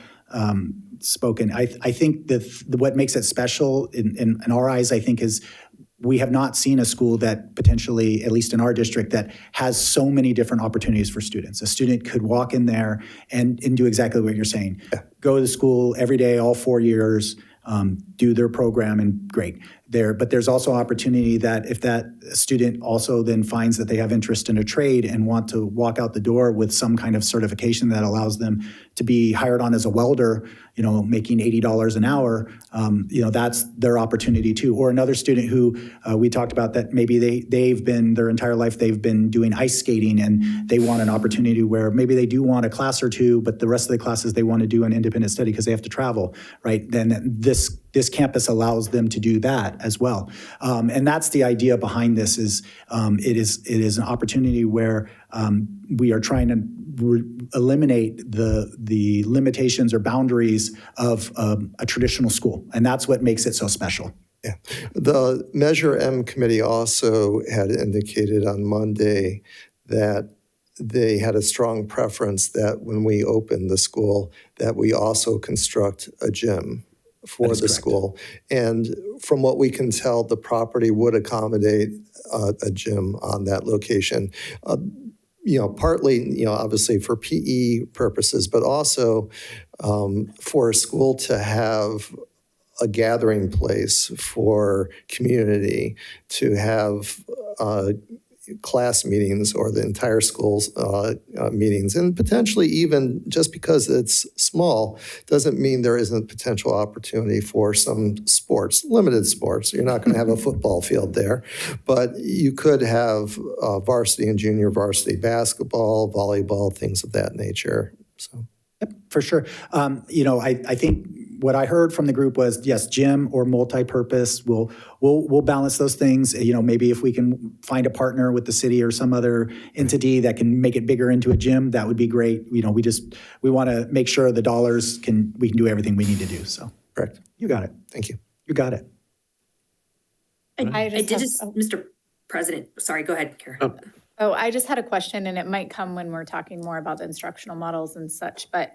spoken. I think that what makes it special in our eyes, I think, is we have not seen a school that potentially, at least in our district, that has so many different opportunities for students. A student could walk in there and do exactly what you're saying. Yeah. Go to school every day, all 4 years, do their program, and great. But there's also opportunity that if that student also then finds that they have interest in a trade and want to walk out the door with some kind of certification that allows them to be hired on as a welder, making $80 an hour, that's their opportunity too. Or another student who we talked about that maybe they've been their entire life they've been doing ice skating, and they want an opportunity where maybe they do want a class or two, but the rest of the classes they want to do an independent study because they have to travel, right? Then this campus allows them to do that as well. And that's the idea behind this is it is an opportunity where we are trying to eliminate the limitations or boundaries of a traditional school. And that's what makes it so special. Yeah. The Measure M committee also had indicated on Monday that they had a strong preference that when we open the school, that we also construct a gym for the school. And from what we can tell, the property would accommodate a gym on that location. Partly, obviously for PE purposes, but also for a school to have a gathering place for community, to have class meetings or the entire school's meetings, and potentially even just because it's small doesn't mean there isn't potential opportunity for some sports, limited sports. You're not going to have a football field there, but you could have varsity and junior varsity basketball, volleyball, things of that nature. So, yep, for sure. I think what I heard from the group was, yes, gym or multi-purpose. We'll balance those things. Maybe if we can find a partner with the city or some other entity that can make it bigger into a gym, that would be great. We want to make sure the dollars we can do everything we need to do. So, correct. You got it. Thank you. You got it. Mr. President, sorry, go ahead, Kara. I just had a question, and it might come when we're talking more about the instructional models and such, but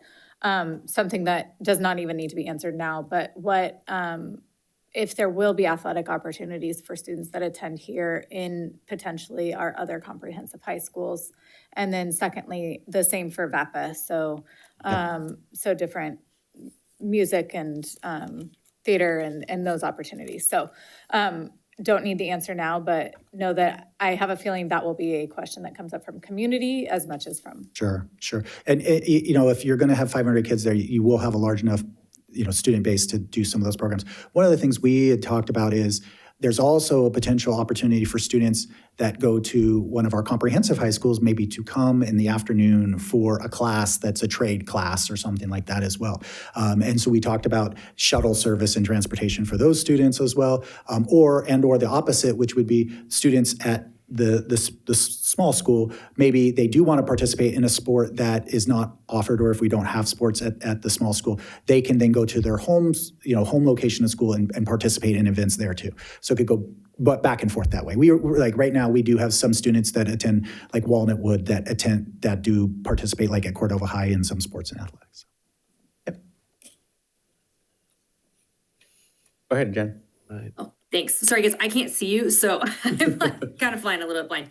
something that does not even need to be answered now, but what if there will be athletic opportunities for students that attend here in potentially our other comprehensive high schools? And then secondly, the same for VEPA, so different music and theater and those opportunities. So don't need the answer now, but know that I have a feeling that will be a question that comes up from community as much as from. Sure. And, if you're going to have 500 kids there, you will have a large enough, student base to do some of those programs. One of the things we had talked about is there's also a potential opportunity for students that go to one of our comprehensive high schools, maybe to come in the afternoon for a class that's a trade class or something like that as well. And so we talked about shuttle service and transportation for those students as well, or the opposite, which would be students at the small school, maybe they do want to participate in a sport that is not offered, or if we don't have sports at the small school, they can then go to their home location of school and participate in events there too. So it could go back and forth that way. We're like right now, we do have some students that attend like Walnut Wood that do participate like at Cordova High in some sports and athletics. Yep. Go ahead, Jen. Right. Oh, Thanks. Sorry, guys, I can't see you, so I'm like kind of flying a little bit blind.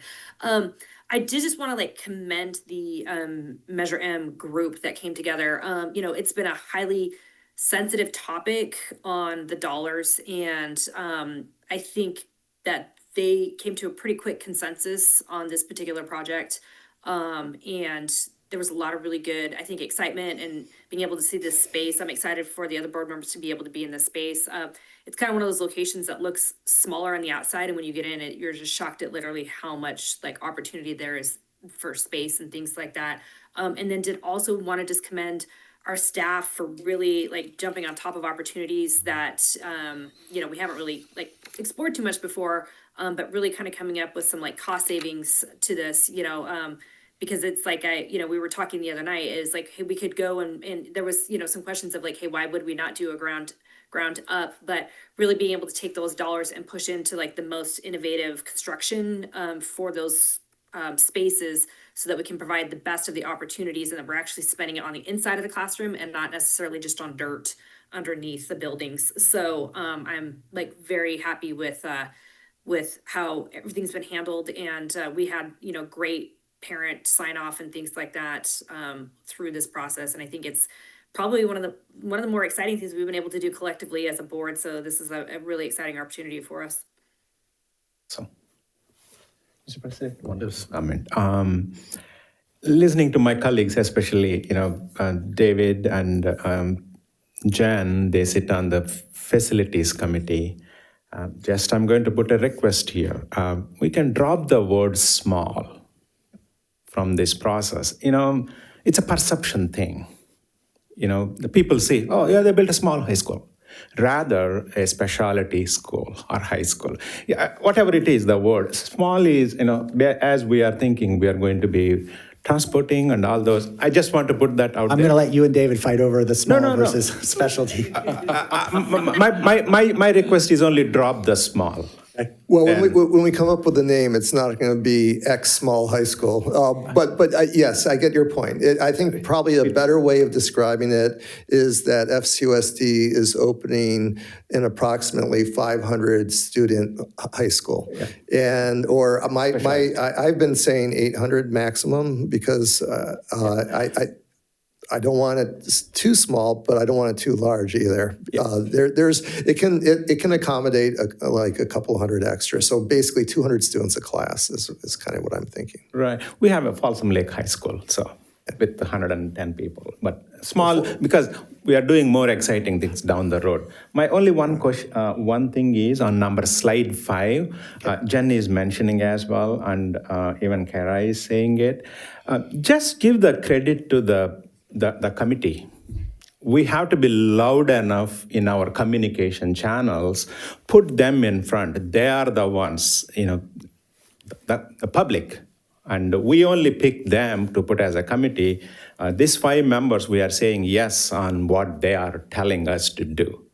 I did just want to like commend the Measure M group that came together. It's been a highly sensitive topic on the dollars, and I think that they came to a pretty quick consensus on this particular project. And there was a lot of really good, I think, excitement and being able to see this space. I'm excited for the other board members to be able to be in this space. It's kind of one of those locations that looks smaller on the outside, and when you get in it, you're just shocked at literally how much like opportunity there is for space and things like that. And then did also want to just commend our staff for really like jumping on top of opportunities that we haven't really like explored too much before, but really kind of coming up with some like cost savings to this, because it's like we were talking the other night is like, hey, we could go and there was, some questions of like, hey, why would we not do a ground up, but really being able to take those dollars and push into like the most innovative construction for those spaces so that we can provide the best of the opportunities and that we're actually spending it on the inside of the classroom and not necessarily just on dirt underneath the buildings. So I'm like very happy with how everything's been handled, and we had, great parent sign off and things like that through this process. And I think it's probably one of the more exciting things we've been able to do collectively as a board. So this is a really exciting opportunity for us. So, Mr. President, one comment. Listening to my colleagues, especially, David and Jen, they sit on the facilities committee. I'm going to put a request here. We can drop the word small from this process. It's a perception thing. The people say, oh, yeah, they built a small high school. Rather, a specialty school or high school. Yeah, whatever it is, the word. Small is, as we are thinking, we are going to be transporting and all those. I just want to put that out there. I'm going to let you and David fight over the small versus specialty. My request is only drop the small. Well, when we come up with a name, it's not going to be X small high school. But yes, I get your point. I think probably a better way of describing it is that FCUSD is opening an approximately 500 student high school, I've been saying 800 maximum because I don't want it too small, but I don't want it too large either. It can accommodate a couple hundred extra. So basically 200 students a class is kind of what I'm thinking. Right. We have a Folsom Lake High School, so with 110 people, but small because we are doing more exciting things down the road. My only one thing is on slide 5, Jen is mentioning as well, and even Kara is saying it. Just give the credit to the committee. We have to be loud enough in our communication channels, put them in front. They are the ones, the public. And we only pick them to put as a committee. These 5 members, we are saying yes on what they are telling us to do.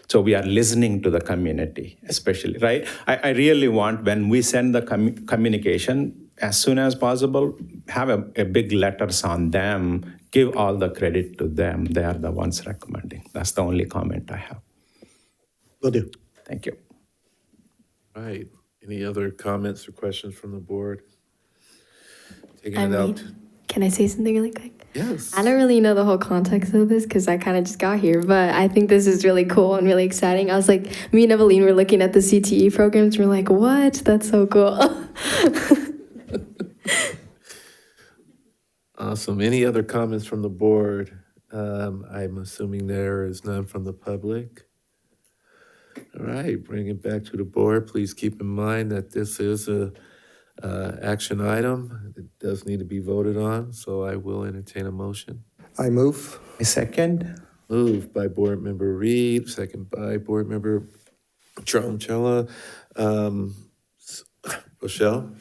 So we are listening to the community, especially, right? I really want, when we send the communication, as soon as possible, have a big letters on them, give all the credit to them. They are the ones recommending. That's the only comment I have. Will do. Thank you. All right. Any other comments or questions from the board? Taking it out. Can I say something really quick? Yes. I don't really know the whole context of this because I kind of just got here, but I think this is really cool and really exciting. I was like, me and Eveline were looking at the CTE programs. We're like, what? That's so cool. Awesome. Any other comments from the board? I'm assuming there is none from the public. All right, bring it back to the board. Please keep in mind that this is a action item. It does need to be voted on, so I will entertain a motion. I move. A second. Moved by Board Member Reed, second by Board Member Tronchella. Rochelle?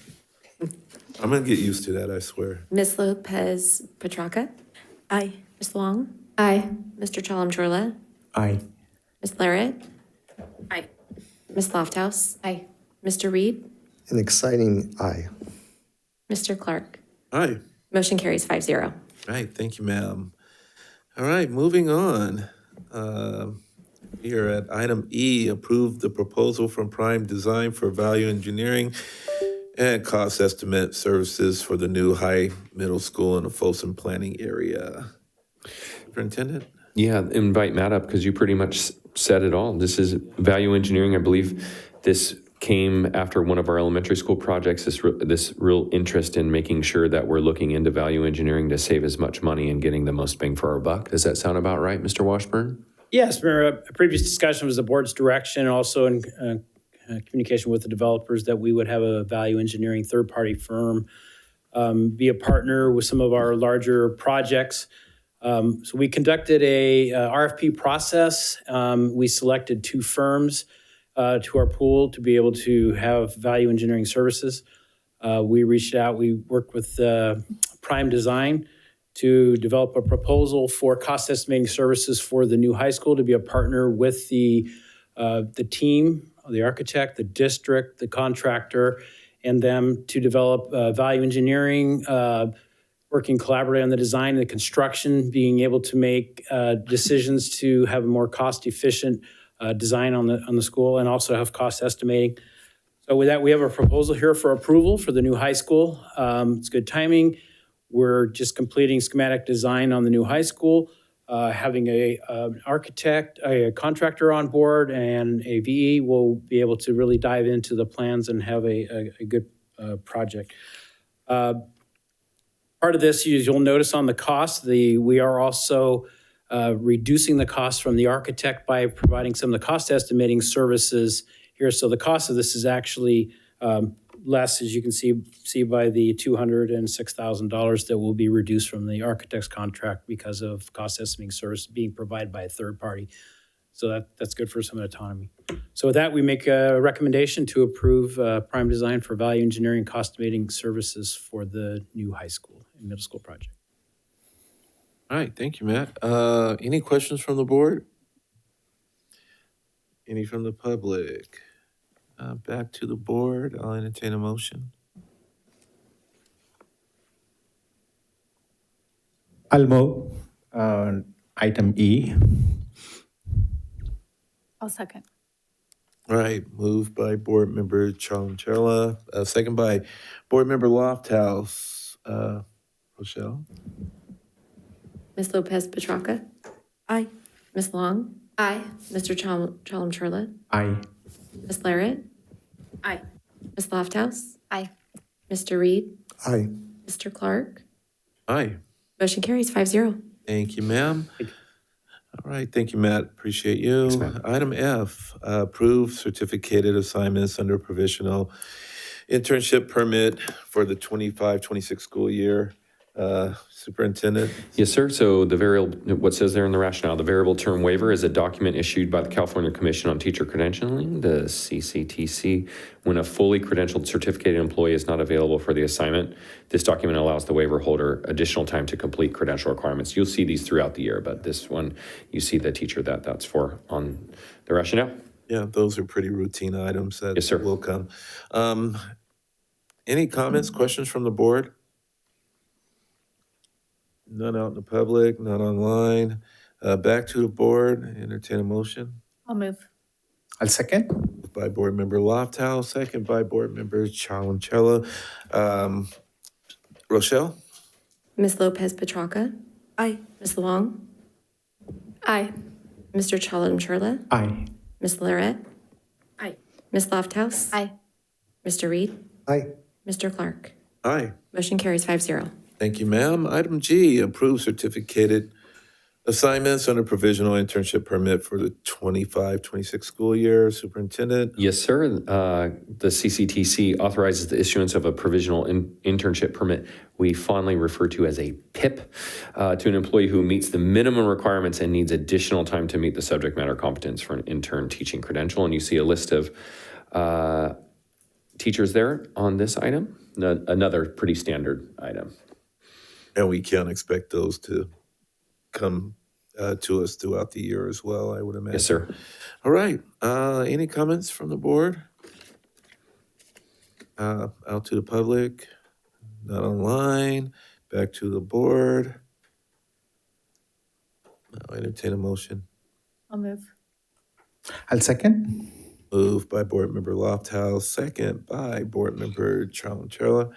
I'm going to get used to that, I swear. Ms. Lopez Petrarca? Aye. Ms. Long? Aye. Mr. Chalam-Chorla? Aye. Ms. Larrett? Aye. Ms. Lofthouse? Aye. Mr. Reed? An exciting aye. Mr. Clark? Aye. Motion carries 5-0. All right, thank you, ma'am. All right, moving on. Here at item E, approve the proposal from Prime Design for value engineering and cost estimate services for the new high middle school in the Folsom planning area. Superintendent? Yeah, invite Matt up because you pretty much said it all. This is value engineering. I believe this came after one of our elementary school projects, this real interest in making sure that we're looking into value engineering to save as much money and getting the most bang for our buck. Does that sound about right, Mr. Washburn? Yes, Mayor, a previous discussion was the board's direction, also in communication with the developers, that we would have a value engineering third-party firm be a partner with some of our larger projects. So we conducted a RFP process. We selected 2 firms to our pool to be able to have value engineering services. We reached out, we worked with Prime Design to develop a proposal for cost estimating services for the new high school, to be a partner with the team, the architect, the district, the contractor, and them to develop value engineering, working collaboratively on the design and the construction, being able to make decisions to have a more cost-efficient design on the school, and also have cost estimating. So with that, we have a proposal here for approval for the new high school. It's good timing. We're just completing schematic design on the new high school, having an architect, a contractor on board, and a VE will be able to really dive into the plans and have a good project. Part of this, you'll notice on the cost, we are also reducing the cost from the architect by providing some of the cost estimating services here. So the cost of this is actually less, as you can see by the $206,000 that will be reduced from the architect's contract because of cost estimating service being provided by a third party. So that's good for some autonomy. So with that, we make a recommendation to approve Prime Design for value engineering cost estimating services for the new high school and middle school project. All right, thank you, Matt. Any questions from the board? Any from the public? Back to the board, I'll entertain a motion. I'll move item E. I'll second. All right, moved by Board Member Chalmchella, second by Board Member Lofthouse. Rochelle? Ms. Lopez Petracca? Aye. Ms. Long? Aye. Mr. Chalem-Churla? Aye. Ms. Larrett? Aye. Ms. Lofthouse? Aye. Mr. Reed? Aye. Mr. Clark? Aye. Motion carries 5-0. Thank you, ma'am. All right, thank you, Matt. Appreciate you. Matt. Item F, approve certificated assignments under provisional internship permit for the 25-26 school year. Superintendent? Yes, sir. So what says there in the rationale, the variable term waiver is a document issued by the California Commission on Teacher Credentialing, the CCTC, when a fully credentialed certificated employee is not available for the assignment. This document allows the waiver holder additional time to complete credential requirements. You'll see these throughout the year, but this one, you see the teacher that's for on the rationale. Yeah, those are pretty routine items that Yes, sir. will come. Any comments, questions from the board? None out in the public, none online. Back to the board, entertain a motion. I'll move. I'll second. Moved by Board Member Lofthouse, second by Board Member Chalmchella. Rochelle? Ms. Lopez Petracca? Aye. Ms. Long? Aye. Mr. Chalem-Churla? Aye. Ms. Larrett? Aye. Ms. Lofthouse? Aye. Mr. Reed? Aye. Mr. Clark? Aye. Motion carries 5-0. Thank you, ma'am. Item G, approve certificated assignments under provisional internship permit for the 25-26 school year. Superintendent? Yes, sir. The CCTC authorizes the issuance of a provisional internship permit we fondly refer to as a PIP to an employee who meets the minimum requirements and needs additional time to meet the subject matter competence for an intern teaching credential. And you see a list of teachers there on this item. Another pretty standard item. And we can't expect those to come to us throughout the year as well, I would imagine. Yes, sir. All right. Any comments from the board? Out to the public? Not online? Back to the board? I'll entertain a motion. I'll move. I'll second. Moved by Board Member Lofthouse, second by Board Member Chalem-Chella.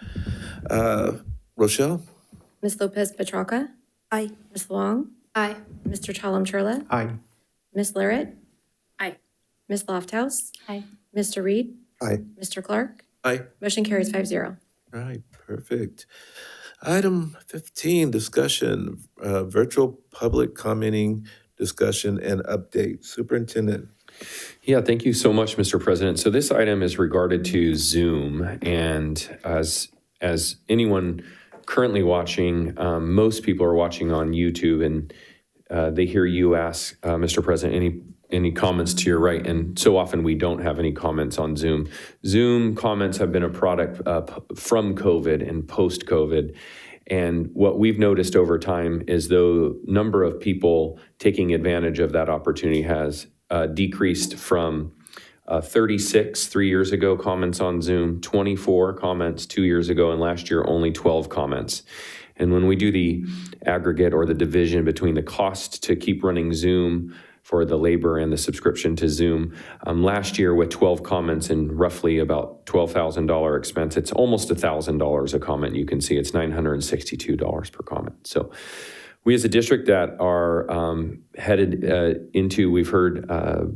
Rochelle? Ms. Lopez Petracca? Aye. Ms. Long? Aye. Mr. Chalem-Chella? Aye. Ms. Larrett? Aye. Ms. Lofthouse? Aye. Mr. Reed? Aye. Mr. Clark? Aye. Motion carries 5-0. All right, perfect. Item 15, discussion, virtual public commenting, discussion and update. Superintendent. Yeah, thank you so much, Mr. President. So this item is regarded to Zoom, and as anyone currently watching, most people are watching on YouTube, and they hear you ask, Mr. President, any comments to your right, and so often we don't have any comments on Zoom. Zoom comments have been a product from COVID and post-COVID, and what we've noticed over time is the number of people taking advantage of that opportunity has decreased from 36 3 years ago comments on Zoom, 24 comments 2 years ago, and last year only 12 comments. And when we do the aggregate or the division between the cost to keep running Zoom for the labor and the subscription to Zoom, last year with 12 comments and roughly about $12,000 expense, it's almost $1,000 a comment. You can see it's $962 per comment. So we as a district that are headed into, we heard the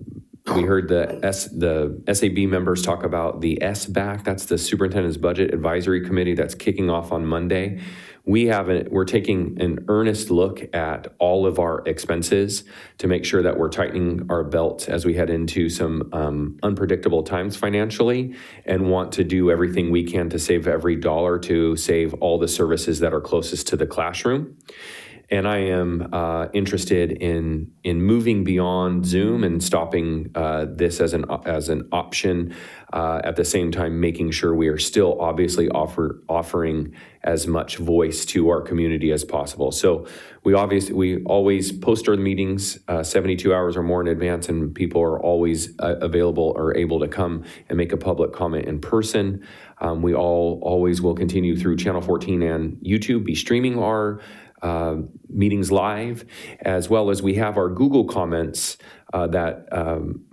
SAB members talk about the SBAC. That's the Superintendent's Budget Advisory Committee that's kicking off on Monday. We're taking an earnest look at all of our expenses to make sure that we're tightening our belts as we head into some unpredictable times financially, and want to do everything we can to save every dollar to save all the services that are closest to the classroom. And I am interested in moving beyond Zoom and stopping this as an option. At the same time, making sure we are still obviously offering as much voice to our community as possible. So we always post our meetings 72 hours or more in advance, and people are always available or able to come and make a public comment in person. We always will continue through Channel 14 and YouTube, be streaming our meetings live, as well as we have our Google comments that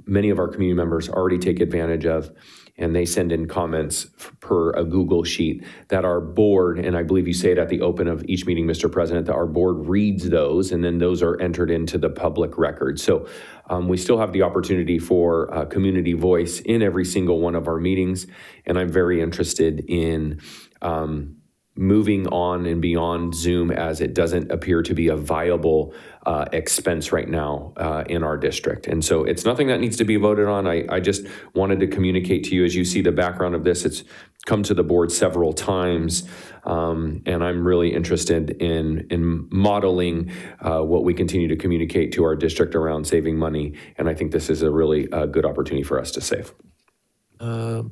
many of our community members already take advantage of, and they send in comments per a Google sheet that our board, and I believe you say it at the open of each meeting, Mr. President, that our board reads those, and then those are entered into the public record. So we still have the opportunity for community voice in every single one of our meetings, and I'm very interested in moving on and beyond Zoom, as it doesn't appear to be a viable expense right now in our district. And so it's nothing that needs to be voted on. I just wanted to communicate to you, as you see the background of this, it's come to the board several times, and I'm really interested in modeling what we continue to communicate to our district around saving money. And I think this is a really good opportunity for us to save.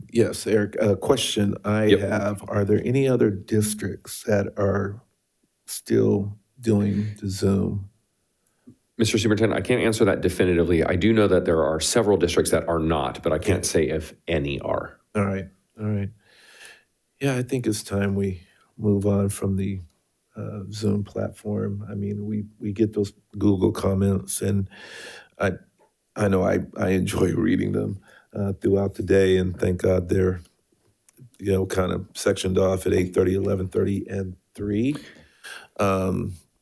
Yes, Eric, a question I have, are there any other districts that are still doing the Zoom? Mr. Superintendent, I can't answer that definitively. I do know that there are several districts that are not, but I can't say if any are. All right. Yeah, I think it's time we move on from the Zoom platform. I mean, we get those Google comments, and I know I enjoy reading them throughout the day, and thank God they're, kind of sectioned off at 8:30, 11:30, and 3.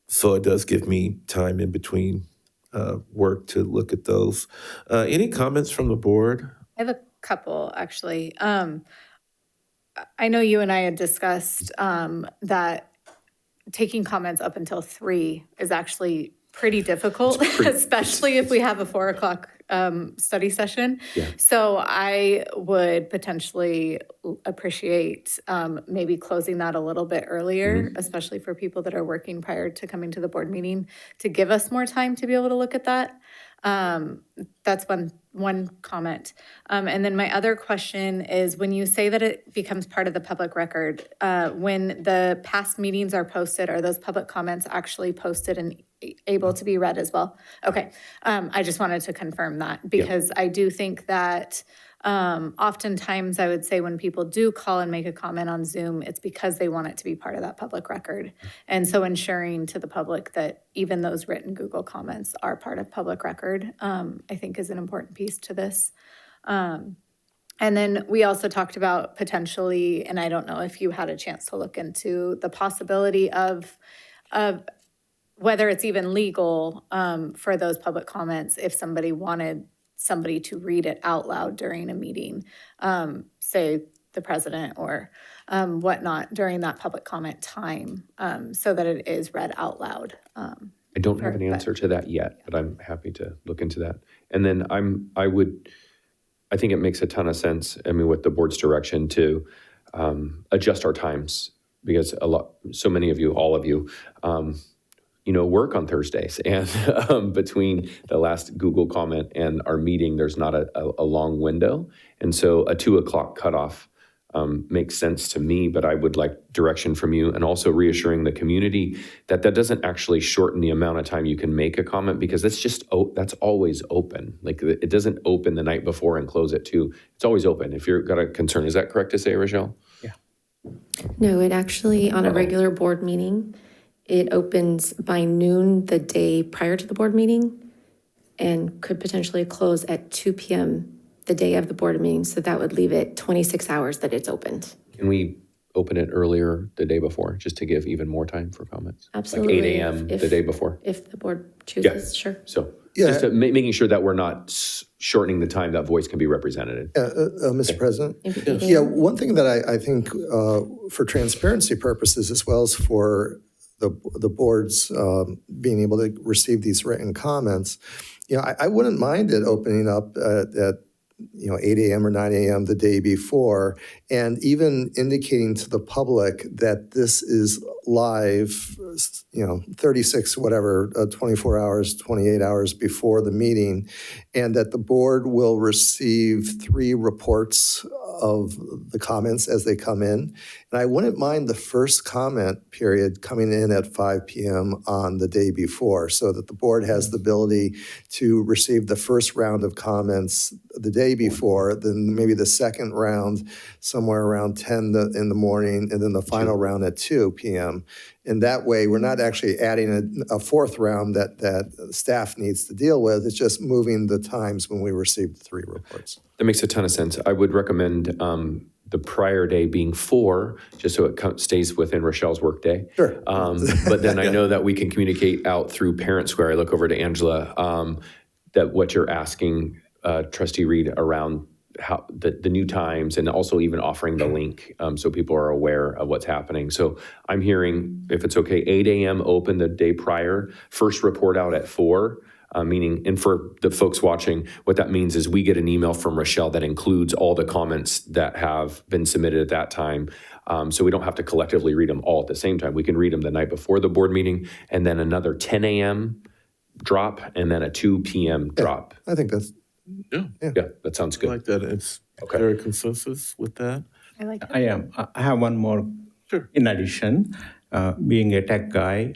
So it does give me time in between work to look at those. Any comments from the board? I have a couple, actually. I know you and I had discussed that taking comments up until 3 is actually pretty difficult, especially if we have a 4 o'clock study session. Yeah. So I would potentially appreciate maybe closing that a little bit earlier, especially for people that are working prior to coming to the board meeting, to give us more time to be able to look at that. That's one comment. And then my other question is, when you say that it becomes part of the public record, when the past meetings are posted, are those public comments actually posted and able to be read as well? Okay. I just wanted to confirm that, because I do think that Oftentimes, I would say when people do call and make a comment on Zoom, it's because they want it to be part of that public record. And so ensuring to the public that even those written Google comments are part of public record, I think is an important piece to this. And then we also talked about potentially, and I don't know if you had a chance to look into the possibility of whether it's even legal for those public comments if somebody wanted somebody to read it out loud during a meeting, say the president or whatnot during that public comment time, so that it is read out loud. I don't have an answer to that yet, but I'm happy to look into that. And then I think it makes a ton of sense, I mean, with the board's direction to adjust our times, because so many of you, all of you, work on Thursdays, and between the last Google comment and our meeting, there's not a long window. And so a 2:00 cutoff makes sense to me, but I would like direction from you, and also reassuring the community that doesn't actually shorten the amount of time you can make a comment, because that's always open. Like, it doesn't open the night before and close at 2. It's always open if you've got a concern. Is that correct to say, Rochelle? Yeah. No, it actually, on a regular board meeting, it opens by noon the day prior to the board meeting and could potentially close at 2 p.m. the day of the board meeting. So that would leave it 26 hours that it's opened. Can we open it earlier the day before, just to give even more time for comments? Absolutely. Like 8 a.m. the day before? If the board chooses, sure. So just making sure that we're not shortening the time that voice can be represented. Mr. President? Maybe Yeah, one thing that I think for transparency purposes, as well as for the boards being able to receive these written comments, I wouldn't mind it opening up at 8 a.m. or 9 a.m. the day before, and even indicating to the public that this is live, 36, 24 hours, 28 hours before the meeting, and that the board will receive 3 reports of the comments as they come in. And I wouldn't mind the first comment period coming in at 5 p.m. on the day before, so that the board has the ability to receive the first round of comments the day before, then maybe the second round somewhere around 10 in the morning, and then the final round at 2 p.m. And that way, we're not actually adding a fourth round that staff needs to deal with. It's just moving the times when we receive the 3 reports. That makes a ton of sense. I would recommend the prior day being 4, just so it stays within Rochelle's workday. Sure. But then I know that we can communicate out through Parent Square. I look over to Angela, that what you're asking, Trustee Reed, around how the new times, and also even offering the link so people are aware of what's happening. So I'm hearing, if it's okay, 8 a.m. open the day prior, first report out at 4. Meaning, and for the folks watching, what that means is we get an email from Rochelle that includes all the comments that have been submitted at that time. So we don't have to collectively read them all at the same time. We can read them the night before the board meeting, and then another 10 a.m. drop, and then a 2 p.m. drop. I think that's... Yeah, that sounds I good. like that. Is there a consensus with that? I like that. I am. I have one more. Sure. In addition, being a tech guy,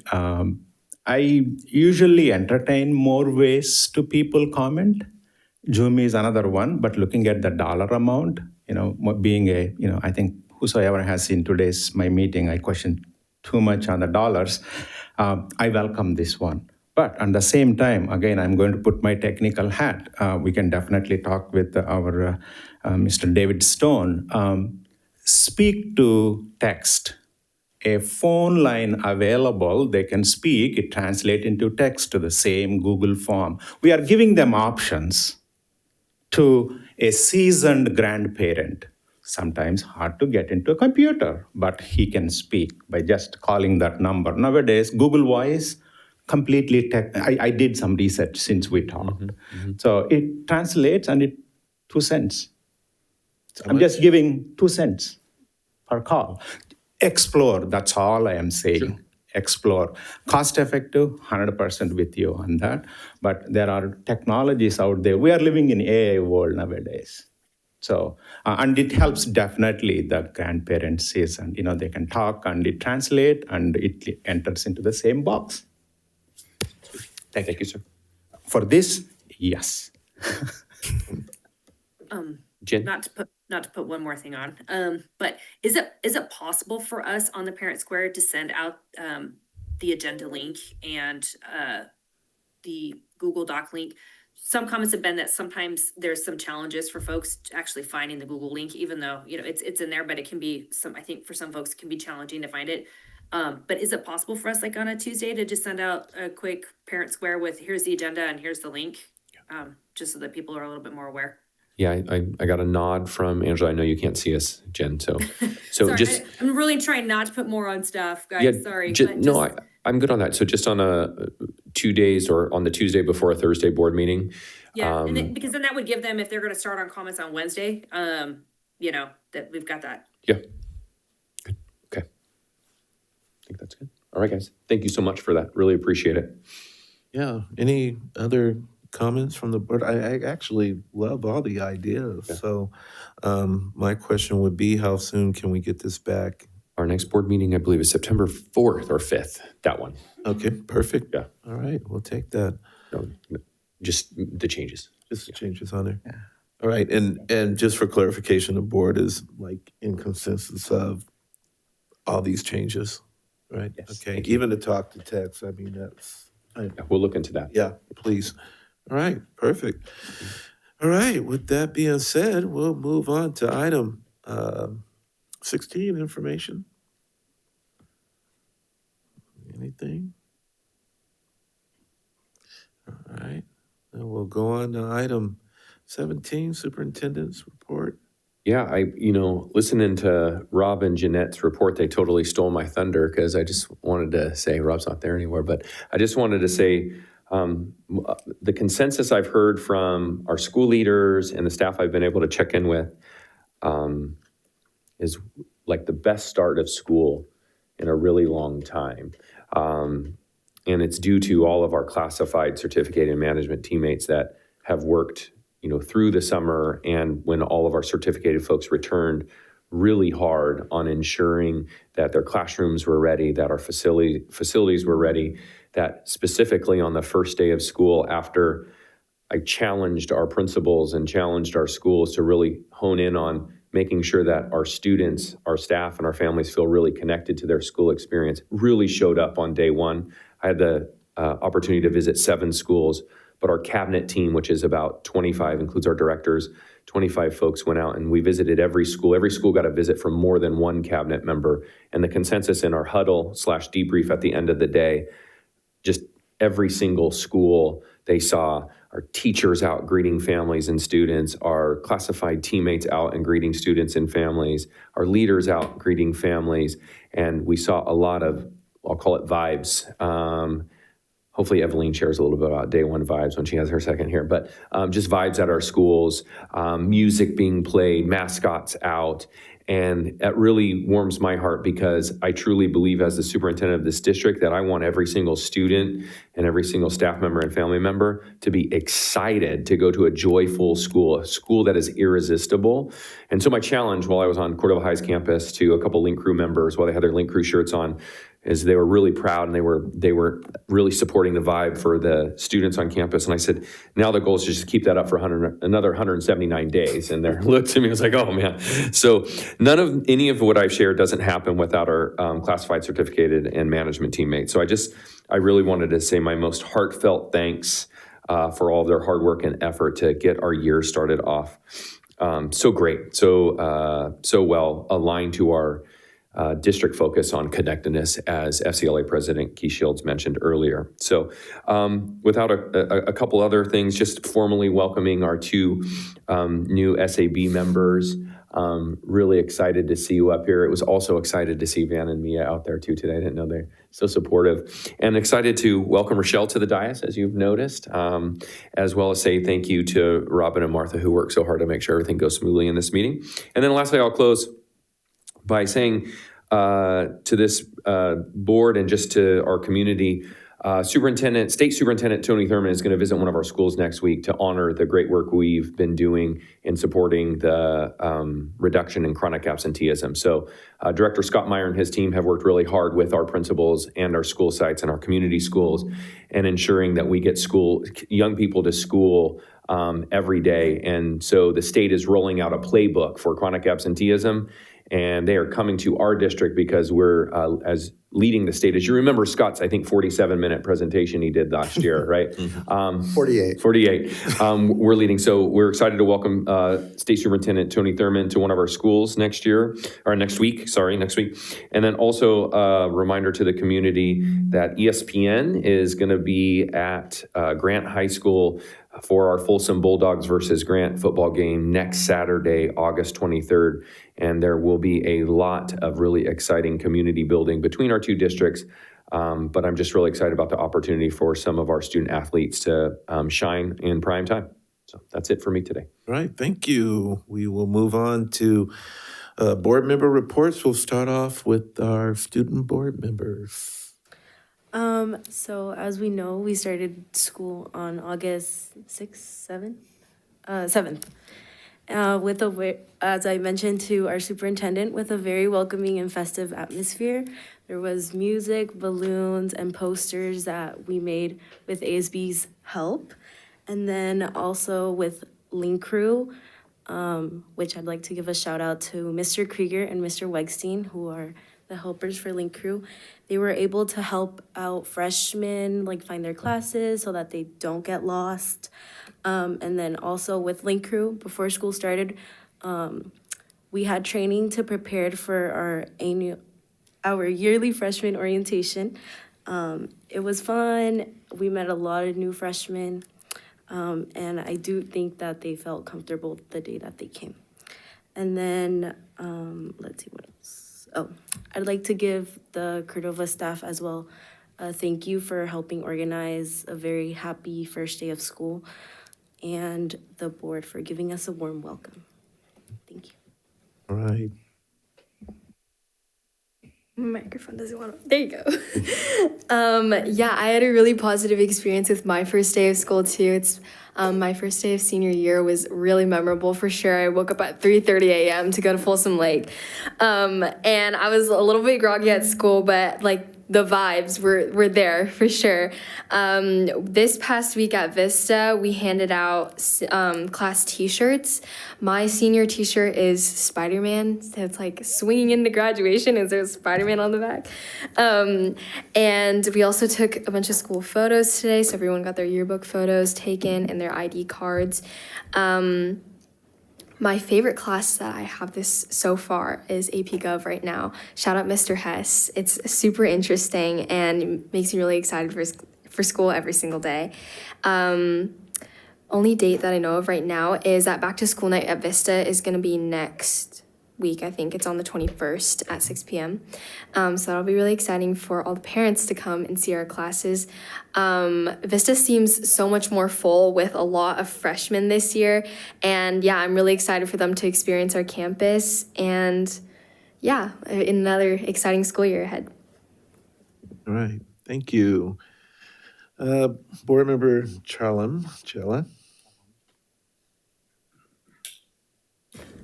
I usually entertain more ways to people comment. Zoom is another one, but looking at the dollar amount, being I think whosoever has seen my meeting, I question too much on the dollars. I welcome this one. But at the same time, again, I'm going to put my technical hat. We can definitely talk with our Mr. David Stone. Speak to text. A phone line available, they can speak, it translates into text to the same Google form. We are giving them options to a seasoned grandparent. Sometimes hard to get into a computer, but he can speak by just calling that number. Nowadays, Google Voice, completely I did some research since we talked. So it translates, and it 2 cents. I'm just giving 2 cents per call. Explore, that's all I am saying. Sure. Explore. Cost effective, 100% with you on that. But there are technologies out there. We are living in AI world nowadays. So, and it helps definitely the grandparents, and they can talk, and it translates, and it enters into the same box. Thank you, sir. For this, yes. Jen? not to put one more thing on, but is it possible for us on the Parent Square to send out, the agenda link and, the Google Doc link? Some comments have been that sometimes there's some challenges for folks actually finding the Google link, even though, it's in there, but it can be I think for some folks it can be challenging to find it. But is it possible for us, like on a Tuesday, to just send out a quick Parent Square with, here's the agenda and here's the link? Just so that people are a little bit more aware. Yeah, I got a nod from Angela. I know you can't see us, Jen, so Sorry, just, I'm really trying not to put more on stuff, guys, yeah, sorry. But no, I'm good on that. So just on 2 days or on the Tuesday before a Thursday board meeting. Yeah, because then that would give them, if they're gonna start on comments on Wednesday, that we've got that. Yeah. Good. Okay. I think that's good. All right, guys. Thank you so much for that. Really appreciate it. Yeah, any other comments from the board? I actually love all the ideas. Yeah. So my question would be, how soon can we get this back? Our next board meeting, I believe, is September 4th or 5th, that one. Okay, perfect. Yeah. All right, we'll take that. No, just the changes. Just the changes on there. Yeah. All right, and just for clarification, the board is like in consensus of all these changes, right? Yes, Okay, thank you. even the talk to text, I mean, that's, Yeah, we'll look into that. yeah, please. All right, perfect. All right, with that being said, we'll move on to item 16, information. Anything? All right, then we'll go on to item 17, superintendent's report. Yeah, listening to Rob and Jeanette's report, they totally stole my thunder because I just wanted to say, Rob's not there anymore, but I just wanted to say the consensus I've heard from our school leaders and the staff I've been able to check in with is like the best start of school in a really long time. And it's due to all of our classified certificated management teammates that have worked through the summer, and when all of our certificated folks returned, really hard on ensuring that their classrooms were ready, that our facilities were ready, that specifically on the first day of school, after I challenged our principals and challenged our schools to really hone in on making sure that our students, our staff, and our families feel really connected to their school experience, really showed up on day one. I had the opportunity to visit 7 schools, but our cabinet team, which is about 25, includes our directors, 25 folks went out and we visited every school. Every school got a visit from more than one cabinet member. And the consensus in our huddle/debrief at the end of the day, just every single school, they saw our teachers out greeting families and students, our classified teammates out and greeting students and families, our leaders out greeting families. And we saw a lot of, I'll call it vibes. Hopefully Eveline shares a little bit about day one vibes when she has her second here, but just vibes at our schools, music being played, mascots out. And that really warms my heart because I truly believe as the superintendent of this district that I want every single student and every single staff member and family member to be excited to go to a joyful school, a school that is irresistible. And so my challenge while I was on Cordova High's campus to a couple Link Crew members while they had their Link Crew shirts on is they were really proud and they were really supporting the vibe for the students on campus. And I said, now the goal is just to keep that up for another 179 days. And they looked at me and was like, oh man. So any of what I've shared doesn't happen without our classified certificated and management teammates. So I really wanted to say my most heartfelt thanks for all of their hard work and effort to get our year started off so great, so well aligned to our district focus on connectedness, as FCLA President Keith Shields mentioned earlier. So without a couple other things, just formally welcoming our 2 new SAB members. Really excited to see you up here. It was also excited to see Van and Mia out there too today. I didn't know they're so supportive. And excited to welcome Rochelle to the dais, as you've noticed, as well as say thank you to Robin and Martha, who worked so hard to make sure everything goes smoothly in this meeting. And then lastly, I'll close by saying to this board and just to our community, State Superintendent Tony Thurman is going to visit one of our schools next week to honor the great work we've been doing in supporting the reduction in chronic absenteeism. So Director Scott Meyer and his team have worked really hard with our principals and our school sites and our community schools and ensuring that we get young people to school every day. And so the state is rolling out a playbook for chronic absenteeism, and they are coming to our district because we're as leading the state. As you remember, Scott's, I think, 47-minute presentation he did last year, right? 48. 48. We're leading. So we're excited to welcome State Superintendent Tony Thurman to one of our schools next week. And then also a reminder to the community that ESPN is going to be at Grant High School for our Folsom Bulldogs versus Grant football game next Saturday, August 23rd. And there will be a lot of really exciting community building between our two districts. But I'm just really excited about the opportunity for some of our student athletes to shine in prime time. So that's it for me today. All right, thank you. We will move on to board member reports. We'll start off with our student board members. So as we know, we started school on August 7th, as I mentioned to our superintendent, with a very welcoming and festive atmosphere. There was music, balloons, and posters that we made with ASB's help. And then also with Link Crew, which I'd like to give a shout out to Mr. Krieger and Mr. Wegstein, who are the helpers for Link Crew. They were able to help out freshmen, like find their classes so that they don't get lost. And then also with Link Crew, before school started, we had training to prepare for our yearly freshman orientation. It was fun. We met a lot of new freshmen. And I do think that they felt comfortable the day that they came. And then, let's see what else. Oh, I'd like to give the Cordova staff as well a thank you for helping organize a very happy first day of school, and the board for giving us a warm welcome. Thank you. All right. Microphone doesn't want to. There you go. Yeah, I had a really positive experience with my first day of school too. It's my first day of senior year was really memorable for sure. I woke up at 3:30 a.m. to go to Folsom Lake, and I was a little bit groggy at school, but like the vibes were there for sure. This past week at Vista, we handed out class t-shirts. My senior t-shirt is Spider-Man, so it's like swinging into graduation and there's Spider-Man on the back. And we also took a bunch of school photos today, so everyone got their yearbook photos taken and their ID cards. My favorite class that I have this so far is AP Gov right now. Shout out Mr. Hess. It's super interesting and makes me really excited for school every single day. Only date that I know of right now is that back to school night at Vista is going to be next week. I think it's on the 21st at 6 p.m. So that'll be really exciting for all the parents to come and see our classes. Vista seems so much more full with a lot of freshmen this year. And yeah, I'm really excited for them to experience our campus and yeah, another exciting school year ahead. All right, thank you. Board member Chella.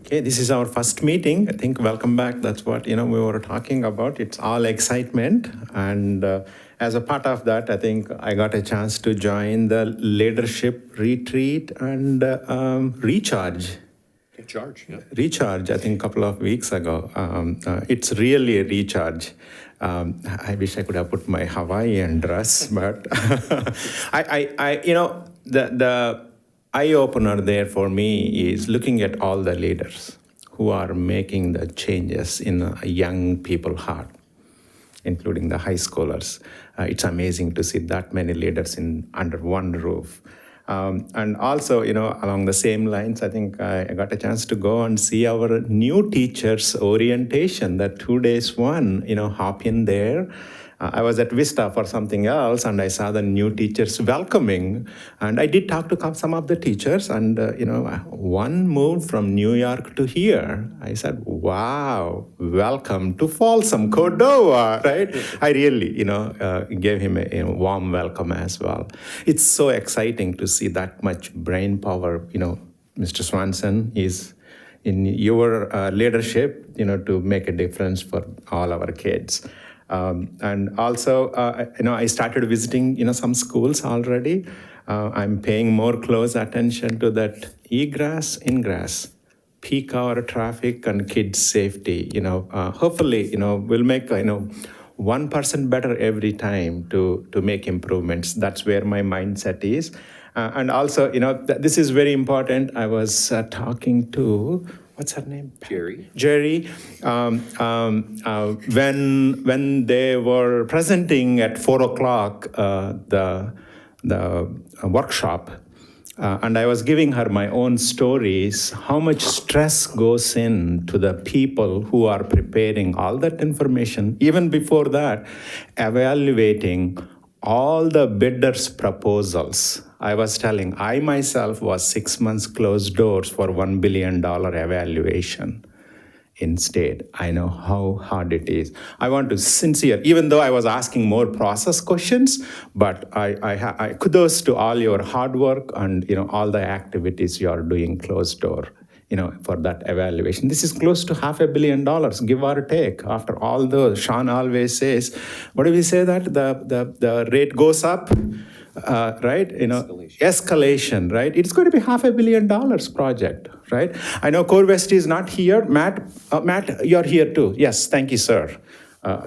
Okay, this is our first meeting. I think welcome back. That's what, we were talking about. It's all excitement. And as a part of that, I think I got a chance to join the leadership retreat and recharge. Recharge, I think a couple of weeks ago. It's really a recharge. I wish I could have put my Hawaiian dress, but the eye-opener there for me is looking at all the leaders who are making the changes in a young people's heart, including the high schoolers. It's amazing to see that many leaders under one roof. And also, along the same lines, I think I got a chance to go and see our new teachers' orientation, the 2 days one, hop in there. I was at Vista for something else, and I saw the new teachers welcoming. And I did talk to some of the teachers, and one moved from New York to here. I said, "Wow, welcome to Folsom, Cordova!" Right? I really, gave him a warm welcome as well. It's so exciting to see that much brain power. Mr. Swanson is in your leadership, to make a difference for all our kids. And also, I started visiting, some schools already. I'm paying more close attention to that egress, ingress, peak hour traffic, and kids' safety. Hopefully, we'll make, 1% better every time to make improvements. That's where my mindset is. And also, this is very important. I was talking to, what's her name? Jerry. When they were presenting at 4:00, the workshop, and I was giving her my own stories, how much stress goes into the people who are preparing all that information, even before that, evaluating all the bidders' proposals. I was telling, I myself was 6 months closed doors for $1 billion evaluation in state. I know how hard it is. I want to sincere, even though I was asking more process questions, but I kudos to all your hard work and all the activities you are doing closed door, for that evaluation. This is close to $500 million, give or take. After all those, Sean always says, what do we say that the rate goes up? Right? Escalation, right? It's going to be $500 million project, right? I know CoreWest is not here. Matt, you're here too. Yes, thank you, sir.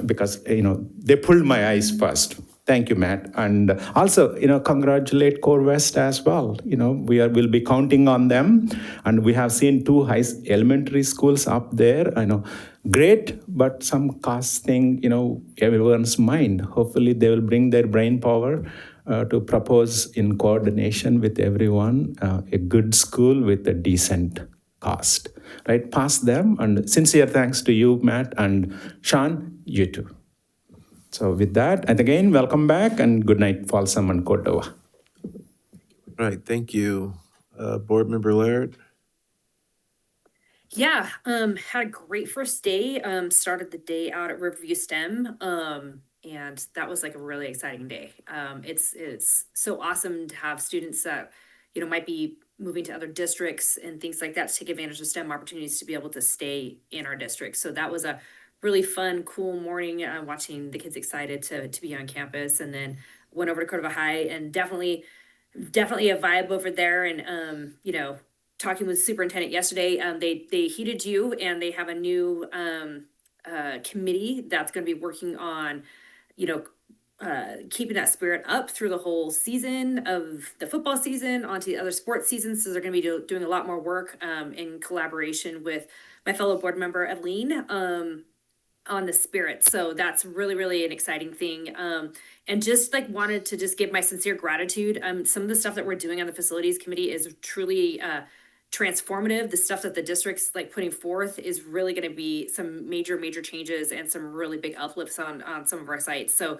Because, they pulled my eyes first. Thank you, Matt. And also, congratulate CoreWest as well. We'll be counting on them. And we have seen 2 elementary schools up there. I know, great, but some cost thing, everyone's mind. Hopefully, they will bring their brain power to propose in coordination with everyone a good school with a decent cost, right? Pass them, and sincere thanks to you, Matt, and Sean, you too. So with that, and again, welcome back, and good night, Folsom and Cordova. All right, thank you. Board Member Laird? Yeah, had a great first day. Started the day out at Riverview STEM. And that was like a really exciting day. It's so awesome to have students that, might be moving to other districts and things like that to take advantage of STEM opportunities to be able to stay in our district. So that was a really fun, cool morning, watching the kids excited to be on campus, and then went over to Cordova High, and definitely a vibe over there. And, talking with Superintendent yesterday, they heeded you, and they have a new committee that's going to be working on keeping that spirit up through the whole season of the football season onto the other sports seasons. So they're going to be doing a lot more work in collaboration with my fellow board member, Adeline, on the spirit. So that's really, really an exciting thing. And just wanted to just give my sincere gratitude. Some of the stuff that we're doing on the facilities committee is truly transformative. The stuff that the district's putting forth is really going to be some major changes and some really big uplifts on some of our sites. So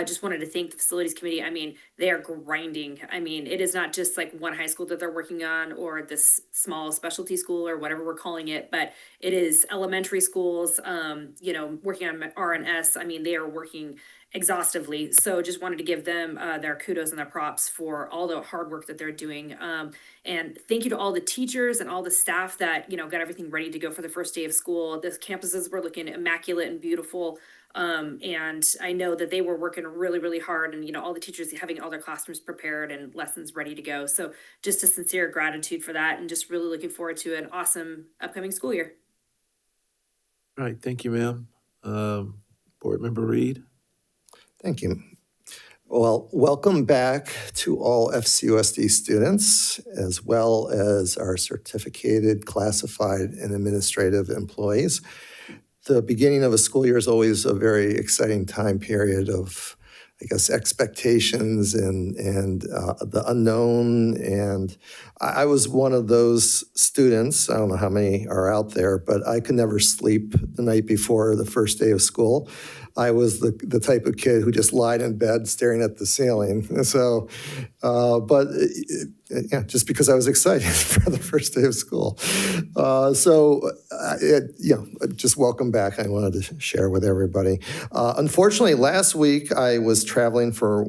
just wanted to thank the facilities committee. I mean, they are grinding. I mean, it is not just one high school that they're working on, or this small specialty school, or whatever we're calling it, but it is elementary schools, working on R&S. I mean, they are working exhaustively. So just wanted to give them their kudos and their props for all the hard work that they're doing. And thank you to all the teachers and all the staff that, got everything ready to go for the first day of school. The campuses were looking immaculate and beautiful. And I know that they were working really, really hard, and, all the teachers having all their classrooms prepared and lessons ready to go. So just a sincere gratitude for that, and just really looking forward to an awesome upcoming school year. All right, thank you, ma'am. Board Member Reed? Thank you. Well, welcome back to all FCUSD students, as well as our certificated, classified, and administrative employees. The beginning of a school year is always a very exciting time period of, expectations and the unknown. And I was one of those students. I don't know how many are out there, but I could never sleep the night before the first day of school. I was the type of kid who just lied in bed staring at the ceiling. And so, but yeah, just because I was excited for the first day of school. Just welcome back. I wanted to share with everybody. Unfortunately, last week I was traveling for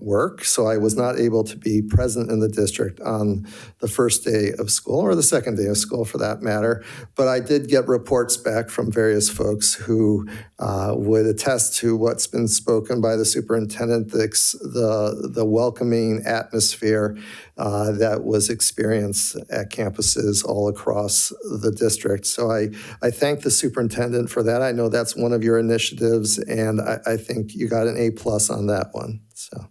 work, so I was not able to be present in the district on the first day of school, or the second day of school for that matter. But I did get reports back from various folks who would attest to what's been spoken by the superintendent, the welcoming atmosphere that was experienced at campuses all across the district. So I thank the superintendent for that. I know that's one of your initiatives, and I think you got an A+ on that one. So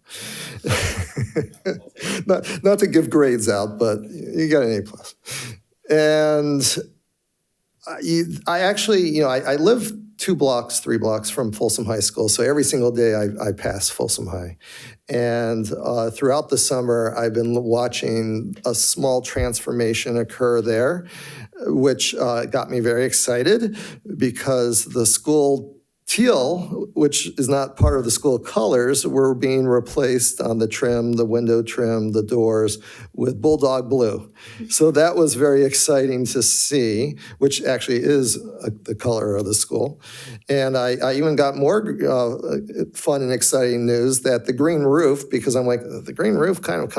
not to give grades out, but you got an A+. And I actually, I live 3 blocks from Folsom High School. So every single day I pass Folsom High. And throughout the summer, I've been watching a small transformation occur there, which got me very excited because the school teal, which is not part of the school colors, were being replaced on the trim, the window trim, the doors with bulldog blue. So that was very exciting to see, which actually is the color of the school. And I even got more fun and exciting news that the green roof, because I'm like, the green roof kind of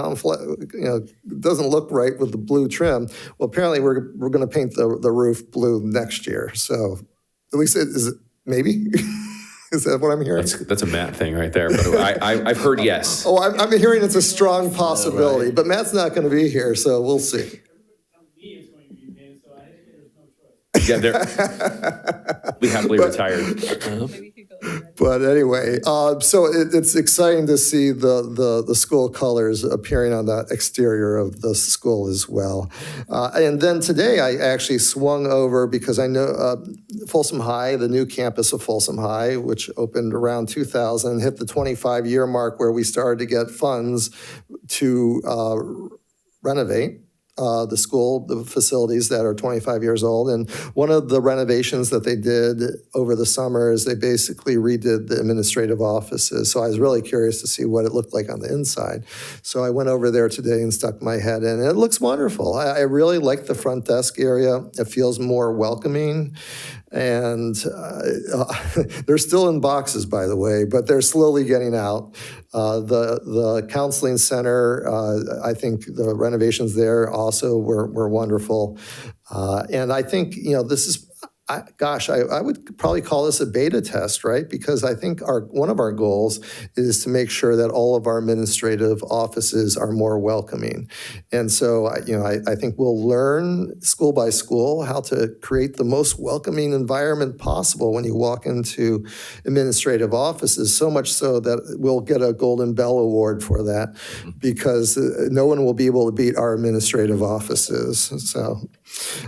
doesn't look right with the blue trim. Well, apparently we're going to paint the roof blue next year. So at least maybe? Is that what I'm hearing? That's a Matt thing right there, but I've heard yes. Oh, I'm hearing it's a strong possibility, but Matt's not going to be here, so we'll see. Yeah, we happily retired. But anyway, so it's exciting to see the school colors appearing on the exterior of the school as well. And then today I actually swung over because I know Folsom High, the new campus of Folsom High, which opened around 2000, hit the 25-year mark where we started to get funds to renovate the school, the facilities that are 25 years old. And one of the renovations that they did over the summer is they basically redid the administrative offices. So I was really curious to see what it looked like on the inside. So I went over there today and stuck my head in. And it looks wonderful. I really like the front desk area. It feels more welcoming. And they're still in boxes, by the way, but they're slowly getting out. The counseling center, I think the renovations there also were wonderful. And I think, this is, I would probably call this a beta test, right? Because I think one of our goals is to make sure that all of our administrative offices are more welcoming. And so, I think we'll learn school by school how to create the most welcoming environment possible when you walk into administrative offices, so much so that we'll get a Golden Bell Award for that because no one will be able to beat our administrative offices. So,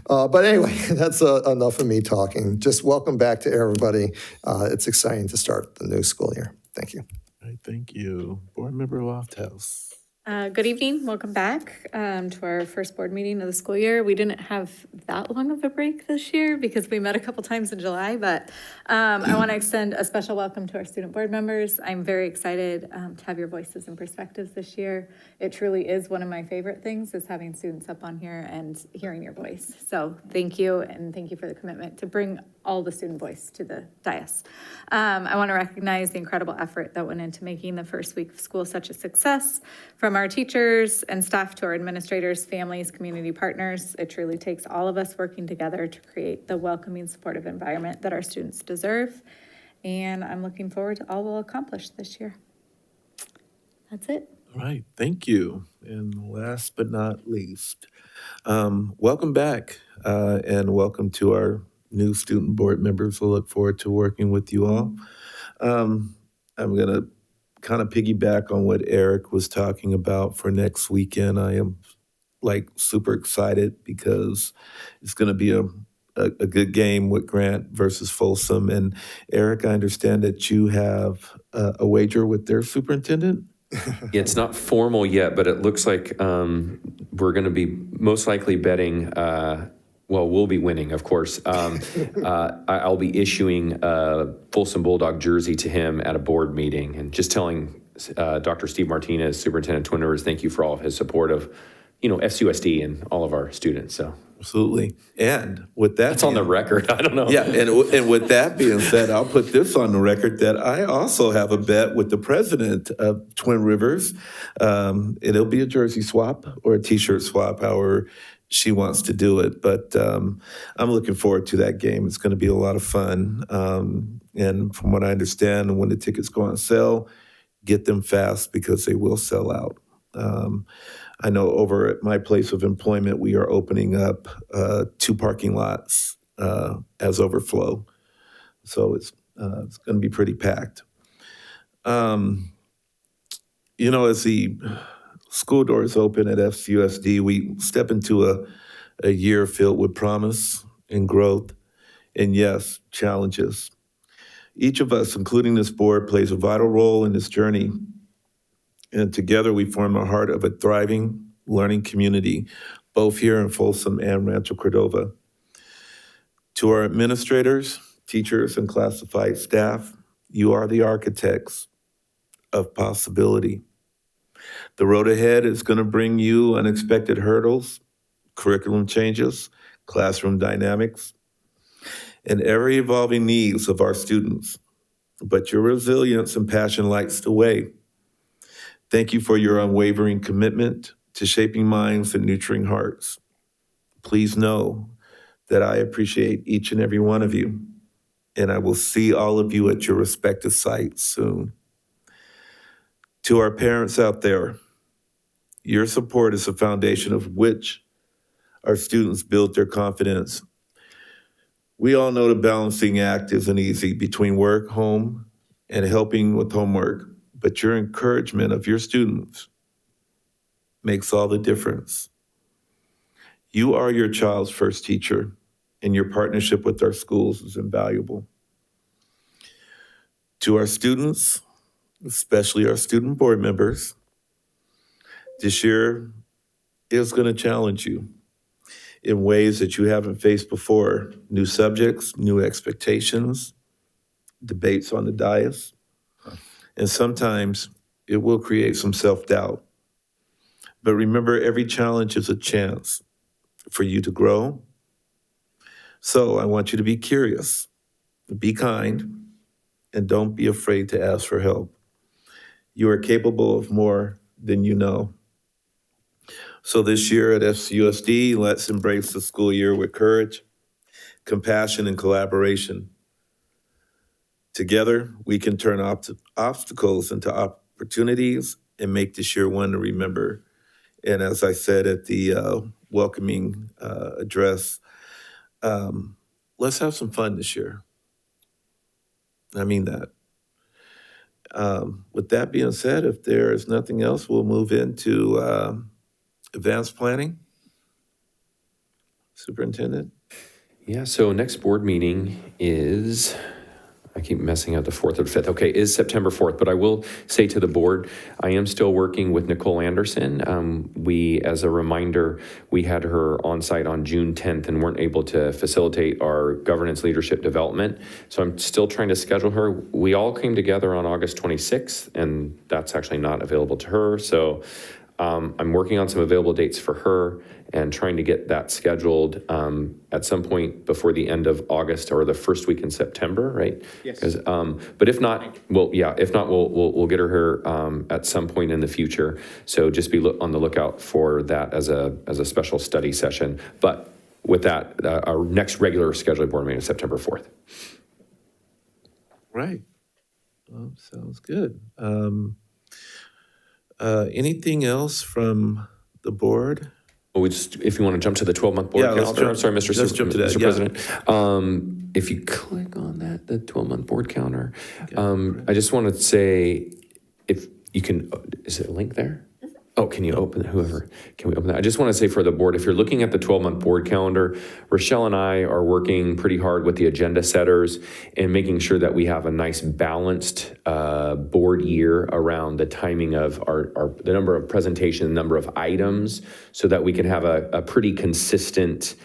but anyway, that's enough of me talking. Just welcome back to everybody. It's exciting to start the new school year. Thank you. All right, thank you. Board Member Lofthouse. Good evening. Welcome back to our first board meeting of the school year. We didn't have that long of a break this year because we met a couple times in July, but I want to extend a special welcome to our student board members. I'm very excited to have your voices and perspectives this year. It truly is one of my favorite things is having students up on here and hearing your voice. So thank you, and thank you for the commitment to bring all the student voice to the dais. I want to recognize the incredible effort that went into making the first week of school such a success. From our teachers and staff to our administrators, families, community partners, it truly takes all of us working together to create the welcoming, supportive environment that our students deserve. And I'm looking forward to all we'll accomplish this year. That's it. All right, thank you. And last but not least, welcome back and welcome to our new student board members. We'll look forward to working with you all. I'm going to kind of piggyback on what Eric was talking about for next weekend. I am super excited because it's going to be a good game with Grant versus Folsom. And Eric, I understand that you have a wager with their superintendent? Yeah, it's not formal yet, but it looks like we're going to be most likely betting Well, we'll be winning, of course. I'll be issuing a Folsom Bulldog jersey to him at a board meeting and just telling Dr. Steve Martinez, Superintendent Twin Rivers, thank you for all of his support of, FCUSD and all of our students. So Absolutely. And with that, that's on the record. I don't know. Yeah, and with that being said, I'll put this on the record that I also have a bet with the president of Twin Rivers. It'll be a jersey swap or a T-shirt swap, however she wants to do it. But I'm looking forward to that game. It's going to be a lot of fun. And from what I understand, when the tickets go on sale, get them fast because they will sell out. I know over at my place of employment, we are opening up 2 parking lots as overflow. So it's going to be pretty packed. As the school doors open at FCUSD, we step into a year filled with promise and growth and, yes, challenges. Each of us, including this board, plays a vital role in this journey. And together we form the heart of a thriving learning community, both here in Folsom and Rancho Cordova. To our administrators, teachers, and classified staff, you are the architects of possibility. The road ahead is going to bring you unexpected hurdles, curriculum changes, classroom dynamics, and ever-evolving needs of our students. But your resilience and passion lights the way. Thank you for your unwavering commitment to shaping minds and nurturing hearts. Please know that I appreciate each and every one of you, and I will see all of you at your respective sites soon. To our parents out there, your support is the foundation of which our students build their confidence. We all know the balancing act isn't easy between work, home, and helping with homework. But your encouragement of your students makes all the difference. You are your child's first teacher, and your partnership with our schools is invaluable. To our students, especially our student board members, this year is going to challenge you in ways that you haven't faced before. New subjects, new expectations, debates on the dais. And sometimes it will create some self-doubt. But remember, every challenge is a chance for you to grow. So I want you to be curious, be kind, and don't be afraid to ask for help. You are capable of more than you know. So this year at FCUSD, let's embrace the school year with courage, compassion, and collaboration. Together, we can turn obstacles into opportunities and make this year one to remember. And as I said at the welcoming address, let's have some fun this year. I mean that. With that being said, if there is nothing else, we'll move into advanced planning. Superintendent? Yeah, so next board meeting is, I keep messing up the 4th or 5th. Okay, is September 4th, but I will say to the board, I am still working with Nicole Anderson. As a reminder, we had her on site on June 10th and weren't able to facilitate our governance leadership development. So I'm still trying to schedule her. We all came together on August 26th, and that's actually not available to her. So I'm working on some available dates for her and trying to get that scheduled at some point before the end of August or the first week in September, right? Yes. But if not, we'll get her here at some point in the future. So just be on the lookout for that as a special study session. But with that, our next regular scheduled board meeting is September 4th. Right. Well, sounds good. Anything else from the board? Well, if you want to jump to the 12-month board calendar. I'm sorry, Mr. President. If you click on that, the 12-month board calendar, I just want to say, if you can, is it a link there? Oh, can you open it? Can we open that? I just want to say for the board, if you're looking at the 12-month board calendar, Rochelle and I are working pretty hard with the agenda setters and making sure that we have a nice balanced board year around the timing of the number of presentations, number of items, so that we can have a pretty consistent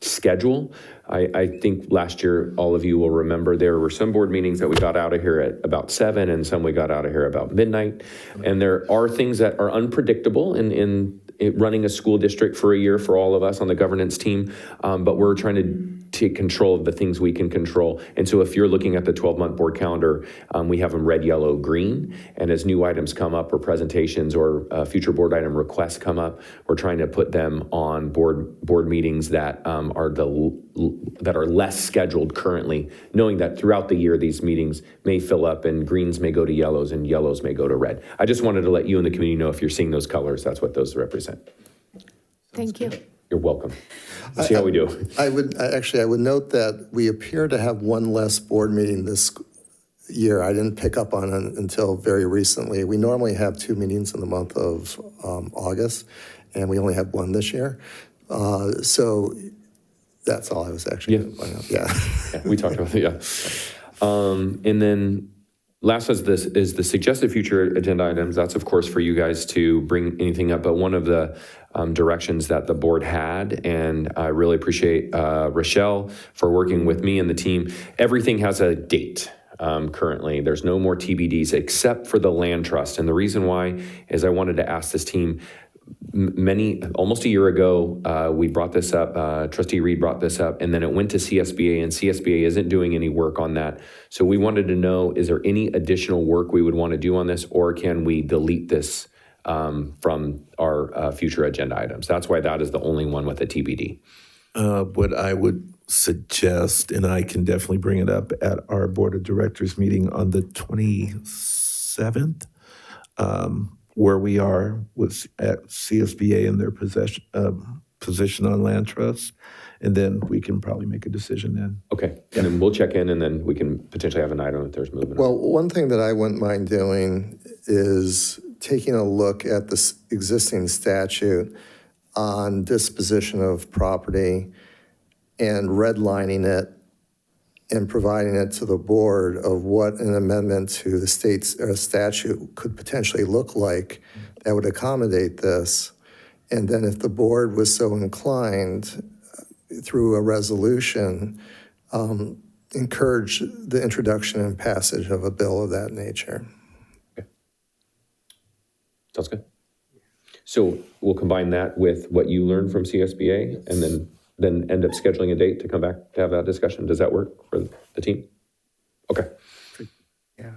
schedule. I think last year, all of you will remember, there were some board meetings that we got out of here at about 7 and some we got out of here about midnight. And there are things that are unpredictable in running a school district for a year for all of us on the governance team, but we're trying to take control of the things we can control. And so if you're looking at the 12-month board calendar, we have them red, yellow, green. And as new items come up or presentations or future board item requests come up, we're trying to put them on board meetings that are less scheduled currently, knowing that throughout the year, these meetings may fill up and greens may go to yellows and yellows may go to red. I just wanted to let you and the community know if you're seeing those colors, that's what those represent. Thank you. You're welcome. Let's see how we do. I would note that we appear to have one less board meeting this year. I didn't pick up on it until very recently. We normally have 2 meetings in the month of August, and we only have one this year. So that's all I was actually going to point out. Yeah. We talked about it, yeah. And then last is the suggested future agenda items. That's, of course, for you guys to bring anything up. But one of the directions that the board had, and I really appreciate Rochelle for working with me and the team. Everything has a date currently. There's no more TBDs except for the land trust. And the reason why is I wanted to ask this team, almost a year ago, we brought this up, Trustee Reed brought this up, and then it went to CSBA, and CSBA isn't doing any work on that. So we wanted to know, is there any additional work we would want to do on this, or can we delete this from our future agenda items? That's why that is the only one with a TBD. What I would suggest, and I can definitely bring it up at our Board of Directors meeting on the 27th, where we are with at CSBA and their position on land trust, and then we can probably make a decision then. Okay, and then we'll check in, and then we can potentially have an item if there's movement. Well, one thing that I wouldn't mind doing is taking a look at this existing statute on disposition of property and redlining it and providing it to the board of what an amendment to the state's statute could potentially look like that would accommodate this. And then if the board was so inclined, through a resolution, encourage the introduction and passage of a bill of that nature. Okay. Sounds good. So we'll combine that with what you learned from CSBA and then end up scheduling a date to come back to have that discussion. Does that work for the team? Okay. Yeah.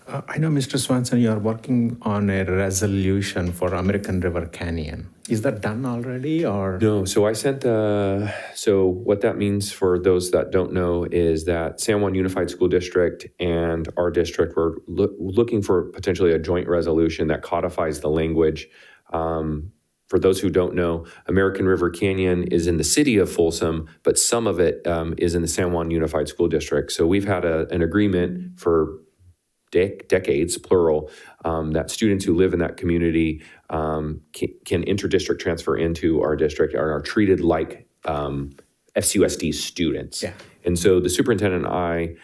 I know, Mr. Swanson, you are working on a resolution for American River Canyon. Is that done already, or? No, so I sent, so what that means for those that don't know is that San Juan Unified School District and our district were looking for potentially a joint resolution that codifies the language. For those who don't know, American River Canyon is in the city of Folsom, but some of it is in the San Juan Unified School District. So we've had an agreement for decades, plural, that students who live in that community can inter-district transfer into our district and are treated like FCUSD students. Yeah. And so the superintendent and I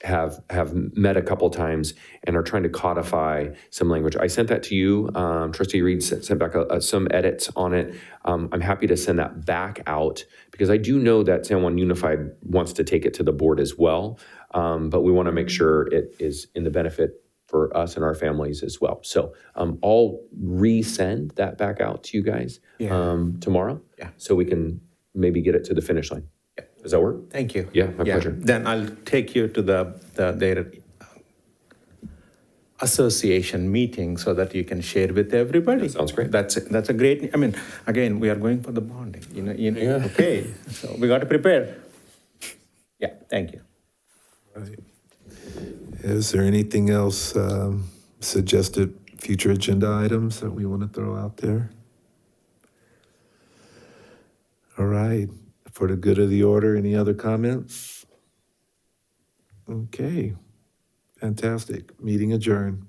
have met a couple times and are trying to codify some language. I sent that to you. Trustee Reed sent back some edits on it. I'm happy to send that back out because I do know that San Juan Unified wants to take it to the board as well. But we want to make sure it is in the benefit for us and our families as well. So I'll resend that back out to you guys tomorrow. Yeah. So we can maybe get it to the finish line. Yeah. Does that work? Thank you. Yeah, my pleasure. Then I'll take you to their association meeting so that you can share with everybody. That sounds great. That's a great, I mean, again, we are going for the bonding, yeah. Okay, so we got to prepare. Yeah, thank you. Right. Is there anything else suggested future agenda items that we want to throw out there? All right. For the good of the order, any other comments? Okay. Fantastic. Meeting adjourned.